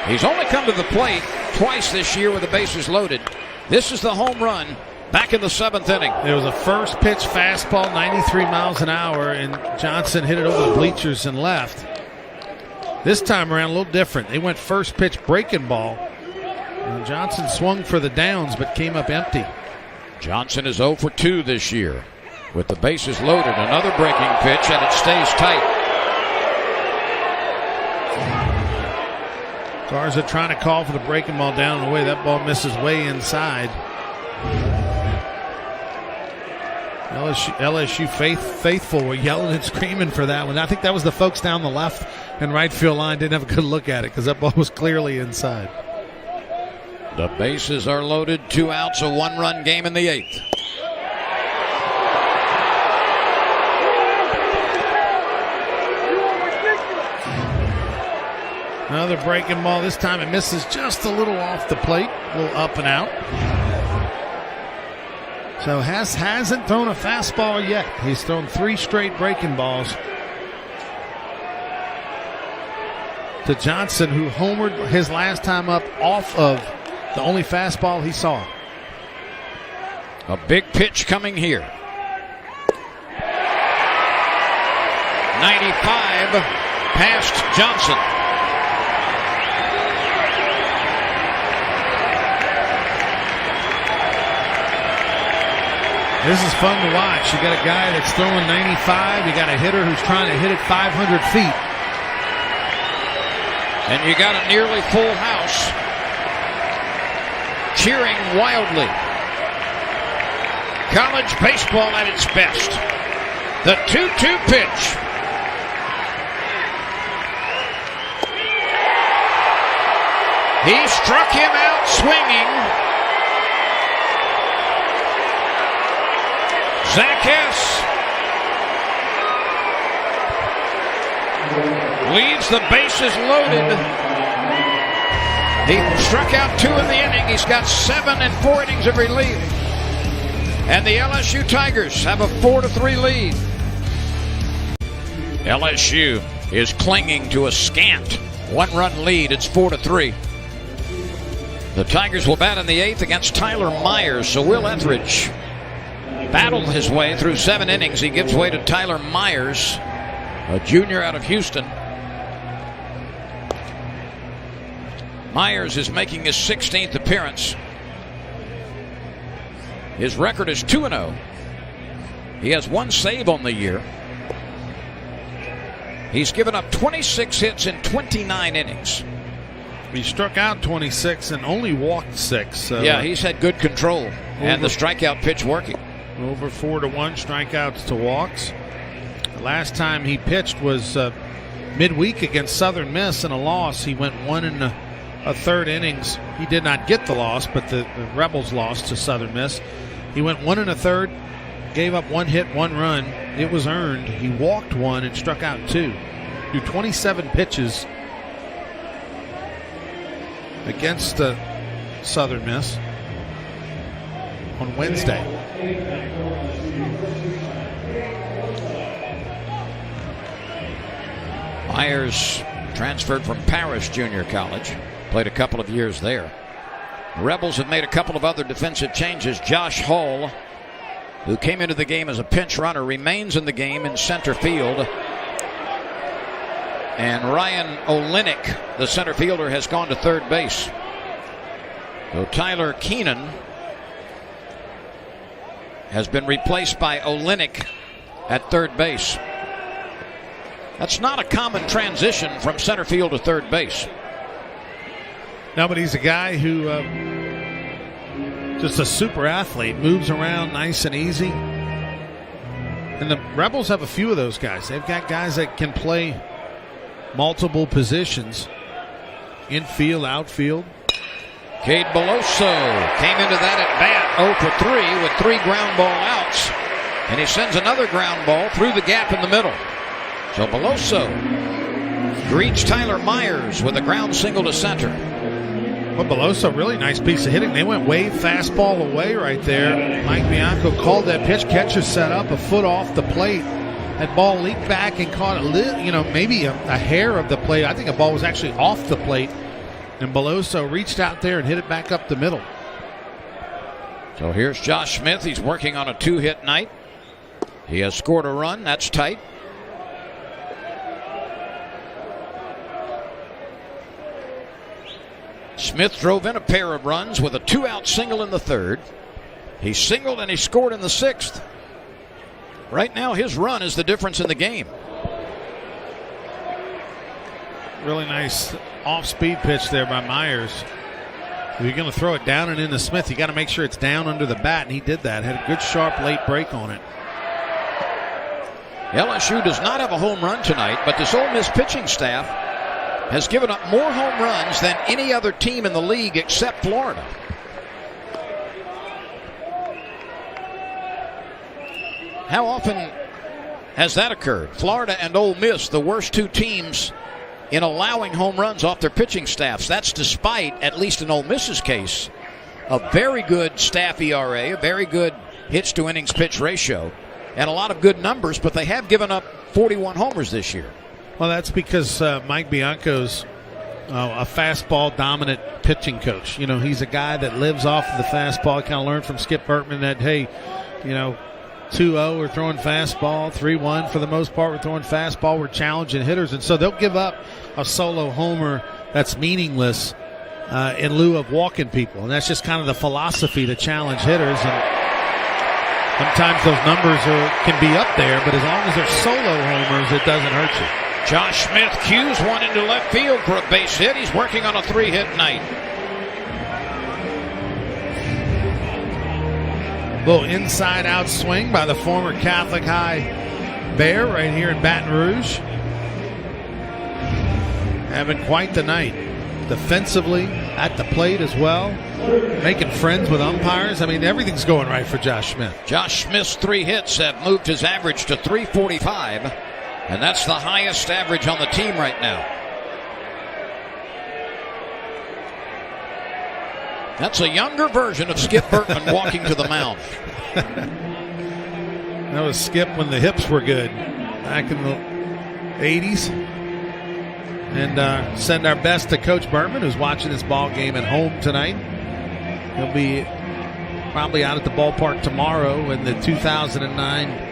He's only come to the plate twice this year with the bases loaded. This is the home run back in the 7th inning. There was a first pitch fastball, 93 miles an hour, and Johnson hit it over the bleachers and left. This time around, a little different. They went first pitch breaking ball. And Johnson swung for the downs but came up empty. Johnson is 0 for 2 this year with the bases loaded. Another breaking pitch, and it stays tight. Garza trying to call for the breaking ball down the way. That ball misses way inside. LSU faithful were yelling and screaming for that one. I think that was the folks down the left and right field line didn't have a good look at it because that ball was clearly inside. The bases are loaded. 2 outs, a 1-run game in the 8th. Another breaking ball. This time it misses just a little off the plate. A little up and out. So hasn't thrown a fastball yet. He's thrown 3 straight breaking balls to Johnson, who homered his last time up off of the only fastball he saw. A big pitch coming here. 95 past Johnson. This is fun to watch. You got a guy that's throwing 95. You got a hitter who's trying to hit it 500 feet. And you got a nearly full house cheering wildly. College baseball at its best. The 2-2 pitch. He struck him out swinging. Zach S. leaves the bases loaded. He struck out 2 in the inning. He's got 7 and 4 innings of relief. And the LSU Tigers have a 4-3 lead. LSU is clinging to a scant 1-run lead. It's 4-3. The Tigers will bat in the 8th against Tyler Myers. So Will Etheridge battled his way through 7 innings. He gives way to Tyler Myers, a junior out of Houston. Myers is making his 16th appearance. His record is 2-0. He has 1 save on the year. He's given up 26 hits in 29 innings. He struck out 26 and only walked 6. So yeah, he's had good control. And the strikeout pitch working. Over 4-1 strikeouts to walks. The last time he pitched was midweek against Southern Miss in a loss. He went 1 1/3 innings. He did not get the loss, but the Rebels lost to Southern Miss. He went 1 1/3, gave up 1 hit, 1 run. It was earned. He walked 1 and struck out 2. Threw 27 pitches against Southern Miss on Wednesday. Myers transferred from Paris Junior College. Played a couple of years there. The Rebels have made a couple of other defensive changes. Josh Hall, who came into the game as a pinch runner, remains in the game in center field. And Ryan Olenek, the center fielder, has gone to third base. So Tyler Keenan has been replaced by Olenek at third base. That's not a common transition from center field to third base. No, but he's a guy who just a super athlete, moves around nice and easy. And the Rebels have a few of those guys. They've got guys that can play multiple positions, infield, outfield. Cade Beloso came into that at bat 0 for 3 with 3 ground ball outs. And he sends another ground ball through the gap in the middle. So Beloso greets Tyler Myers with a ground single to center. Well, Beloso, really nice piece of hitting. They went wave fastball away right there. Mike Bianco called that pitch. Catcher set up a foot off the plate. That ball leaked back and caught maybe a hair of the plate. I think a ball was actually off the plate. And Beloso reached out there and hit it back up the middle. So here's Josh Smith. He's working on a 2-hit night. He has scored a run. That's tight. Smith drove in a pair of runs with a 2-out single in the 3rd. He singled and he scored in the 6th. Right now, his run is the difference in the game. Really nice off-speed pitch there by Myers. If you're going to throw it down and into Smith, you got to make sure it's down under the bat, and he did that. Had a good, sharp late break on it. LSU does not have a home run tonight, but this Ole Miss pitching staff has given up more home runs than any other team in the league except Florida. How often has that occurred? Florida and Ole Miss, the worst 2 teams in allowing home runs off their pitching staffs. That's despite, at least in Ole Miss's case, a very good staff ERA, a very good hits to innings pitch ratio and a lot of good numbers, but they have given up 41 homers this year. Well, that's because Mike Bianco's a fastball-dominant pitching coach. You know, he's a guy that lives off of the fastball. Kind of learned from Skip Bertman that, hey, you know, 2-0, we're throwing fastball. 3-1, for the most part, we're throwing fastball. We're challenging hitters. And so they'll give up a solo homer that's meaningless in lieu of walking people. And that's just kind of the philosophy to challenge hitters. And sometimes those numbers can be up there, but as long as they're solo homers, it doesn't hurt you. Josh Smith cues one into left field for a base hit. He's working on a 3-hit night. Little inside-out swing by the former Catholic High Bear right here in Baton Rouge. Having quite the night. Defensively, at the plate as well. Making friends with umpires. I mean, everything's going right for Josh Smith. Josh Smith's 3 hits have moved his average to 345. And that's the highest average on the team right now. That's a younger version of Skip Bertman walking to the mound. That was Skip when the hips were good back in the 80s. And send our best to Coach Bertman, who's watching this ball game at home tonight. He'll be probably out at the ballpark tomorrow when the 2009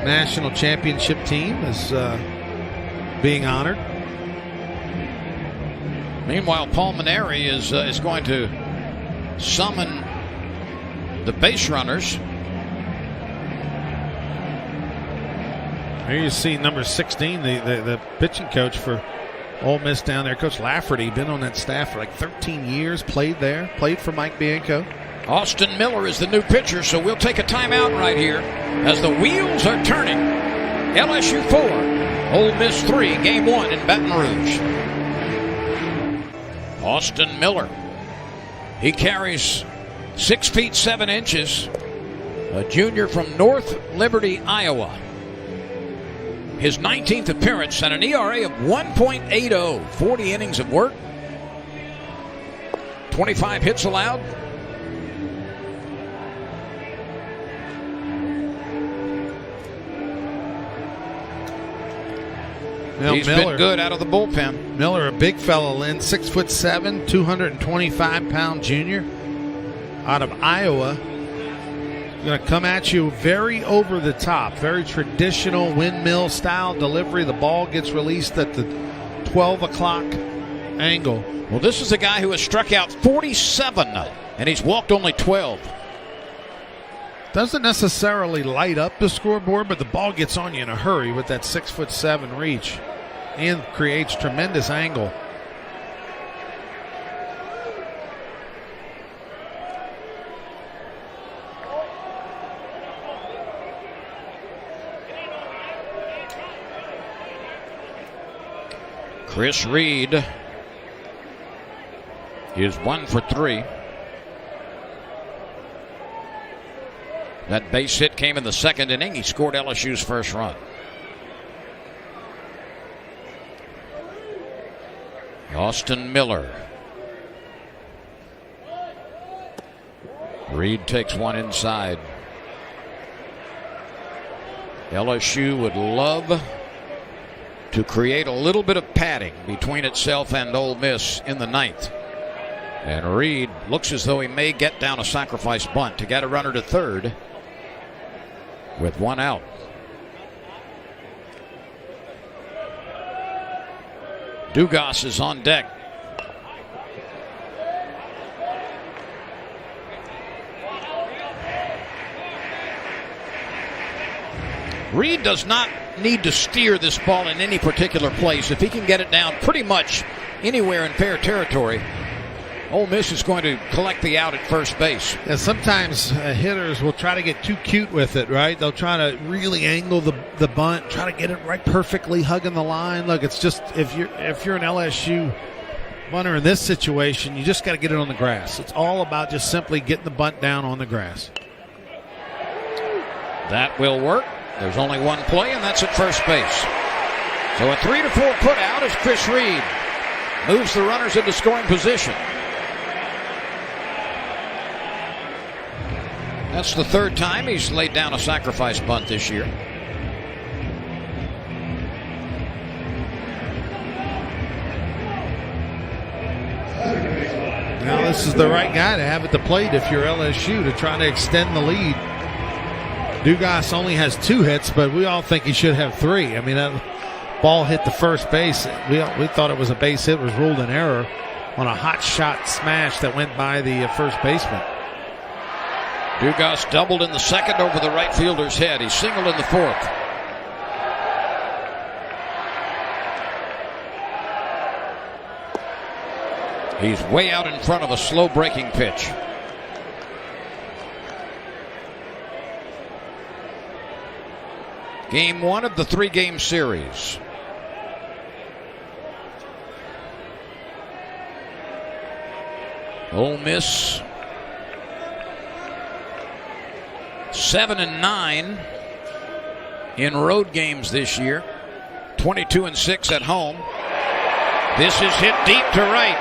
National Championship team is being honored. Meanwhile, Paul Maneri is going to summon the base runners. Here you see number 16, the pitching coach for Ole Miss down there, Coach Lafferty, been on that staff for like 13 years, played there, played for Mike Bianco. Austin Miller is the new pitcher, so we'll take a timeout right here as the wheels are turning. LSU 4, Ole Miss 3, game 1 in Baton Rouge. Austin Miller, he carries 6 feet 7 inches, a junior from North Liberty, Iowa. His 19th appearance and an ERA of 1.80, 40 innings of work, 25 hits allowed. He's been good out of the bullpen. Miller, a big fellow, Lynn, 6'7", 225-pound junior out of Iowa. Going to come at you very over the top, very traditional windmill style delivery. The ball gets released at the 12 o'clock angle. Well, this is a guy who has struck out 47 and he's walked only 12. Doesn't necessarily light up the scoreboard, but the ball gets on you in a hurry with that 6'7" reach and creates tremendous angle. Chris Reed is 1 for 3. That base hit came in the second inning. He scored LSU's first run. Austin Miller. Reed takes one inside. LSU would love to create a little bit of padding between itself and Ole Miss in the ninth. And Reed looks as though he may get down a sacrifice bunt to get a runner to third with 1 out. Dugas is on deck. Reed does not need to steer this ball in any particular place. If he can get it down pretty much anywhere in fair territory, Ole Miss is going to collect the out at first base. Yeah, sometimes hitters will try to get too cute with it, right? They'll try to really angle the bunt, try to get it right perfectly, hugging the line. Look, it's just if you're an LSU bunter in this situation, you just got to get it on the grass. It's all about just simply getting the bunt down on the grass. That will work. There's only one play, and that's at first base. So a 3-4 put out as Chris Reed moves the runners into scoring position. That's the third time he's laid down a sacrifice bunt this year. Now this is the right guy to have at the plate if you're LSU to try to extend the lead. Dugas only has 2 hits, but we all think he should have 3. I mean, that ball hit the first base. We thought it was a base hit, was ruled an error on a hot shot smash that went by the first baseman. Dugas doubled in the second over the right fielder's head. He singled in the fourth. He's way out in front of a slow breaking pitch. Game 1 of the 3-game series. Ole Miss 7-9 in road games this year. 22-6 at home. This is hit deep to right.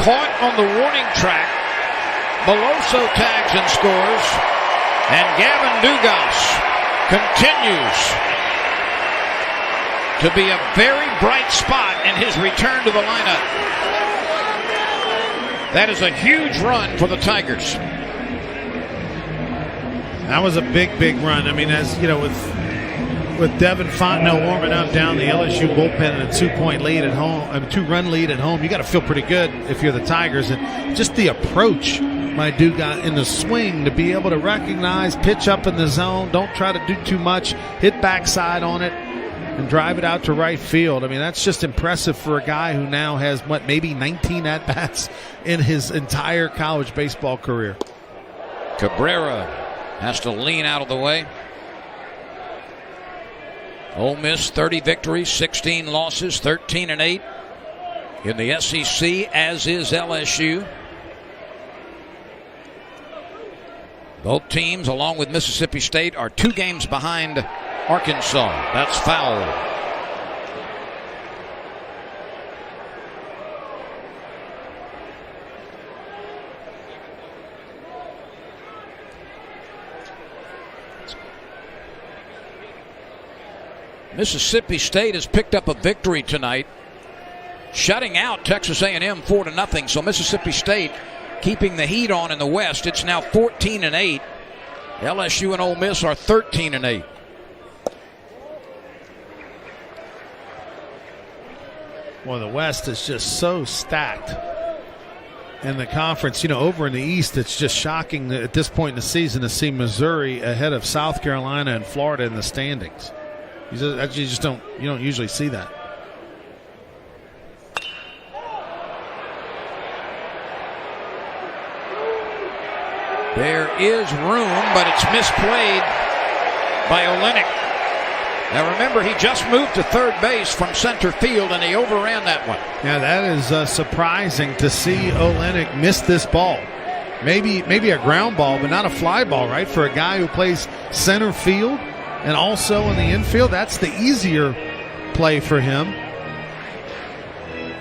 Caught on the warning track. Beloso tags and scores. And Gavin Dugas continues to be a very bright spot in his return to the lineup. That is a huge run for the Tigers. That was a big run. I mean, as you know, with Devin Fontenot warming up down the LSU bullpen and a 2-point lead at home, a 2-run lead at home, you got to feel pretty good if you're the Tigers. And just the approach by Dugas in the swing to be able to recognize, pitch up in the zone, don't try to do too much, hit backside on it, and drive it out to right field. I mean, that's just impressive for a guy who now has, maybe 19 at-bats in his entire college baseball career. Cabrera has to lean out of the way. Ole Miss 30 victories, 16 losses, 13-8 in the SEC, as is LSU. Both teams, along with Mississippi State, are 2 games behind Arkansas. That's foul. Mississippi State has picked up a victory tonight, shutting out Texas A&M 4-0. So Mississippi State keeping the heat on in the West. It's now 14-8. LSU and Ole Miss are 13-8. Well, the West is just so stacked. And the conference, over in the East, it's just shocking at this point in the season to see Missouri ahead of South Carolina and Florida in the standings. You don't usually see that. There is room, but it's misplayed by Olenek. Now remember, he just moved to third base from center field, and he overran that one. Yeah, that is surprising to see Olenek miss this ball. Maybe a ground ball, but not a fly ball, right? For a guy who plays center field and also in the infield, that's the easier play for him.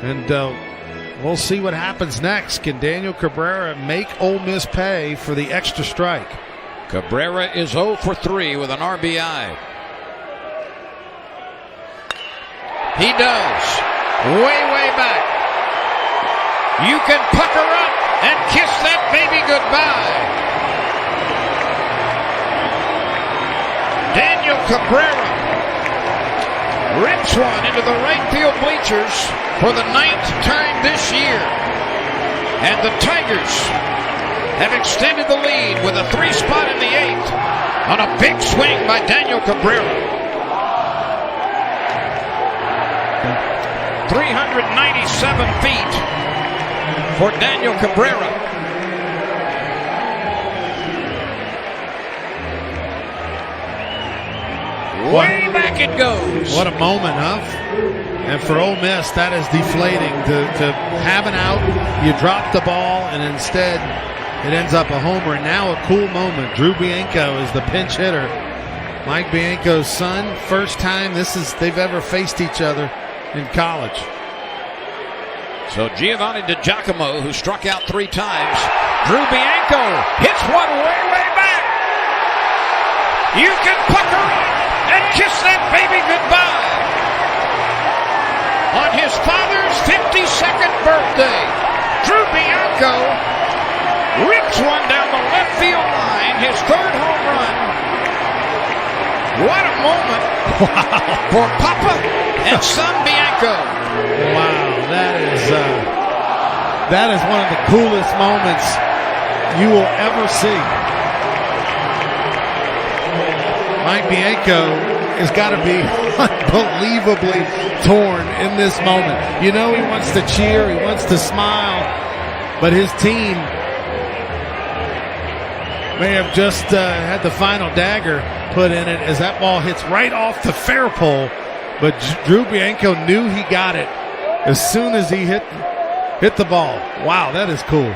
And we'll see what happens next. Can Daniel Cabrera make Ole Miss pay for the extra strike? Cabrera is 0 for 3 with an RBI. He does. Way back. You can pucker up and kiss that baby goodbye. Daniel Cabrera rips one into the right field bleachers for the 9th time this year. And the Tigers have extended the lead with a 3 spot in the 8th on a big swing by Daniel Cabrera. 397 feet for Daniel Cabrera. Way back it goes. What a moment, huh? And for Ole Miss, that is deflating to have an out. You drop the ball, and instead it ends up a homer. And now a cool moment. Drew Bianco is the pinch hitter. Mike Bianco's son. First time they've ever faced each other in college. So Giovanni DiGiacomo, who struck out 3 times, Drew Bianco hits one way back. You can pucker up and kiss that baby goodbye. On his father's 52nd birthday, Drew Bianco rips one down the left field line, his third home run. What a moment for Papa and son Bianco. Wow, that is one of the coolest moments you will ever see. Mike Bianco has got to be unbelievably torn in this moment. You know he wants to cheer, he wants to smile, but his team may have just had the final dagger put in it as that ball hits right off the fair pole. But Drew Bianco knew he got it as soon as he hit the ball. Wow, that is cool.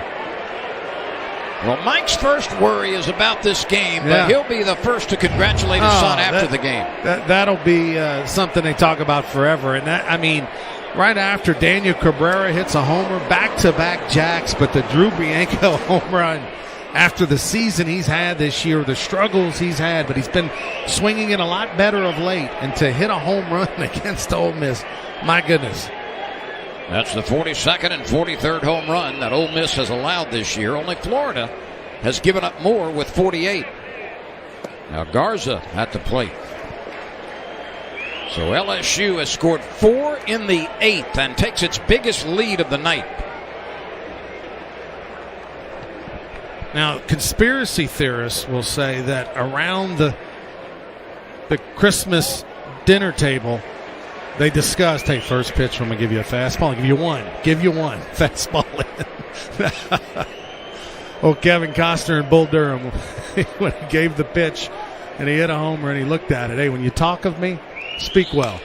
Well, Mike's first worry is about this game, but he'll be the first to congratulate his son after the game. That'll be something they talk about forever. And that, I mean, right after Daniel Cabrera hits a homer, back-to-back jacks, but the Drew Bianco home run after the season he's had this year, the struggles he's had, but he's been swinging it a lot better of late. And to hit a home run against Ole Miss, my goodness. That's the 42nd and 43rd home run that Ole Miss has allowed this year. Only Florida has given up more with 48. Now Garza at the plate. So LSU has scored 4 in the 8th and takes its biggest lead of the night. Now, conspiracy theorists will say that around the Christmas dinner table, they discussed, hey, first pitch, I'm going to give you a fastball. I'll give you one. Give you one. Fastball in. Oh, Kevin Costner and Bull Durham, when he gave the pitch and he hit a homer and he looked at it, hey, when you talk of me, speak well.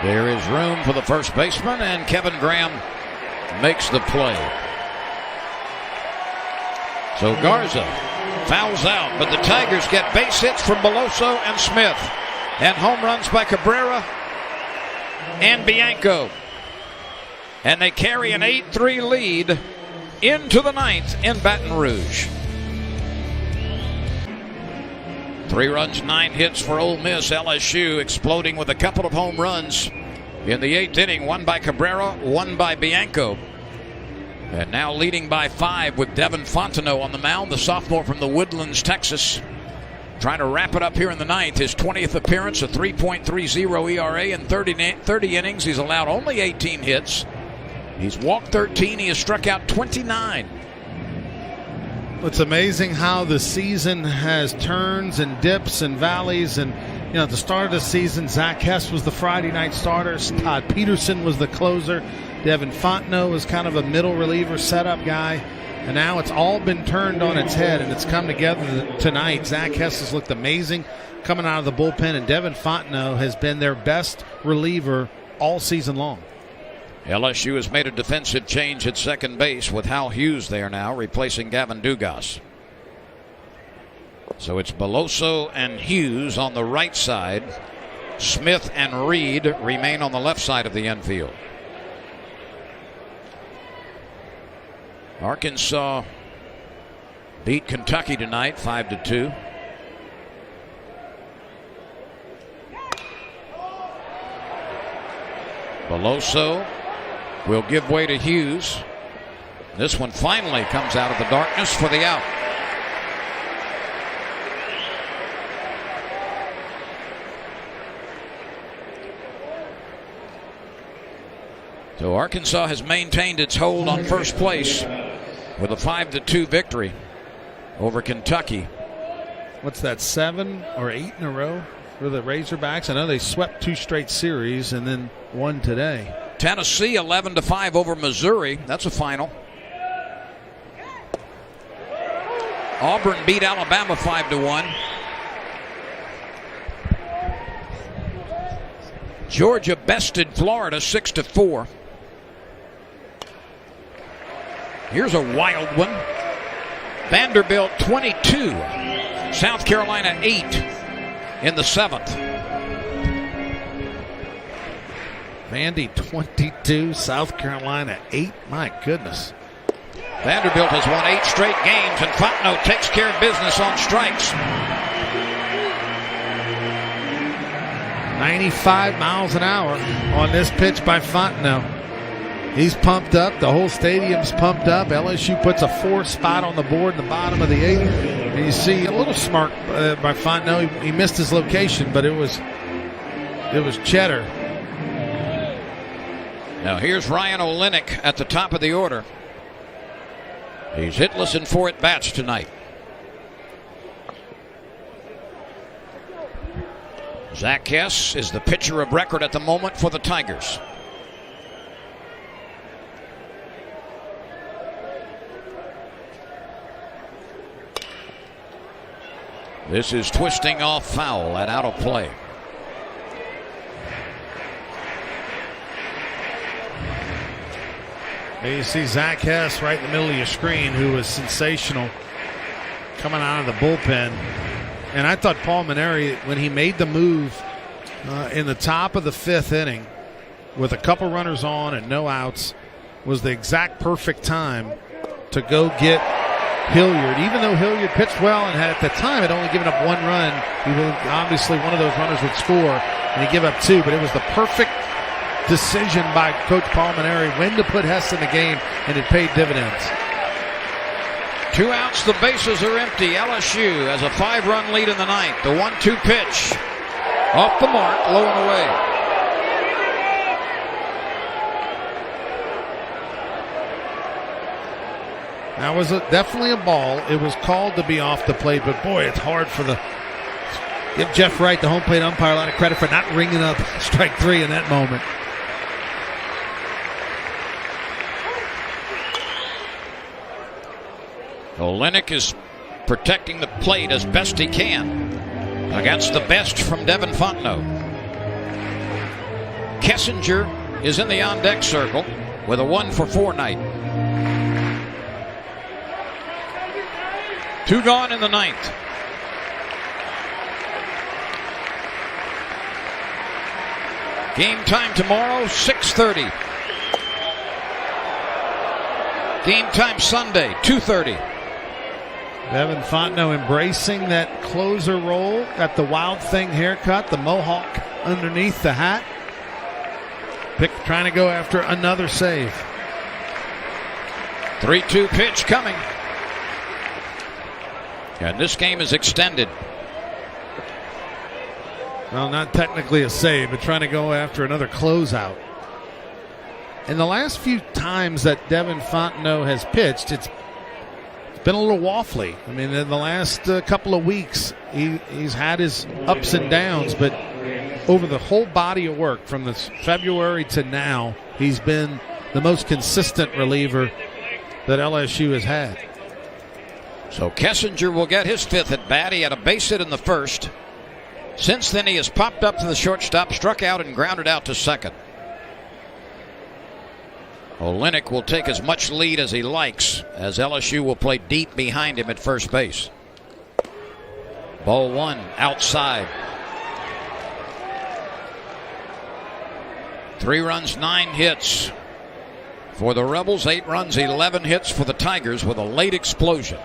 There is room for the first baseman, and Kevin Graham makes the play. So Garza fouls out, but the Tigers get base hits from Beloso and Smith, and home runs by Cabrera and Bianco. And they carry an 8-3 lead into the 9th in Baton Rouge. 3 runs, 9 hits for Ole Miss. LSU exploding with a couple of home runs in the 8th inning, one by Cabrera, one by Bianco. And now leading by 5 with Devin Fontenot on the mound, the sophomore from the Woodlands, Texas. Trying to wrap it up here in the 9th. His 20th appearance, a 3.30 ERA in 30 innings. He's allowed only 18 hits. He's walked 13. He has struck out 29. It's amazing how the season has turns and dips and valleys. And, you know, at the start of the season, Zach Hess was the Friday night starter. Todd Peterson was the closer. Devin Fontenot was kind of a middle reliever setup guy. And now it's all been turned on its head, and it's come together tonight. Zach Hess has looked amazing coming out of the bullpen, and Devin Fontenot has been their best reliever all season long. LSU has made a defensive change at second base with Hal Hughes there now, replacing Gavin Dugas. So it's Beloso and Hughes on the right side. Smith and Reed remain on the left side of the infield. Arkansas beat Kentucky tonight 5-2. Beloso will give way to Hughes. This one finally comes out of the darkness for the out. So Arkansas has maintained its hold on first place with a 5-2 victory over Kentucky. What's that, 7 or 8 in a row for the Razorbacks? I know they swept 2 straight series and then won today. Tennessee 11-5 over Missouri. That's a final. Auburn beat Alabama 5-1. Georgia bested Florida 6-4. Here's a wild one. Vanderbilt 22. South Carolina 8 in the 7th. Vandy 22, South Carolina 8. My goodness. Vanderbilt has won 8 straight games, and Fontenot takes care of business on strikes. 95 miles an hour on this pitch by Fontenot. He's pumped up. The whole stadium's pumped up. LSU puts a 4 spot on the board in the bottom of the 8th. And you see a little smirk by Fontenot. He missed his location, but it was Cheddar. Now here's Ryan Olenek at the top of the order. He's hitless in 4 at-bats tonight. Zach Hess is the pitcher of record at the moment for the Tigers. This is twisting off foul and out of play. There you see Zach Hess right in the middle of your screen, who was sensational coming out of the bullpen. And I thought Paul Maneri, when he made the move in the top of the 5th inning with a couple runners on and no outs, was the exact perfect time to go get Hilliard. Even though Hilliard pitched well and had at the time had only given up 1 run, obviously one of those runners would score, and he gave up 2. But it was the perfect decision by Coach Paul Maneri when to put Hess in the game, and it paid dividends. 2 outs, the bases are empty. LSU has a 5-run lead in the 9th. The 1-2 pitch off the mark, low and away. That was definitely a ball. It was called to be off the plate, but boy, it's hard for give Jeff Wright, the home plate umpire, a lot of credit for not ringing up strike 3 in that moment. Olenek is protecting the plate as best he can against the best from Devin Fontenot. Kessinger is in the on-deck circle with a 1-for-4 night. 2 gone in the 9th. Game time tomorrow, 6:30. Game time Sunday, 2:30. Devin Fontenot embracing that closer role. Got the Wild Thing haircut, the mohawk underneath the hat. Trying to go after another save. 3-2 pitch coming. And this game is extended. Well, not technically a save, but trying to go after another closeout. In the last few times that Devin Fontenot has pitched, it's been a little waffly. I mean, in the last couple of weeks, he's had his ups and downs, but over the whole body of work from this February to now, he's been the most consistent reliever that LSU has had. So Kessinger will get his 5th at bat. He had a base hit in the 1st. Since then, he has popped up to the shortstop, struck out, and grounded out to 2nd. Olenek will take as much lead as he likes, as LSU will play deep behind him at first base. Ball 1 outside. 3 runs, 9 hits for the Rebels. 8 runs, 11 hits for the Tigers with a late explosion.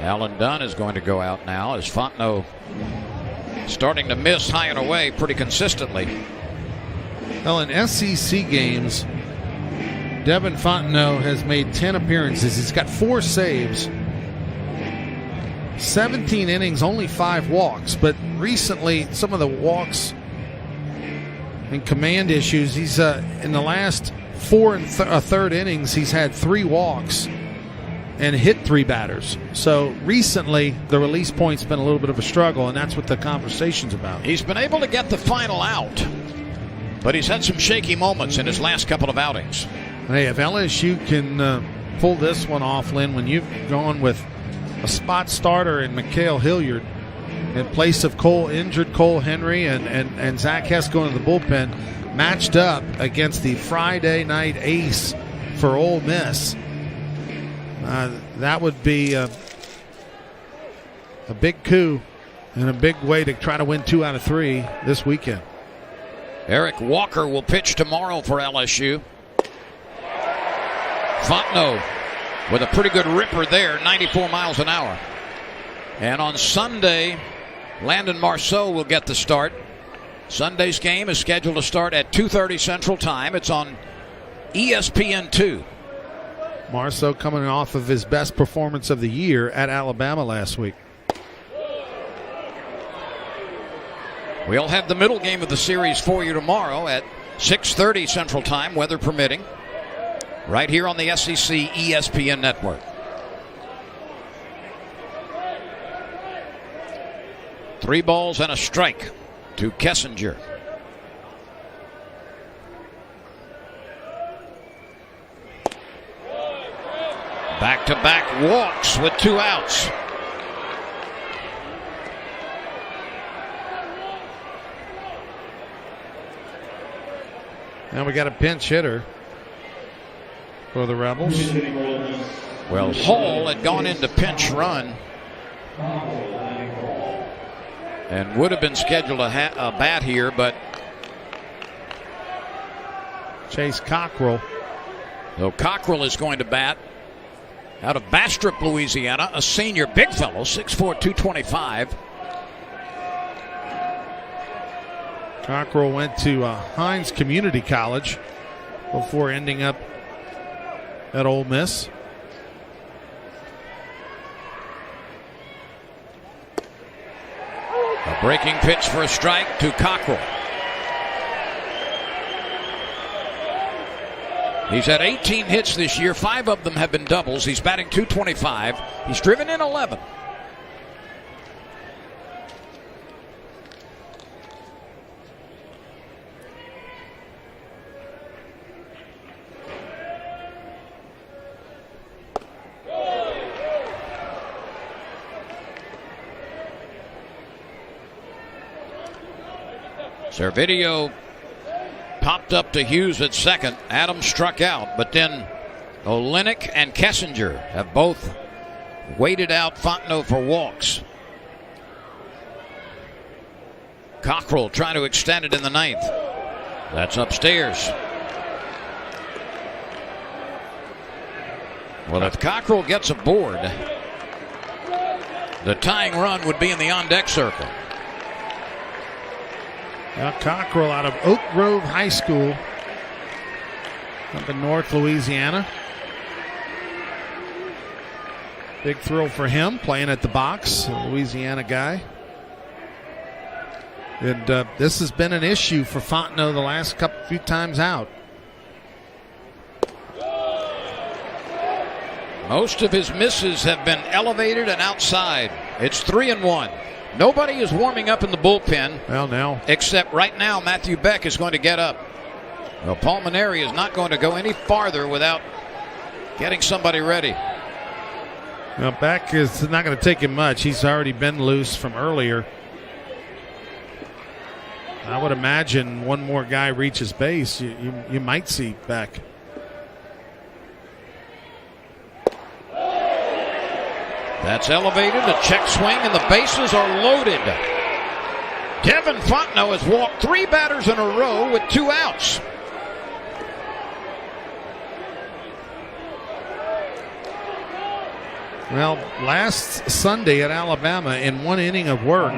Alan Dunn is going to go out now as Fontenot starting to miss high and away pretty consistently. Well, in SEC games, Devin Fontenot has made 10 appearances. He's got 4 saves, 17 innings, only 5 walks. But recently, some of the walks and command issues, he's in the last 4 and a third innings, he's had 3 walks and hit 3 batters. So recently, the release point's been a little bit of a struggle, and that's what the conversation's about. He's been able to get the final out, but he's had some shaky moments in his last couple of outings. Hey, if LSU can pull this one off, Lynn, when you've gone with a spot starter in Mikhail Hilliard, in place of injured Cole Henry, and Zach Hess going to the bullpen, matched up against the Friday night ace for Ole Miss. That would be a big coup and a big way to try to win 2 out of 3 this weekend. Eric Walker will pitch tomorrow for LSU. Fontenot with a pretty good ripper there, 94 miles an hour. And on Sunday, Landon Marceau will get the start. Sunday's game is scheduled to start at 2:30 Central Time. It's on ESPN2. Marceau coming off of his best performance of the year at Alabama last week. We'll have the middle game of the series for you tomorrow at 6:30 Central Time, weather permitting, right here on the SEC ESPN network. Three balls and a strike to Kessinger. Back-to-back walks with 2 outs. Now we got a pinch hitter for the Rebels. Well, Hall had gone into pinch run and would have been scheduled a bat here, but Chase Cockrell. So Cockrell is going to bat out of Bastrop, Louisiana, a senior, big fellow, 6'4", 225. Cockrell went to Hines Community College before ending up at Ole Miss. A breaking pitch for a strike to Cockrell. He's had 18 hits this year. 5 of them have been doubles. He's batting .225. He's driven in 11. Servideo popped up to Hughes at second. Adams struck out, but then Olenek and Kessinger have both waited out Fontenot for walks. Cockrell trying to extend it in the 9th. That's upstairs. Well, if Cockrell gets aboard, the tying run would be in the on-deck circle. Now Cockrell out of Oak Grove High School up in North Louisiana. Big thrill for him playing at the box, a Louisiana guy. And this has been an issue for Fontenot the last few times out. Most of his misses have been elevated and outside. It's 3-1. Nobody is warming up in the bullpen. Well, now. Except right now, Matthew Beck is going to get up. Well, Paul Maneri is not going to go any farther without getting somebody ready. Well, Beck is not going to take him much. He's already been loose from earlier. I would imagine one more guy reaches base, you might see Beck. That's elevated, a check swing, and the bases are loaded. Kevin Fontenot has walked 3 batters in a row with 2 outs. Well, last Sunday at Alabama, in 1 inning of work,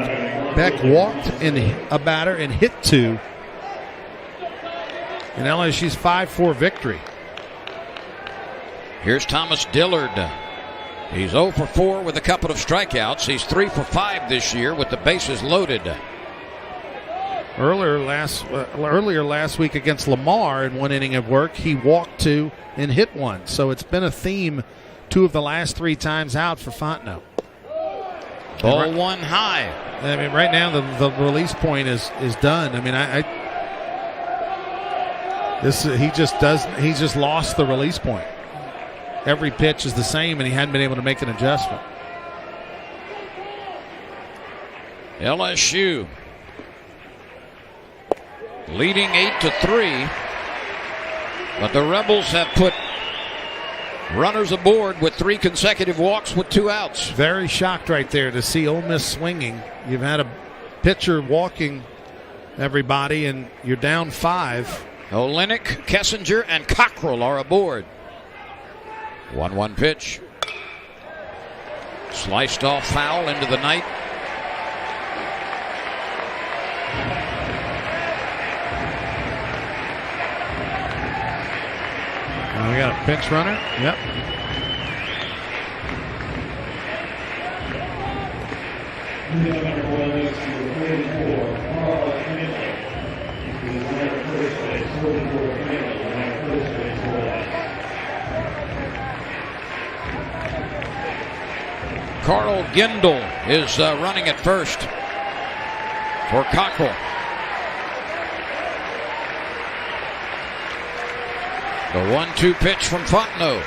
Beck walked in a batter and hit 2 in LSU's 5-4 victory. Here's Thomas Dillard. He's 0 for 4 with a couple of strikeouts. He's 3 for 5 this year with the bases loaded. Earlier last week against Lamar in 1 inning of work, he walked 2 and hit 1. So it's been a theme 2 of the last 3 times out for Fontenot. Ball 1 high. I mean, right now the release point is done. I mean, he's just lost the release point. Every pitch is the same, and he hadn't been able to make an adjustment. LSU leading 8-3, but the Rebels have put runners aboard with 3 consecutive walks with 2 outs. Very shocked right there to see Ole Miss swinging. You've had a pitcher walking everybody, and you're down 5. Olenek, Kessinger, and Cockrell are aboard. 1-1 pitch. Sliced off foul into the night. We got a pinch runner. Yep. Carl Gindel is running at first for Cockrell. The 1-2 pitch from Fontenot.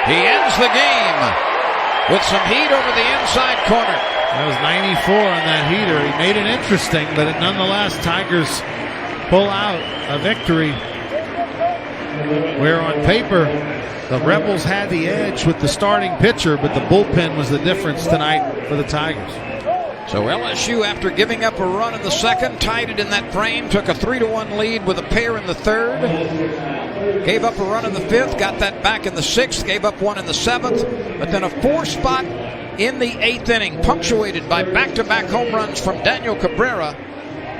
He ends the game with some heat over the inside corner. That was 94 on that heater. He made it interesting, but nonetheless, Tigers pull out a victory where on paper the Rebels had the edge with the starting pitcher, but the bullpen was the difference tonight for the Tigers. So LSU, after giving up a run in the second, tied it in that frame, took a 3-1 lead with a pair in the third, gave up a run in the fifth, got that back in the sixth, gave up one in the seventh, but then a 4 spot in the 8th inning, punctuated by back-to-back home runs from Daniel Cabrera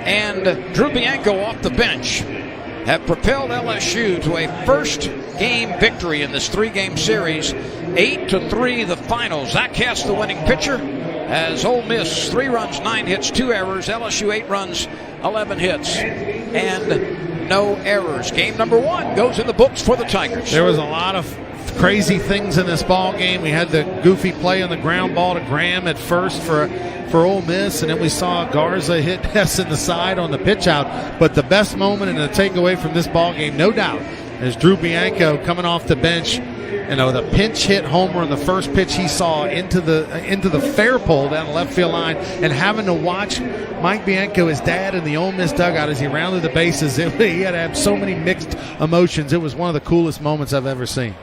and Drew Bianco off the bench, have propelled LSU to a first-game victory in this 3-game series. 8-3 the final. Zach Hess, the winning pitcher, as Ole Miss 3 runs, 9 hits, 2 errors. LSU 8 runs, 11 hits, and no errors. Game number 1 goes in the books for the Tigers. There was a lot of crazy things in this ball game. We had the goofy play on the ground ball to Graham at first for Ole Miss, and then we saw Garza hit Hess in the side on the pitch out. But the best moment and the takeaway from this ball game, no doubt, is Drew Bianco coming off the bench. The pinch hit homer on the first pitch he saw into the fair pole down the left field line, and having to watch Mike Bianco, his dad, in the Ole Miss dugout as he rounded the bases. He had to have so many mixed emotions. It was one of the coolest moments I've ever seen.